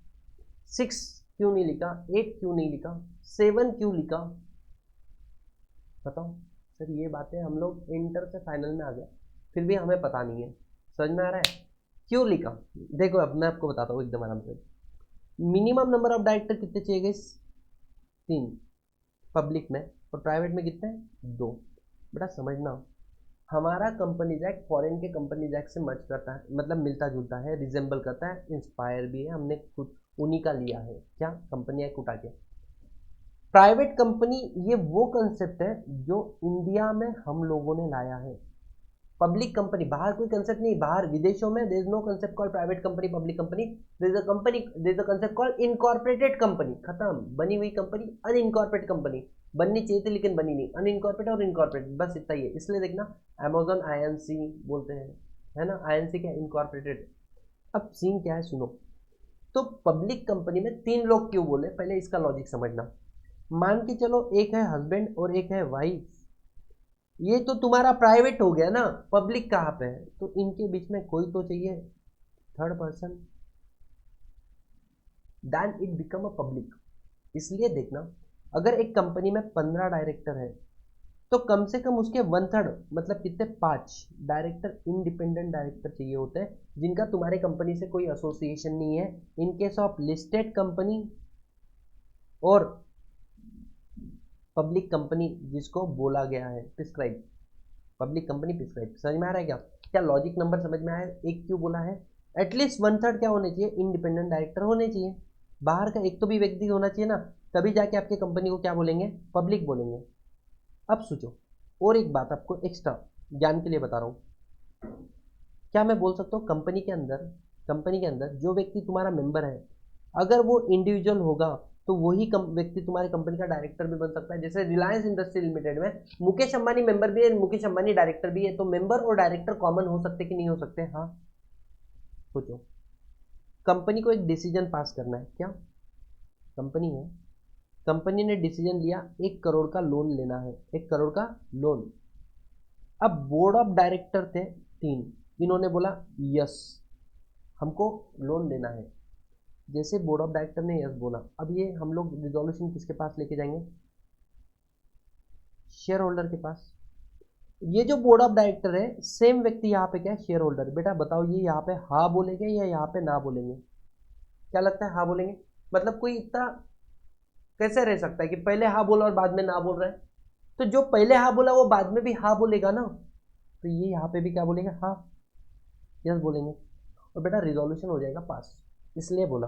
6 क्यों नहीं लिखा, 8 क्यों नहीं लिखा, 7 क्यों लिखा, बताओ? सर ये बातें हम लोग इंटर से फाइनल में आ गए, फिर भी हमें पता नहीं है। समझ में आ रहा है क्यों लिखा? देखो अब मैं आपको बताता हूँ एकदम आराम से। मिनिमम नंबर ऑफ डायरेक्टर कितने चाहिए गाइस? 3 पब्लिक में, और प्राइवेट में कितने? 2। बेटा समझना, हमारा कंपनीज एक्ट फॉरेन के कंपनीज एक्ट से मर्ज करता है, मतलब मिलता जुलता है, रिजेंबल करता है, इंस्पायर भी है, हमने खुद उन्हीं का लिया है। क्या? कंपनी एक्ट उठा के। प्राइवेट कंपनी ये वो कंसेप्ट है जो इंडिया में हम लोगों ने लाया है। पब्लिक कंपनी बाहर कोई कंसेप्ट नहीं, बाहर विदेशों में there is no concept called private company, public company. There is a concept called incorporated company, खत्म। बनी हुई कंपनी, अनइनकॉर्पोरेटेड कंपनी। बननी चाहिए थी लेकिन बनी नहीं, अनइनकॉर्पोरेटेड और इनकॉर्पोरेटेड, बस इतना ही है। इसलिए देखना अमेजोन आईएनसी बोलते हैं, है ना, आईएनसी क्या, इनकॉर्पोरेटेड। अब सीन क्या है सुनो। तो पब्लिक कंपनी में 3 लोग क्यों बोले, पहले इसका लॉजिक समझना। मान के चलो एक है हस्बैंड और एक है वाइफ, ये तो तुम्हारा प्राइवेट हो गया ना, पब्लिक कहाँ पे है? तो इनके बीच में कोई तो चाहिए third person, then it become a public. इसलिए देखना, अगर एक कंपनी में 15 डायरेक्टर है तो कम से कम उसके 1/3 मतलब कितने, 5 डायरेक्टर इंडिपेंडेंट डायरेक्टर चाहिए होते हैं, जिनका तुम्हारे कंपनी से कोई एसोसिएशन नहीं है। In case of listed company और पब्लिक कंपनी जिसको बोला गया है प्रिस्क्राइब, पब्लिक कंपनी प्रिस्क्राइब। समझ में आ रहा है क्या? क्या लॉजिक नंबर समझ में आया? एक क्यों बोला है? एटलीस्ट 1/3 क्या होने चाहिए, इंडिपेंडेंट डायरेक्टर होने चाहिए। बाहर का एक तो भी व्यक्ति होना चाहिए ना, तभी जाके आपके कंपनी को क्या बोलेंगे, पब्लिक बोलेंगे। अब सोचो, और एक बात आपको एक्स्ट्रा ज्ञान के लिए बता रहा हूँ। क्या मैं बोल सकता हूँ कंपनी के अंदर जो व्यक्ति तुम्हारा मेंबर है, अगर वो इंडिविजुअल होगा तो वही व्यक्ति तुम्हारी कंपनी का डायरेक्टर भी बन सकता है। जैसे रिलायंस इंडस्ट्री लिमिटेड में मुकेश अंबानी मेंबर भी है, मुकेश अंबानी डायरेक्टर भी है, तो मेंबर और डायरेक्टर कॉमन हो सकते कि नहीं हो सकते? हाँ। सोचो, कंपनी को एक डिसीजन पास करना है, क्या कंपनी है, कंपनी ने डिसीजन लिया 1 करोड़ का लोन लेना है, 1 करोड़ का लोन। अब बोर्ड ऑफ डायरेक्टर थे 3, इन्होंने बोला यस हमको लोन लेना है। जैसे बोर्ड ऑफ डायरेक्टर ने यस बोला, अब ये हम लोग रिजोल्यूशन किसके पास लेके जाएंगे, शेयर होल्डर के पास। ये जो बोर्ड ऑफ डायरेक्टर है सेम व्यक्ति यहाँ पे क्या है, शेयर होल्डर। बेटा बताओ ये यहाँ पे हाँ बोलेंगे या यहाँ पे ना बोलेंगे? क्या लगता है, हाँ बोलेंगे? मतलब कोई इतना कैसे रह सकता है कि पहले हाँ बोला और बाद में ना बोल रहा है? तो जो पहले हाँ बोला वो बाद में भी हाँ बोलेगा ना, तो ये यहाँ पे भी क्या बोलेंगे, हाँ, यस बोलेंगे, और बेटा रिजोल्यूशन हो जाएगा पास। इसलिए बोला,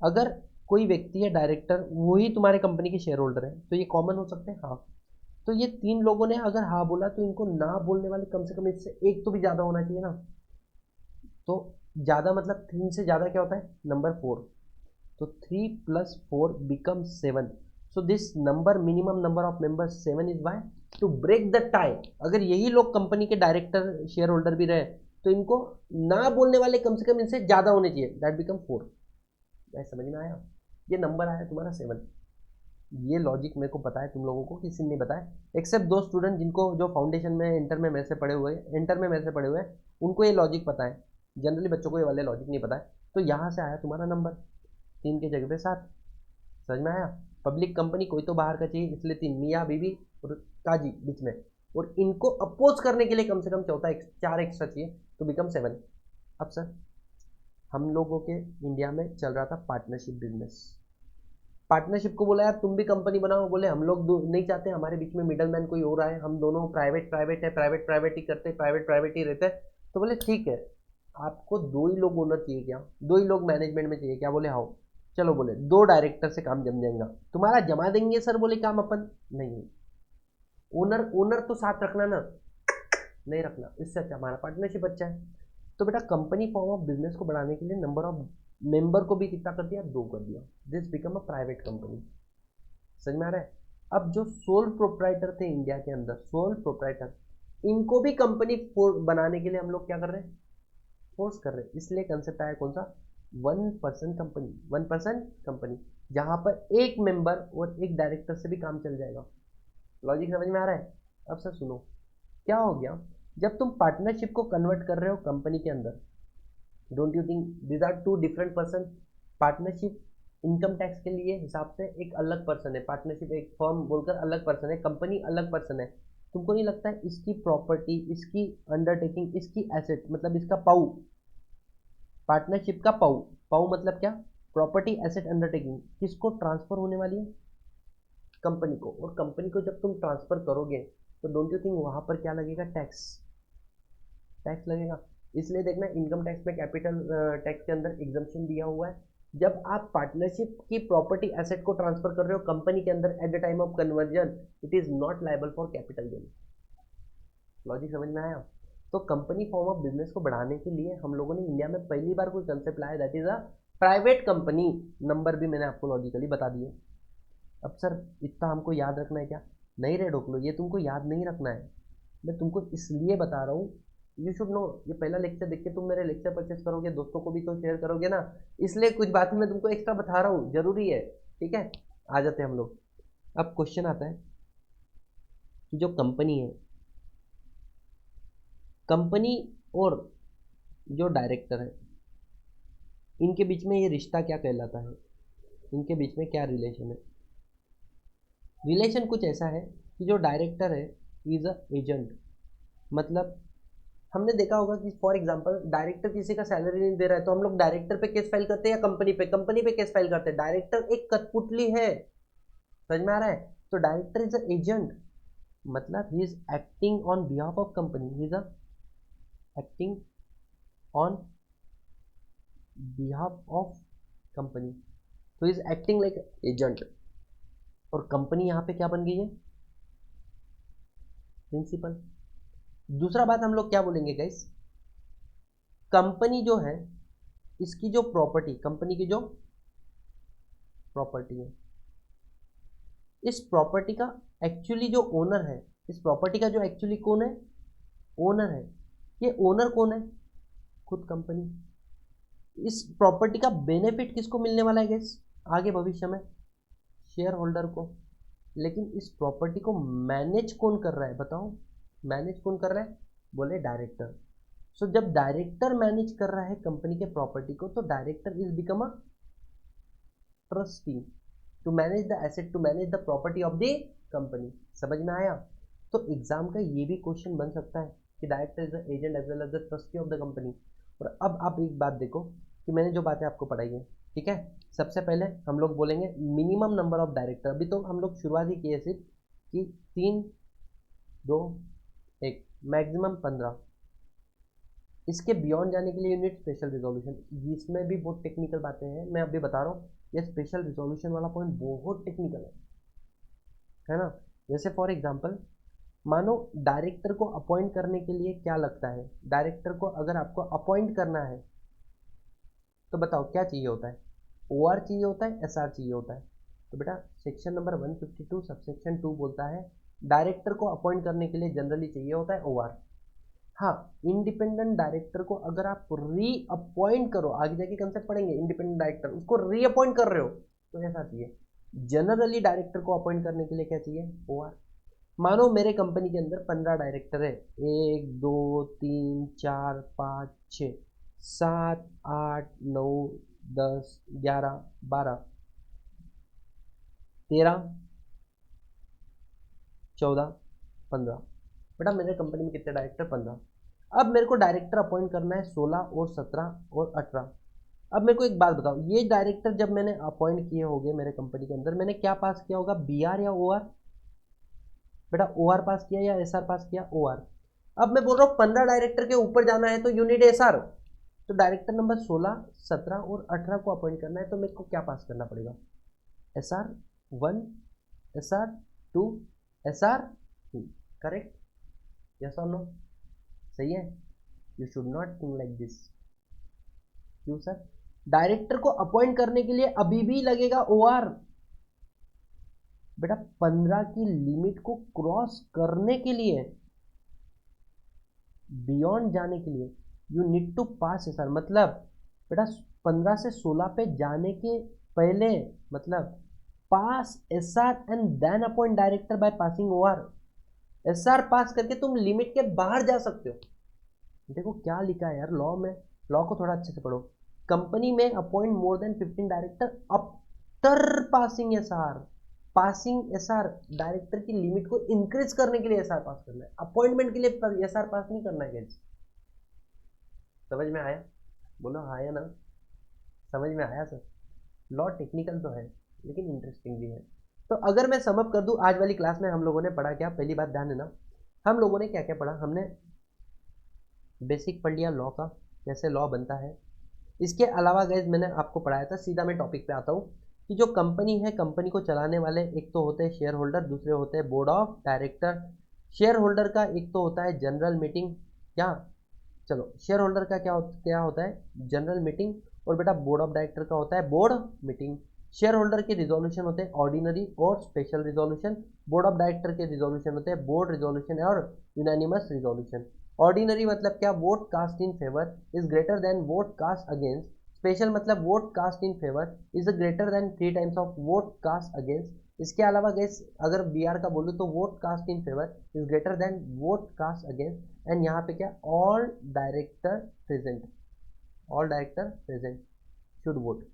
अगर कोई व्यक्ति है डायरेक्टर वही तुम्हारे कंपनी के शेयर होल्डर है, तो ये कॉमन हो सकते हैं, हाँ। तो ये 3 लोगों ने अगर हाँ बोला तो इनको ना बोलने वाले कम से कम इससे एक तो भी ज़्यादा होना चाहिए ना। तो ज़्यादा मतलब 3 से ज़्यादा क्या होता है, नंबर 4। तो 3 + 4 become 7। So this number, minimum number of members 7 is why to break the tie. अगर यही लोग कंपनी के डायरेक्टर शेयर होल्डर भी रहे तो इनको ना बोलने वाले कम से कम इनसे ज़्यादा होने चाहिए, दैट बिकम 4। समझ में आया? ये नंबर आया तुम्हारा 7। ये लॉजिक मेरे को पता है, तुम लोगों को किसी ने नहीं बताया, एक्सेप्ट 2 स्टूडेंट जिनको जो फाउंडेशन में इंटर में मेरे से पढ़े हुए हैं, उनको ये लॉजिक पता है। जनरली बच्चों को ये वाले लॉजिक नहीं पता है। तो यहाँ से आया तुम्हारा नंबर 3 की जगह पे 7। समझ में आया? पब्लिक कंपनी कोई तो बाहर का चाहिए, इसलिए 3, मियाँ बीवी और काजी बीच में, और इनको अपोज करने के लिए कम से कम चौथा 4 एक्स्ट्रा चाहिए, तो बिकम 7। अब सर, हम लोगों के इंडिया में चल रहा था पार्टनरशिप बिजनेस। पार्टनरशिप को बोला यार तुम भी कंपनी बनाओ, बोले हम लोग नहीं चाहते हमारे बीच में मिडल मैन कोई और आए, हम दोनों प्राइवेट प्राइवेट है, प्राइवेट प्राइवेट ही करते, प्राइवेट प्राइवेट ही रहते हैं। तो बोले ठीक है, आपको 2 ही लोग ओनर चाहिए क्या, 2 ही लोग मैनेजमेंट में चाहिए क्या? बोले हाँ। चलो बोले 2 डायरेक्टर से काम जम जाएगा तुम्हारा, जमा देंगे सर, बोले काम अपन नहीं, ओनर ओनर तो साथ रखना ना, नहीं रखना, इससे अच्छा हमारा पार्टनरशिप अच्छा है। तो बेटा कंपनी फॉर्म ऑफ बिजनेस को बढ़ाने के लिए नंबर ऑफ मेंबर को भी कितना कर दिया, 2 कर दिया, this become a private company. समझ में आ रहा है? अब जो सोल प्रोप्राइटर थे इंडिया के अंदर, सोल प्रोप्राइटर, इनको भी कंपनी बनाने के लिए हम लोग क्या कर रहे हैं, फोर्स कर रहे हैं। इसलिए कंसेप्ट आया कौन सा, 1 पर्सन कंपनी, 1 पर्सन कंपनी, जहां पर एक मेंबर और एक डायरेक्टर से भी काम चल जाएगा। लॉजिक समझ में आ रहा है? अब सर सुनो, क्या हो गया, जब तुम पार्टनरशिप को कन्वर्ट कर रहे हो कंपनी के अंदर, don't you think these are 2 different person? Partnership income tax के लिए हिसाब से एक अलग पर्सन है, पार्टनरशिप एक फर्म बोलकर अलग पर्सन है, कंपनी अलग पर्सन है। तुमको नहीं लगता है इसकी प्रॉपर्टी, इसकी अंडरटेकिंग, इसकी एसेट, मतलब इसका पाऊ, पार्टनरशिप का पाऊ, पाऊ मतलब क्या, प्रॉपर्टी एसेट अंडरटेकिंग, किसको ट्रांसफर होने वाली है, कंपनी को। और कंपनी को जब तुम ट्रांसफर करोगे तो डोंट यू थिंक वहां पर क्या लगेगा, टैक्स। टैक्स लगेगा। इसलिए देखना इनकम टैक्स में कैपिटल टैक्स के अंदर एग्जम्पशन दिया हुआ है। जब आप पार्टनरशिप की प्रॉपर्टी एसेट को ट्रांसफर कर रहे हो कंपनी के अंदर at the time of conversion, it is not liable for capital gain. Logic समझ में आया? तो कंपनी फॉर्म ऑफ बिजनेस को बढ़ाने के लिए हम लोगों ने इंडिया में पहली बार कोई कंसेप्ट लाया, that is a private company. Number भी मैंने आपको लॉजिकली बता दिए। अब सर इतना हमको याद रखना है क्या? नहीं रे ढोकलो, ये तुमको याद नहीं रखना है, मैं तुमको इसलिए बता रहा हूँ, यू शुड नो। ये पहला लेक्चर देख के तुम मेरे लेक्चर परचेस करोगे, दोस्तों को भी तो शेयर करोगे ना, इसलिए कुछ बात मैं तुमको एक्स्ट्रा बता रहा हूँ, जरूरी है। ठीक है, आ जाते हैं हम लोग। अब क्वेश्चन आता है कि जो कंपनी है, कंपनी और जो डायरेक्टर है, इनके बीच में ये रिश्ता क्या कहलाता है? इनके बीच में क्या रिलेशन है? रिलेशन कुछ ऐसा है कि जो डायरेक्टर है इज अ एजेंट। मतलब हमने देखा होगा कि फॉर एग्जांपल डायरेक्टर किसी का सैलरी नहीं दे रहा है तो हम लोग डायरेक्टर पे केस फाइल करते हैं या कंपनी पे केस फाइल करते हैं। डायरेक्टर एक कठपुतली है, समझ में आ रहा है? तो डायरेक्टर इज अ एजेंट, मतलब he is acting on behalf of company, he is a acting on behalf of company, तो इज एक्टिंग लाइक एजेंट। और कंपनी यहाँ पे क्या बन गई है? प्रिंसिपल। दूसरा बात हम लोग क्या बोलेंगे गाइस, कंपनी जो है इसकी जो प्रॉपर्टी, कंपनी की जो प्रॉपर्टी है, इस प्रॉपर्टी का एक्चुअली जो ओनर है, इस प्रॉपर्टी का जो एक्चुअली कौन है? ओनर है। ये ओनर कौन है? खुद कंपनी। इस प्रॉपर्टी का बेनिफिट किसको मिलने वाला है गाइस आगे भविष्य में? शेयर होल्डर को। लेकिन इस प्रॉपर्टी को मैनेज कौन कर रहा है बताओ? मैनेज कौन कर रहा है? बोले डायरेक्टर। सो जब डायरेक्टर मैनेज कर रहा है कंपनी के प्रॉपर्टी को, तो director is become a trustee to manage the asset, to manage the property of the company. समझ में आया? तो एग्जाम का ये भी क्वेश्चन बन सकता है कि director is the agent as well as the trustee of the company. और अब आप एक बात देखो कि मैंने जो बातें आपको पढ़ाई है, ठीक है, सबसे पहले हम लोग बोलेंगे मिनिमम नंबर ऑफ डायरेक्टर। अभी तो हम लोग शुरुआत ही किए सिर्फ कि 3 2 1, मैक्सिमम 15। इसके बियॉन्ड जाने के लिए यूनिट स्पेशल रिजोल्यूशन, जिसमें भी बहुत टेक्निकल बातें हैं, मैं अभी बता रहा हूँ। ये स्पेशल रिजोल्यूशन वाला पॉइंट बहुत टेक्निकल है ना? जैसे फॉर एग्जांपल मानो डायरेक्टर को अपॉइंट करने के लिए क्या लगता है? डायरेक्टर को अगर आपको अपॉइंट करना है तो बताओ क्या चाहिए होता है? ओआर चाहिए होता है, एसआर चाहिए होता है? तो बेटा सेक्शन नंबर 152 सबसेक्शन 2 बोलता है डायरेक्टर को अपॉइंट करने के लिए जनरली चाहिए होता है ओआर। हाँ, इंडिपेंडेंट डायरेक्टर को अगर आप री अपॉइंट करो, आगे जाके कंसेप्ट पढ़ेंगे, इंडिपेंडेंट डायरेक्टर उसको री अपॉइंट कर रहे हो तो ऐसा चाहिए। जनरली डायरेक्टर को अपॉइंट करने के लिए क्या चाहिए? ओआर। मानो मेरे कंपनी के अंदर 15 डायरेक्टर है, 1 2 3 4 5 6 7 8 9 10 11 12 13 14 15। बेटा मेरे कंपनी में कितने डायरेक्टर? 15। अब मेरे को डायरेक्टर अपॉइंट करना है 16 और 17 और 18। अब मेरे को एक बात बताओ, ये डायरेक्टर जब मैंने अपॉइंट किए होंगे मेरे कंपनी के अंदर, मैंने क्या पास किया होगा? बीआर या ओआर? बेटा ओआर पास किया या एसआर पास किया? ओआर। अब मैं बोल रहा हूँ 15 डायरेक्टर के ऊपर जाना है तो यूनिट एसआर। तो डायरेक्टर नंबर 16 17 और 18 को अपॉइंट करना है तो मेरे को क्या पास करना पड़ेगा? SR 1, SR 2, SR 2। Correct? Yes और नो? सही है? You should not think like this. क्यों सर? डायरेक्टर को अपॉइंट करने के लिए अभी भी लगेगा ओआर। बेटा 15 की लिमिट को क्रॉस करने के लिए, बियॉन्ड जाने के लिए you need to pass SR. मतलब बेटा 15 से 16 पे जाने के पहले, मतलब pass SR and then appoint director by passing OR. SR pass करके तुम लिमिट के बाहर जा सकते हो। देखो क्या लिखा है यार लॉ में, लॉ को थोड़ा अच्छे से पढ़ो। कंपनी में appoint more than 15 director after passing SR. Passing SR, director की लिमिट को इंक्रीज करने के लिए एसआर पास करना है, अपॉइंटमेंट के लिए एसआर पास नहीं करना है गाइस। समझ में आया? बोलो हाँ या ना? समझ में आया सर? लॉ टेक्निकल तो है लेकिन इंटरेस्टिंग भी है। तो अगर मैं समअप कर दूं, आज वाली क्लास में हम लोगों ने पढ़ा क्या? पहली बात ध्यान देना, हम लोगों ने क्या क्या पढ़ा? हमने बेसिक पढ़ लिया लॉ का, कैसे लॉ बनता है। इसके अलावा गाइज मैंने आपको पढ़ाया था, सीधा मैं टॉपिक पे आता हूँ कि जो कंपनी है, कंपनी को चलाने वाले एक तो होते हैं शेयर होल्डर, दूसरे होते हैं board of director. Share holder का एक तो होता है जनरल मीटिंग, क्या, चलो शेयर होल्डर का क्या होता है जनरल मीटिंग, और बेटा बोर्ड ऑफ डायरेक्टर का होता है बोर्ड मीटिंग। शेयर होल्डर के रिजोल्यूशन होते हैं ऑर्डिनरी और special resolution, board of director के रिजोल्यूशन होते हैं बोर्ड रिजोल्यूशन और यूनानिमस रिजोल्यूशन। ऑर्डिनरी मतलब क्या, vote cast in favour is greater than vote cast against. Special मतलब vote cast in favour is greater than 3 times of vote cast against. इसके अलावा गैस अगर बी आर का बोलूँ तो vote cast in favour is greater than vote cast against. And यहाँ पे क्या, all director present, all director present should vote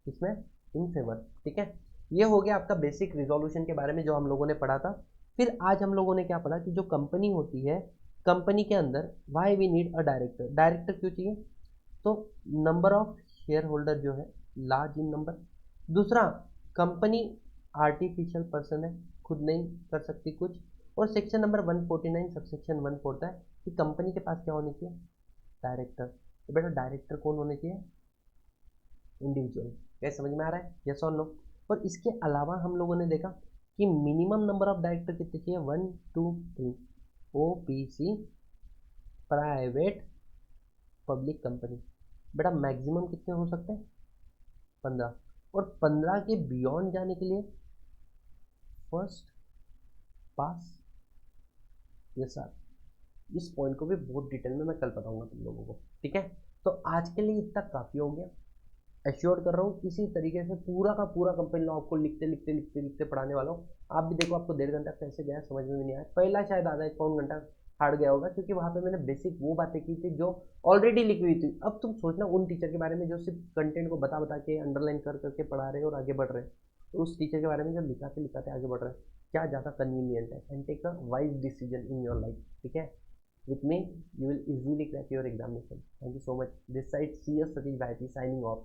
इसमें इन फेवर। ठीक है, ये हो गया आपका बेसिक रिजोल्यूशन के बारे में जो हम लोगों ने पढ़ा था। फिर आज हम लोगों ने क्या पढ़ा कि जो कंपनी होती है, कंपनी के अंदर why we need a director, director क्यों चाहिए, तो नंबर ऑफ शेयर होल्डर जो है लार्ज इन नंबर। दूसरा, कंपनी आर्टिफिशियल पर्सन है, खुद नहीं कर सकती कुछ। और सेक्शन नंबर 149 सबसेक्शन 1 बोलता है कि कंपनी के पास क्या होने चाहिए, डायरेक्टर। तो बेटा डायरेक्टर कौन होने चाहिए, इंडिविजुअल। क्या समझ में आ रहा है, यस और नो। और इसके अलावा हम लोगों ने देखा कि मिनिमम नंबर ऑफ डायरेक्टर कितने चाहिए, 1 2 3। ओपीसी प्राइवेट पब्लिक कंपनी, बेटा मैक्सिमम कितने हो सकते हैं, 15। और 15 के बियॉन्ड जाने के लिए फर्स्ट पास, ये सर इस पॉइंट को भी बहुत डिटेल में मैं कल बताऊंगा तुम लोगों को। ठीक है, तो आज के लिए इतना काफ़ी हो गया। एश्योर कर रहा हूँ इसी तरीके से पूरा का पूरा कंपनी लॉ आपको लिखते लिखते लिखते लिखते पढ़ाने वाला हूँ। आप भी देखो, आपको 1.5 घंटा कैसे गया समझ में नहीं आया, पहला शायद आधा 1 पौन घंटा हार्ड गया होगा, क्योंकि वहाँ पे मैंने बेसिक वो बातें की थी जो ऑलरेडी लिखी हुई थी। अब तुम सोचना उन टीचर के बारे में जो सिर्फ कंटेंट को बता बता के अंडरलाइन कर करके पढ़ा रहे हैं और आगे बढ़ रहे हैं, तो उस टीचर के बारे में जो लिखाते लिखाते आगे बढ़ रहे हैं, क्या ज़्यादा कन्वीनियंट है। And take a wise decision in your life. ठीक है, with me you will easily crack your examination. Thank you so much. This side CS Satish Bharati signing off.